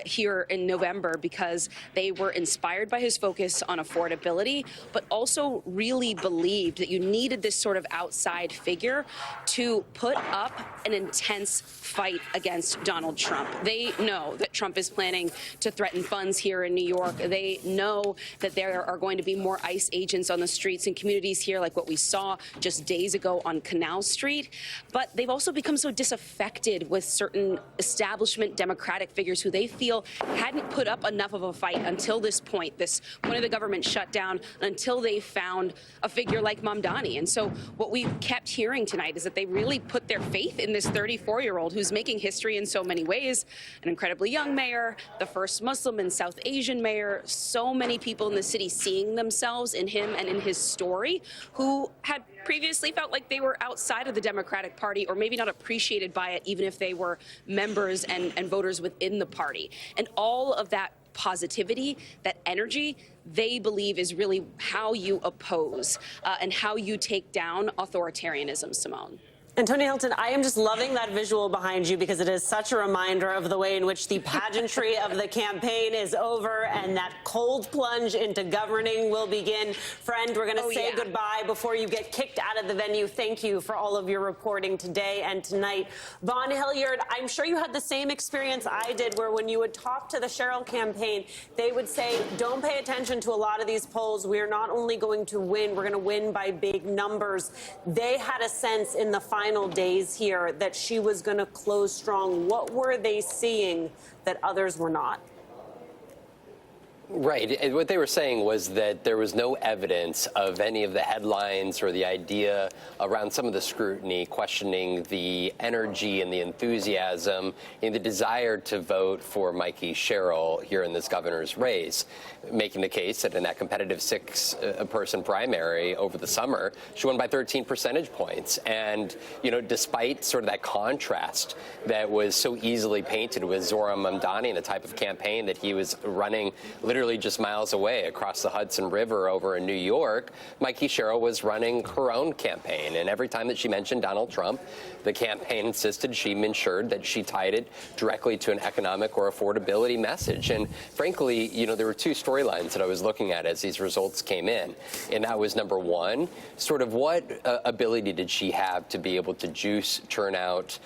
here in November because they were inspired by his focus on affordability, but also really believed that you needed this sort of outside figure to put up an intense fight against Donald Trump. They know that Trump is planning to threaten funds here in New York. They know that there are going to be more ICE agents on the streets and communities here, like what we saw just days ago on Canal Street. But they've also become so disaffected with certain establishment Democratic figures who they feel hadn't put up enough of a fight until this point of the government shutdown, until they found a figure like Mamdani. And so what we kept hearing tonight is that they really put their faith in this 34-year-old who's making history in so many ways, an incredibly young mayor, the first Muslim and South Asian mayor, so many people in the city seeing themselves in him and in his story, who had previously felt like they were outside of the Democratic Party or maybe not appreciated by it, even if they were members and voters within the party. And all of that positivity, that energy, they believe is really how you oppose and how you take down authoritarianism, Simone. Antonia Hilton, I am just loving that visual behind you because it is such a reminder of the way in which the pageantry of the campaign is over and that cold plunge into governing will begin. Friend, we're going to say goodbye before you get kicked out of the venue. Thank you for all of your reporting today and tonight. Vaughn Hilliard, I'm sure you had the same experience I did where when you would talk to the Sherrill campaign, they would say, don't pay attention to a lot of these polls. We're not only going to win, we're going to win by big numbers. They had a sense in the final days here that she was going to close strong. What were they seeing that others were not? Right. And what they were saying was that there was no evidence of any of the headlines or the idea around some of the scrutiny questioning the energy and the enthusiasm and the desire to vote for Mikey Sherrill here in this governor's race, making the case that in that competitive six-person primary over the summer, she won by 13 percentage points. And, despite sort of that contrast that was so easily painted with Zohran Mamdani and the type of campaign that he was running literally literally just miles away across the Hudson River over in New York, Mikey Sherrill was running her own campaign. And every time that she mentioned Donald Trump, the campaign insisted she ensured that she tied it directly to an economic or affordability message. And frankly, you know, there were two storylines that I was looking at as these results came in. And that was, number one, sort of what ability did she have to be able to juice turnout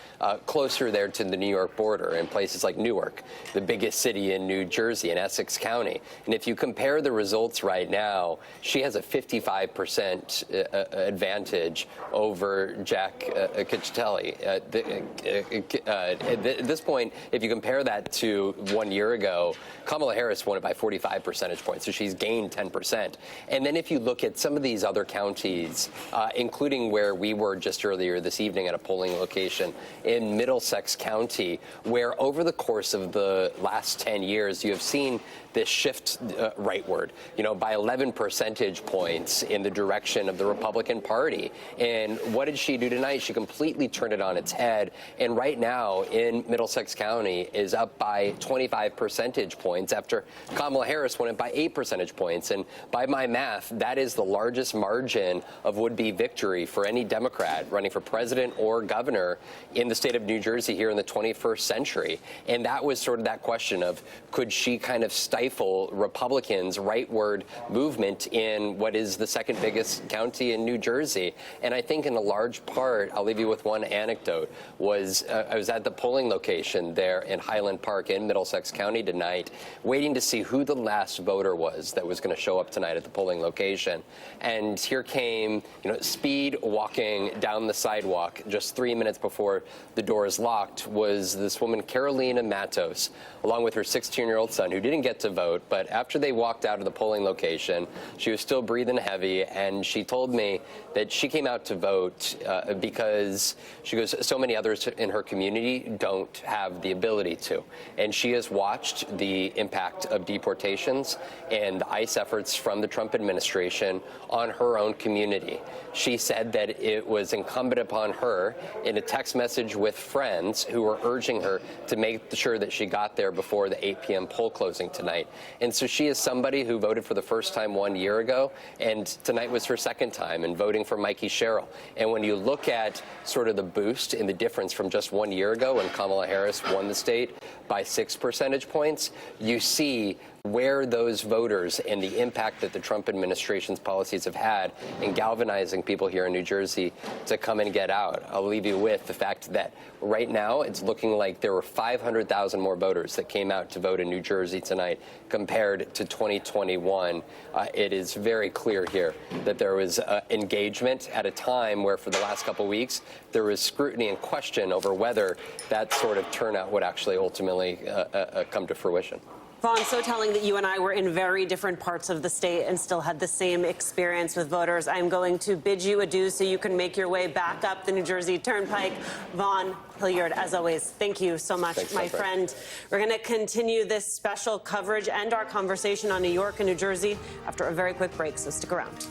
closer there to the New York border in places like Newark, the biggest city in New Jersey, in Essex County. And if you compare the results right now, she has a 55% advantage over Jack Ciccatelli. At this point, if you compare that to 1 year ago, Kamala Harris won it by 45 percentage points, so she's gained 10%. And then if you look at some of these other counties, including where we were just earlier this evening at a polling location in Middlesex County, where over the course of the last 10 years, you have seen this shift rightward, you know, by 11 percentage points in the direction of the Republican Party. And what did she do tonight? She completely turned it on its head. And right now in Middlesex County is up by 25 percentage points after Kamala Harris won it by 8 percentage points. And by my math, that is the largest margin of would-be victory for any Democrat running for president or governor in the state of New Jersey here in the 21st century. And that was sort of that question of, could she kind of stifle Republicans' rightward movement in what is the second biggest county in New Jersey? And I think in a large part, I'll leave you with one anecdote, was I was at the polling location there in Highland Park in Middlesex County tonight, waiting to see who the last voter was that was going to show up tonight at the polling location. And here came, you know, speed walking down the sidewalk just 3 minutes before the doors locked was this woman, Carolina Matos, along with her 16-year-old son, who didn't get to vote. But after they walked out of the polling location, she was still breathing heavy, and she told me that she came out to vote because, she goes, so many others in her community don't have the ability to. And she has watched the impact of deportations and the ICE efforts from the Trump administration on her own community. She said that it was incumbent upon her in a text message with friends who were urging her to make sure that she got there before the 8 p.m. poll closing tonight. And so she is somebody who voted for the first time 1 year ago, and tonight was her second time in voting for Mikey Sherrill. And when you look at sort of the boost in the difference from just 1 year ago when Kamala Harris won the state by 6 percentage points, you see where those voters and the impact that the Trump administration's policies have had in galvanizing people here in New Jersey to come and get out. I'll leave you with the fact that right now it's looking like there were 500,000 more voters that came out to vote in New Jersey tonight compared to 2021. It is very clear here that there was engagement at a time where for the last couple of weeks there was scrutiny and question over whether that sort of turnout would actually ultimately come to fruition. Vaughn, so telling that you and I were in very different parts of the state and still had the same experience with voters. I'm going to bid you adieu so you can make your way back up the New Jersey Turnpike. Vaughn Hilliard, as always, thank you so much, my friend. We're going to continue this special coverage and our conversation on New York and New Jersey after a very quick break, so stick around.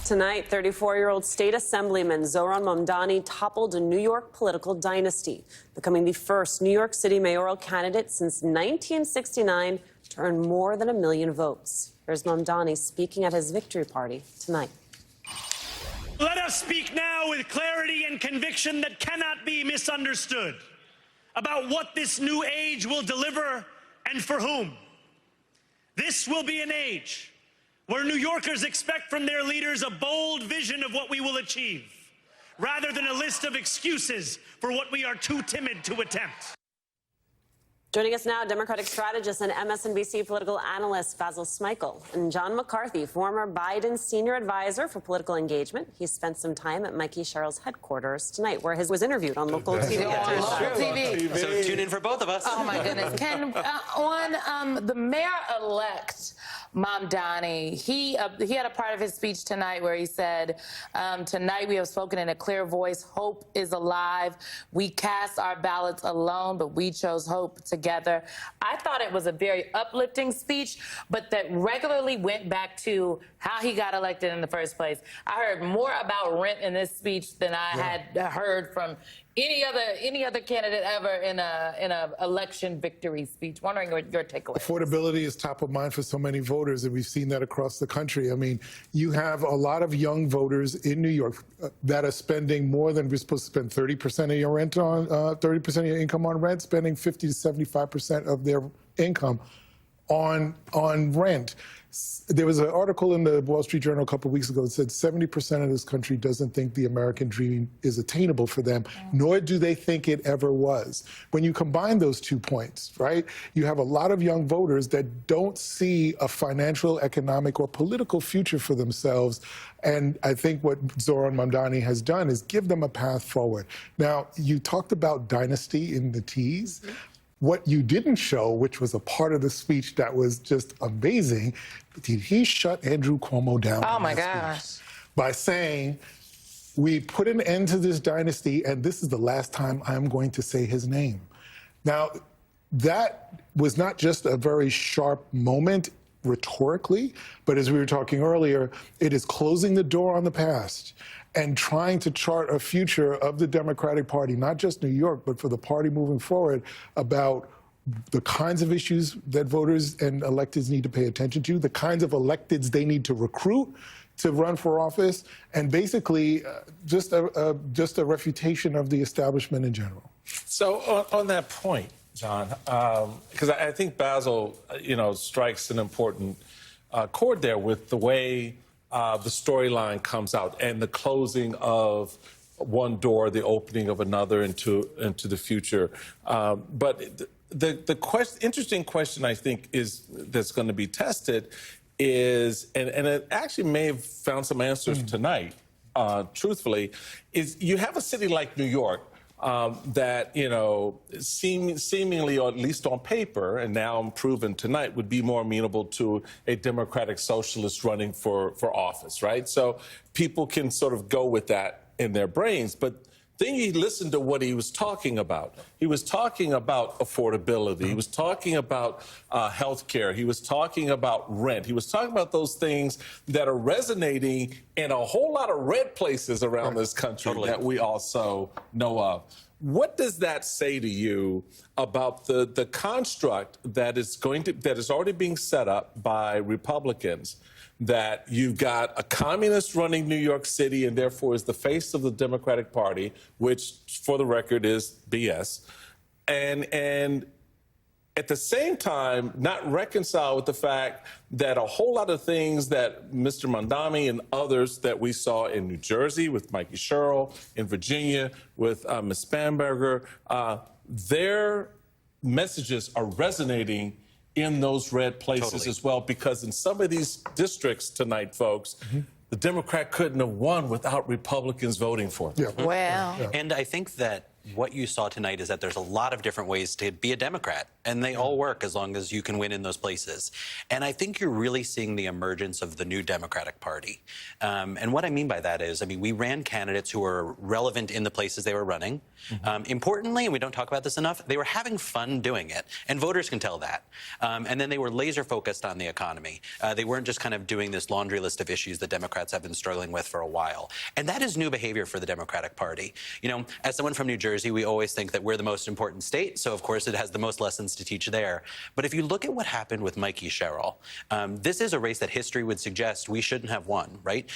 Tonight, 34-year-old state assemblyman Zohran Mamdani toppled a New York political dynasty, becoming the first New York City mayoral candidate since 1969 to earn more than 1 million votes. Here's Mamdani speaking at his victory party tonight. Let us speak now with clarity and conviction that cannot be misunderstood about what this new age will deliver and for whom. This will be an age where New Yorkers expect from their leaders a bold vision of what we will achieve, rather than a list of excuses for what we are too timid to attempt. Joining us now, Democratic strategist and MSNBC political analyst Basil Smikle, and John McCarthy, former Biden senior advisor for political engagement. He spent some time at Mikey Sherrill's headquarters tonight, where he was interviewed on local TV. Local TV. So tune in for both of us. Oh, my goodness. Ken, on the mayor-elect, Mamdani, he had a part of his speech tonight where he said, tonight we have spoken in a clear voice. Hope is alive. We cast our ballots alone, but we chose hope together. I thought it was a very uplifting speech, but that regularly went back to how he got elected in the first place. I heard more about rent in this speech than I had heard from any other candidate ever in a election victory speech. Wondering what your takeaway is. Affordability is top of mind for so many voters, and we've seen that across the country. I mean, you have a lot of young voters in New York that are spending more than we're supposed to spend 30% of your rent on, 30% of your income on rent, spending 50 to 75% of their income on rent. There was an article in the Wall Street Journal a couple of weeks ago that said 70% of this country doesn't think the American dream is attainable for them, nor do they think it ever was. When you combine those 2 points, right, you have a lot of young voters that don't see a financial, economic, or political future for themselves. And I think what Zohran Mamdani has done is give them a path forward. Now, you talked about dynasty in the tease. What you didn't show, which was a part of the speech that was just amazing, he shut Andrew Cuomo down. Oh my gosh. By saying, we put an end to this dynasty, and this is the last time I'm going to say his name. Now, that was not just a very sharp moment rhetorically, but as we were talking earlier, it is closing the door on the past and trying to chart a future of the Democratic Party, not just New York, but for the party moving forward, about the kinds of issues that voters and electeds need to pay attention to, the kinds of electeds they need to recruit to run for office, and basically just a refutation of the establishment in general. So on that point, John, because I think Basil, strikes an important chord there with the way the storyline comes out and the closing of one door, the opening of another into the future. But the interesting question I think that's going to be tested is, and it actually may have found some answers tonight, truthfully, is you have a city like New York that, seemingly, or at least on paper, and now proven tonight, would be more amenable to a Democratic socialist running for office, right? So people can sort of go with that in their brains. But then you listen to what he was talking about. He was talking about affordability. He was talking about health care. He was talking about rent. He was talking about those things that are resonating in a whole lot of red places around this country that we also know of. What does that say to you about the construct that is already being set up by Republicans, that you've got a communist running New York City and therefore is the face of the Democratic Party, which, for the record, is BS, and at the same time not reconcile with the fact that a whole lot of things that Mr. Mamdani and others that we saw in New Jersey with Mikey Sherrill, in Virginia with Ms. Spanberger, their messages are resonating in those red places as well, because in some of these districts tonight, folks, the Democrat couldn't have won without Republicans voting for them. And I think that what you saw tonight is that there's a lot of different ways to be a Democrat, and they all work as long as you can win in those places. And I think you're really seeing the emergence of the new Democratic Party. And what I mean by that is, we ran candidates who were relevant in the places they were running. Importantly, and we don't talk about this enough, they were having fun doing it, and voters can tell that. And then they were laser focused on the economy. They weren't just kind of doing this laundry list of issues that Democrats have been struggling with for a while. And that is new behavior for the Democratic Party. As someone from New Jersey, we always think that we're the most important state, so of course it has the most lessons to teach there. But if you look at what happened with Mikey Sherrill, this is a race that history would suggest we shouldn't have won, right?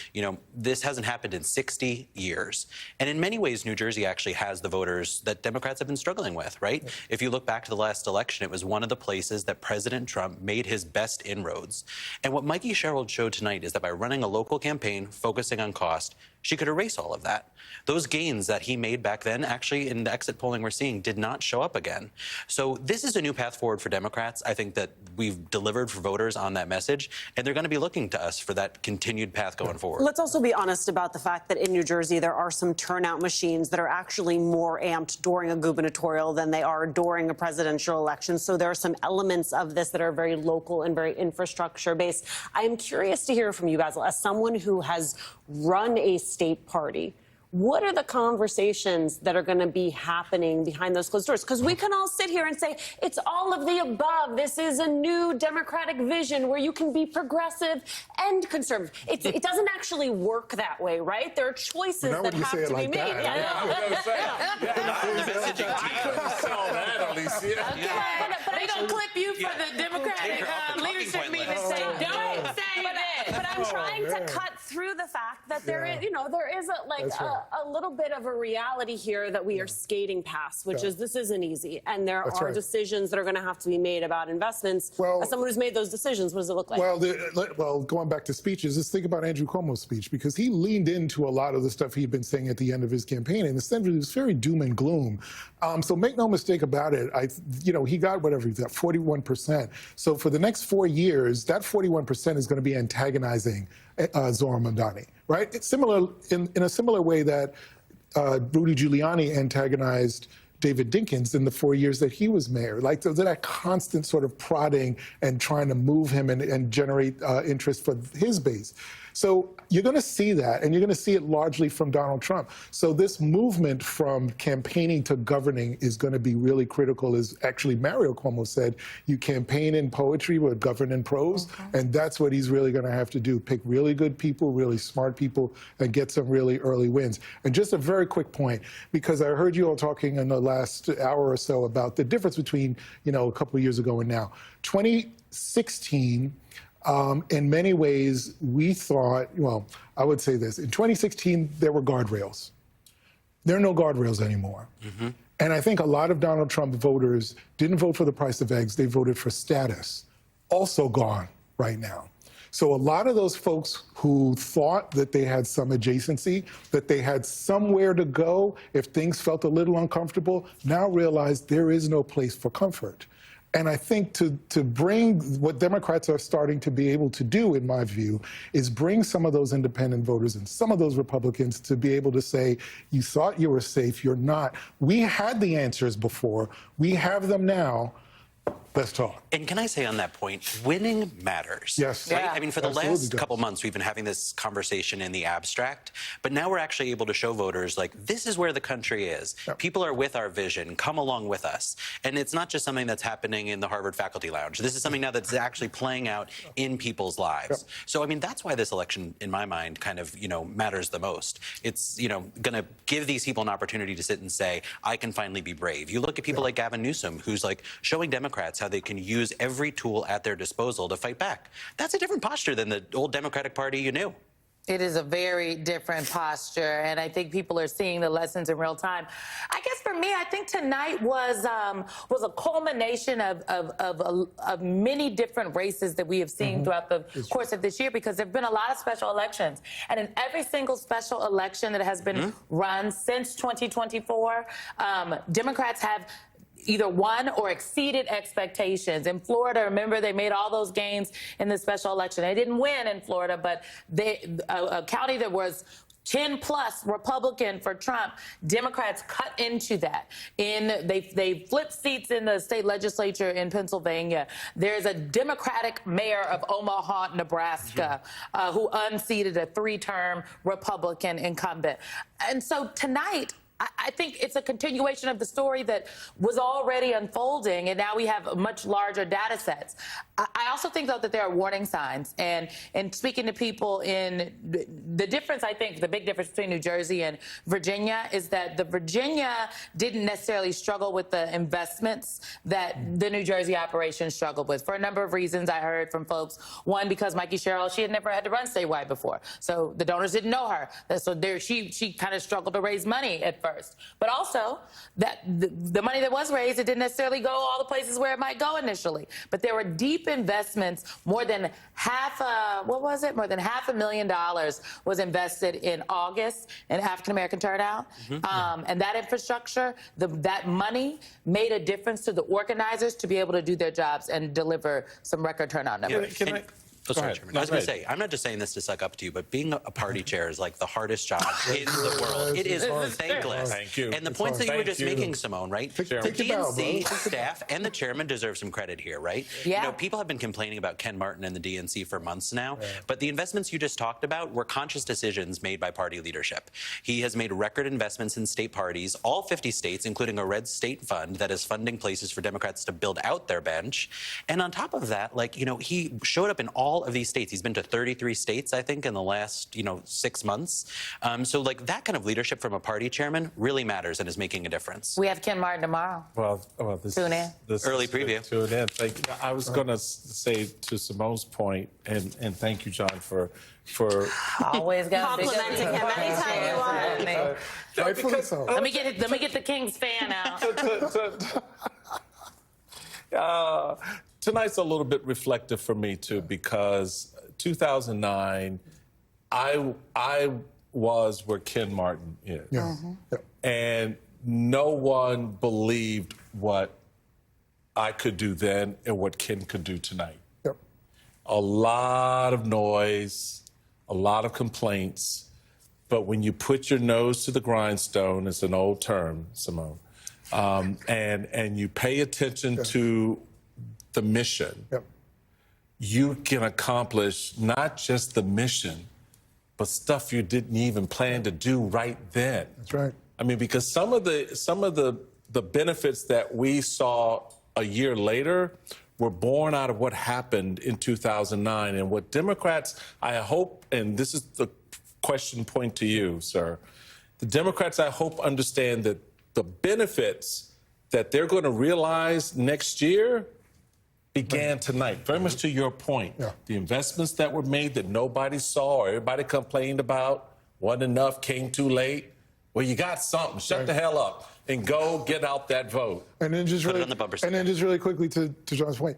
This hasn't happened in 60 years. And in many ways, New Jersey actually has the voters that Democrats have been struggling with, right? If you look back to the last election, it was one of the places that President Trump made his best inroads. And what Mikey Sherrill showed tonight is that by running a local campaign, focusing on cost, she could erase all of that. Those gains that he made back then, actually, in the exit polling we're seeing, did not show up again. So this is a new path forward for Democrats. I think that we've delivered for voters on that message, and they're going to be looking to us for that continued path going forward. Let's also be honest about the fact that in New Jersey, there are some turnout machines that are actually more amped during a gubernatorial than they are during a presidential election. So there are some elements of this that are very local and very infrastructure-based. I am curious to hear from you, Basil, as someone who has run a state party What are the conversations that are going to be happening behind those closed doors? Because we can all sit here and say, it's all of the above. This is a new Democratic vision where you can be progressive and conservative. It doesn't actually work that way, right? There are choices that have to be made. But they don't clip you for the Democratic leadership meeting and say, don't say that. But I'm trying to cut through the fact that there is, there is a little bit of a reality here that we are skating past, which is this isn't easy, and there are decisions that are going to have to be made about investments. Well, as someone who's made those decisions, what does it look like? Well, going back to speeches, just think about Andrew Cuomo's speech, because he leaned into a lot of the stuff he'd been saying at the end of his campaign, and essentially it was very doom and gloom. So make no mistake about it. He got whatever he got, 41%. So for the next 4 years, that 41% is going to be antagonizing Zohran Mamdani, right? It's similar in a similar way that Rudy Giuliani antagonized David Dinkins in the 4 years that he was mayor. Like that constant sort of prodding and trying to move him and generate interest for his base. So you're going to see that, and you're going to see it largely from Donald Trump. So this movement from campaigning to governing is going to be really critical. As actually Mario Cuomo said, you campaign in poetry but govern in prose, and that's what he's really going to have to do. Pick really good people, really smart people, and get some really early wins. And just a very quick point, because I heard you all talking in the last hour or so about the difference between, a couple of years ago and now. 2016, in many ways, we thought, I would say this. In 2016, there were guardrails. There are no guardrails anymore. And I think a lot of Donald Trump voters didn't vote for the price of eggs. They voted for status. Also gone right now. So a lot of those folks who thought that they had some adjacency, that they had somewhere to go if things felt a little uncomfortable, now realize there is no place for comfort. And I think to bring what Democrats are starting to be able to do, in my view, is bring some of those independent voters and some of those Republicans to be able to say, you thought you were safe, you're not. We had the answers before. We have them now. Let's talk. And can I say on that point, winning matters. Yes. Right? I mean, for the last couple months, we've been having this conversation in the abstract, but now we're actually able to show voters, this is where the country is. Yep. People are with our vision. Come along with us. And it's not just something that's happening in the Harvard faculty lounge. This is something now that's actually playing out in people's lives. Yep. So, I mean, that's why this election, in my mind, kind of, matters the most. It's, going to give these people an opportunity to sit and say, I can finally be brave. You look at people like Gavin Newsom, who's showing Democrats how they can use every tool at their disposal to fight back. That's a different posture than the old Democratic Party you knew. It is a very different posture, and I think people are seeing the lessons in real time. I guess for me, I think tonight was a culmination of many different races that we have seen throughout the course of this year, because there have been a lot of special elections. And in every single special election that has been run since 2024, Democrats have either won or exceeded expectations. In Florida, remember, they made all those gains in the special election. They didn't win in Florida, but a county that was 10+ Republican for Trump, Democrats cut into that. They flipped seats in the state legislature in Pennsylvania. There's a Democratic mayor of Omaha, Nebraska, who unseated a 3-term Republican incumbent. And so tonight, I think it's a continuation of the story that was already unfolding, and now we have much larger data sets. I also think, though, that there are warning signs. And speaking to people in the difference, I think the big difference between New Jersey and Virginia is that the Virginia didn't necessarily struggle with the investments that the New Jersey operation struggled with for a number of reasons. I heard from folks, one, because Mikey Sherrill, she had never had to run statewide before, so the donors didn't know her. So she kind of struggled to raise money at first. But also, that the money that was raised, it didn't necessarily go all the places where it might go initially. But there were deep investments. More than more than $500,000 was invested in August in African American turnout. And that infrastructure, that money made a difference to the organizers to be able to do their jobs and deliver some record turnout numbers. Oh, sorry, Chairman. I was going to say, I'm not just saying this to suck up to you, but being a party chair is like the hardest job in the world. It is thankless. Thank you. And the points that you were just making, Simone, right? The DNC staff and the chairman deserve some credit here, right? Yeah. You know, people have been complaining about Ken Martin and the DNC for months now, but the investments you just talked about were conscious decisions made by party leadership. He has made record investments in state parties, all 50 states, including a red state fund that is funding places for Democrats to build out their bench. And on top of that, like, you know, he showed up in all of these states. He's been to 33 states, I think, in the last, 6 months. So, like, that kind of leadership from a party chairman really matters and is making a difference. We have Ken Martin tomorrow. Well, Tune in. This Early preview. Tune in. I was going to say to Simone's point, and thank you, John, for always got complimenting him anytime you want. Rightfully so. Let me get the King's fan out. Tonight's a little bit reflective for me too, because 2009, I was where Ken Martin is, and no one believed what I could do then and what Ken could do tonight. A lot of noise, a lot of complaints, but when you put your nose to the grindstone, it's an old term, Simone, and you pay attention to the mission, you can accomplish not just the mission, but stuff you didn't even plan to do right then. That's right. I mean, because some of the benefits that we saw a year later were born out of what happened in 2009. And what Democrats, I hope, and this is the question point to you, sir, the Democrats, I hope, understand that the benefits that they're going to realize next year began tonight. Very much to your point. The investments that were made that nobody saw or everybody complained about, wasn't enough, came too late. Well, you got something. Shut the hell up and go get out that vote. And then just really quickly to John's point,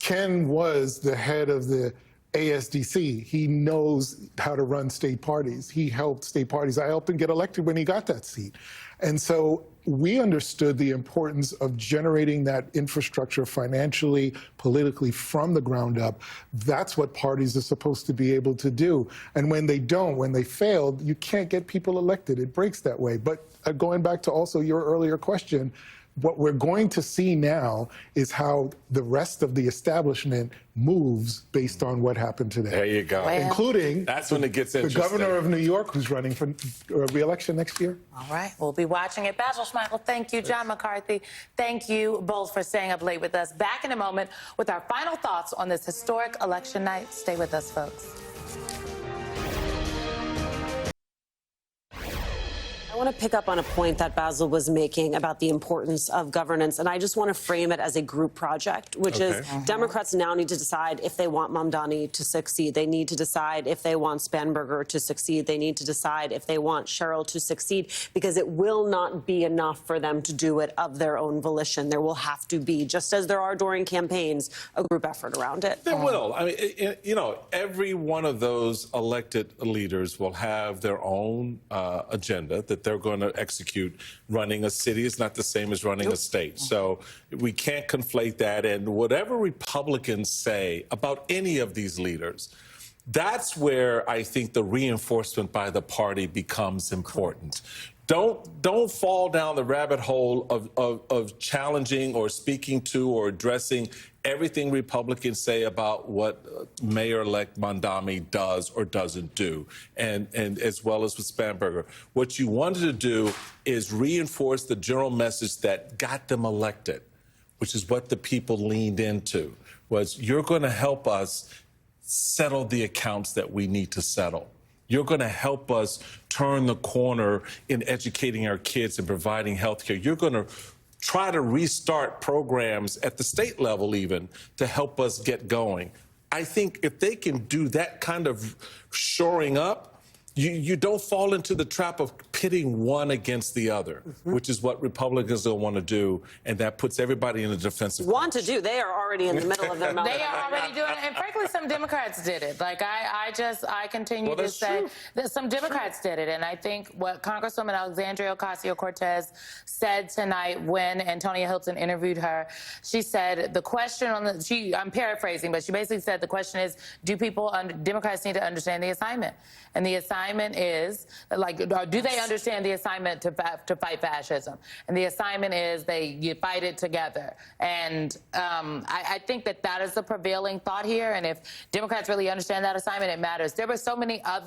Ken was the head of the ASDC. He knows how to run state parties. He helped state parties. I helped him get elected when he got that seat. And so we understood the importance of generating that infrastructure financially, politically from the ground up. That's what parties are supposed to be able to do. And when they don't, when they failed, you can't get people elected. It breaks that way. But going back to also your earlier question, what we're going to see now is how the rest of the establishment moves based on what happened today. There you go. Well, including that's when it gets interesting. The governor of New York, who's running for re-election next year. All right, we'll be watching it. Basil Schmeichel, thank you. John McCarthy, thank you both for staying up late with us. Back in a moment with our final thoughts on this historic election night. Stay with us, folks. I want to pick up on a point that Basil was making about the importance of governance, and I just want to frame it as a group project, which is Democrats now need to decide if they want Mamdani to succeed. They need to decide if they want Spanberger to succeed. They need to decide if they want Cheryl to succeed, because it will not be enough for them to do it of their own volition. There will have to be, just as there are during campaigns, a group effort around it. There will. I mean, every one of those elected leaders will have their own agenda that they're going to execute. Running a city is not the same as running a state. So we can't conflate that. And whatever Republicans say about any of these leaders, that's where I think the reinforcement by the party becomes important. Don't fall down the rabbit hole of challenging or speaking to or addressing everything Republicans say about what Mayor-elect Mamdani does or doesn't do, and as well as with Spanberger. What you wanted to do is reinforce the general message that got them elected, which is what the people leaned into, was you're going to help us settle the accounts that we need to settle. You're going to help us turn the corner in educating our kids and providing health care. You're going to try to restart programs at the state level even to help us get going. I think if they can do that kind of shoring up, you don't fall into the trap of pitting one against the other, which is what Republicans don't want to do, and that puts everybody in a defensive. Want to do? They are already in the middle of their meltdown. They are already doing it, and frankly, some Democrats did it. Like I continue to say that some Democrats did it, and I think what Congresswoman Alexandria Ocasio-Cortez said tonight when Antonia Hilton interviewed her, she said the question on the I'm paraphrasing, but she basically said the question is, do Democrats need to understand the assignment? And the assignment is, like, do they understand the assignment to fight fascism? And the assignment is you fight it together. And I think that is the prevailing thought here. And if Democrats really understand that assignment, it matters. There were so many I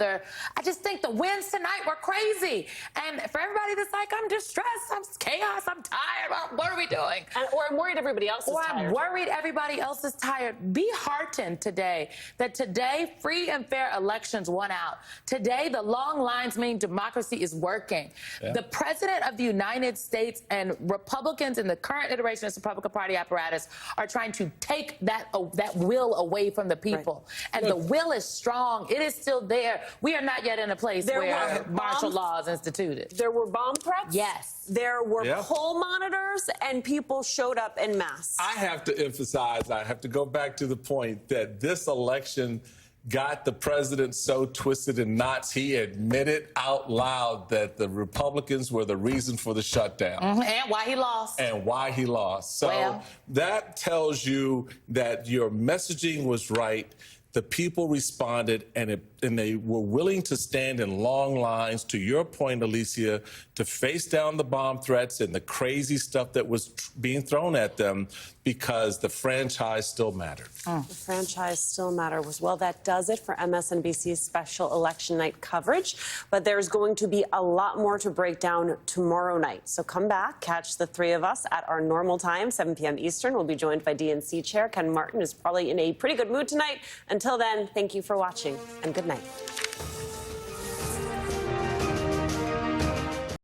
just think the wins tonight were crazy. And for everybody that's like, I'm distressed, I'm chaos, I'm tired, well, what are we doing? Or I'm worried everybody else is tired. I'm worried everybody else is tired. Be heartened today that today free and fair elections won out. Today, the long lines mean democracy is working. Yeah. The President of the United States and Republicans in the current iteration of the Republican Party apparatus are trying to take that will away from the people. Right. And the will is strong. It is still there. We are not yet in a place where martial law is instituted. There were bomb threats? Yes. There were poll monitors, and people showed up en masse. I have to emphasize, I have to go back to the point that this election got the president so twisted in knots, he admitted out loud that the Republicans were the reason for the shutdown. And why he lost. And why he lost. So that tells you that your messaging was right. The people responded, and they were willing to stand in long lines, to your point, Alicia, to face down the bomb threats and the crazy stuff that was being thrown at them, because the franchise still mattered. The franchise still matters. Well, that does it for MSNBC's special election night coverage. But there's going to be a lot more to break down tomorrow night. So come back, catch the three of us at our normal time, 7 p.m. Eastern. We'll be joined by DNC Chair Ken Martin, who's probably in a pretty good mood tonight. Until then, thank you for watching, and good night.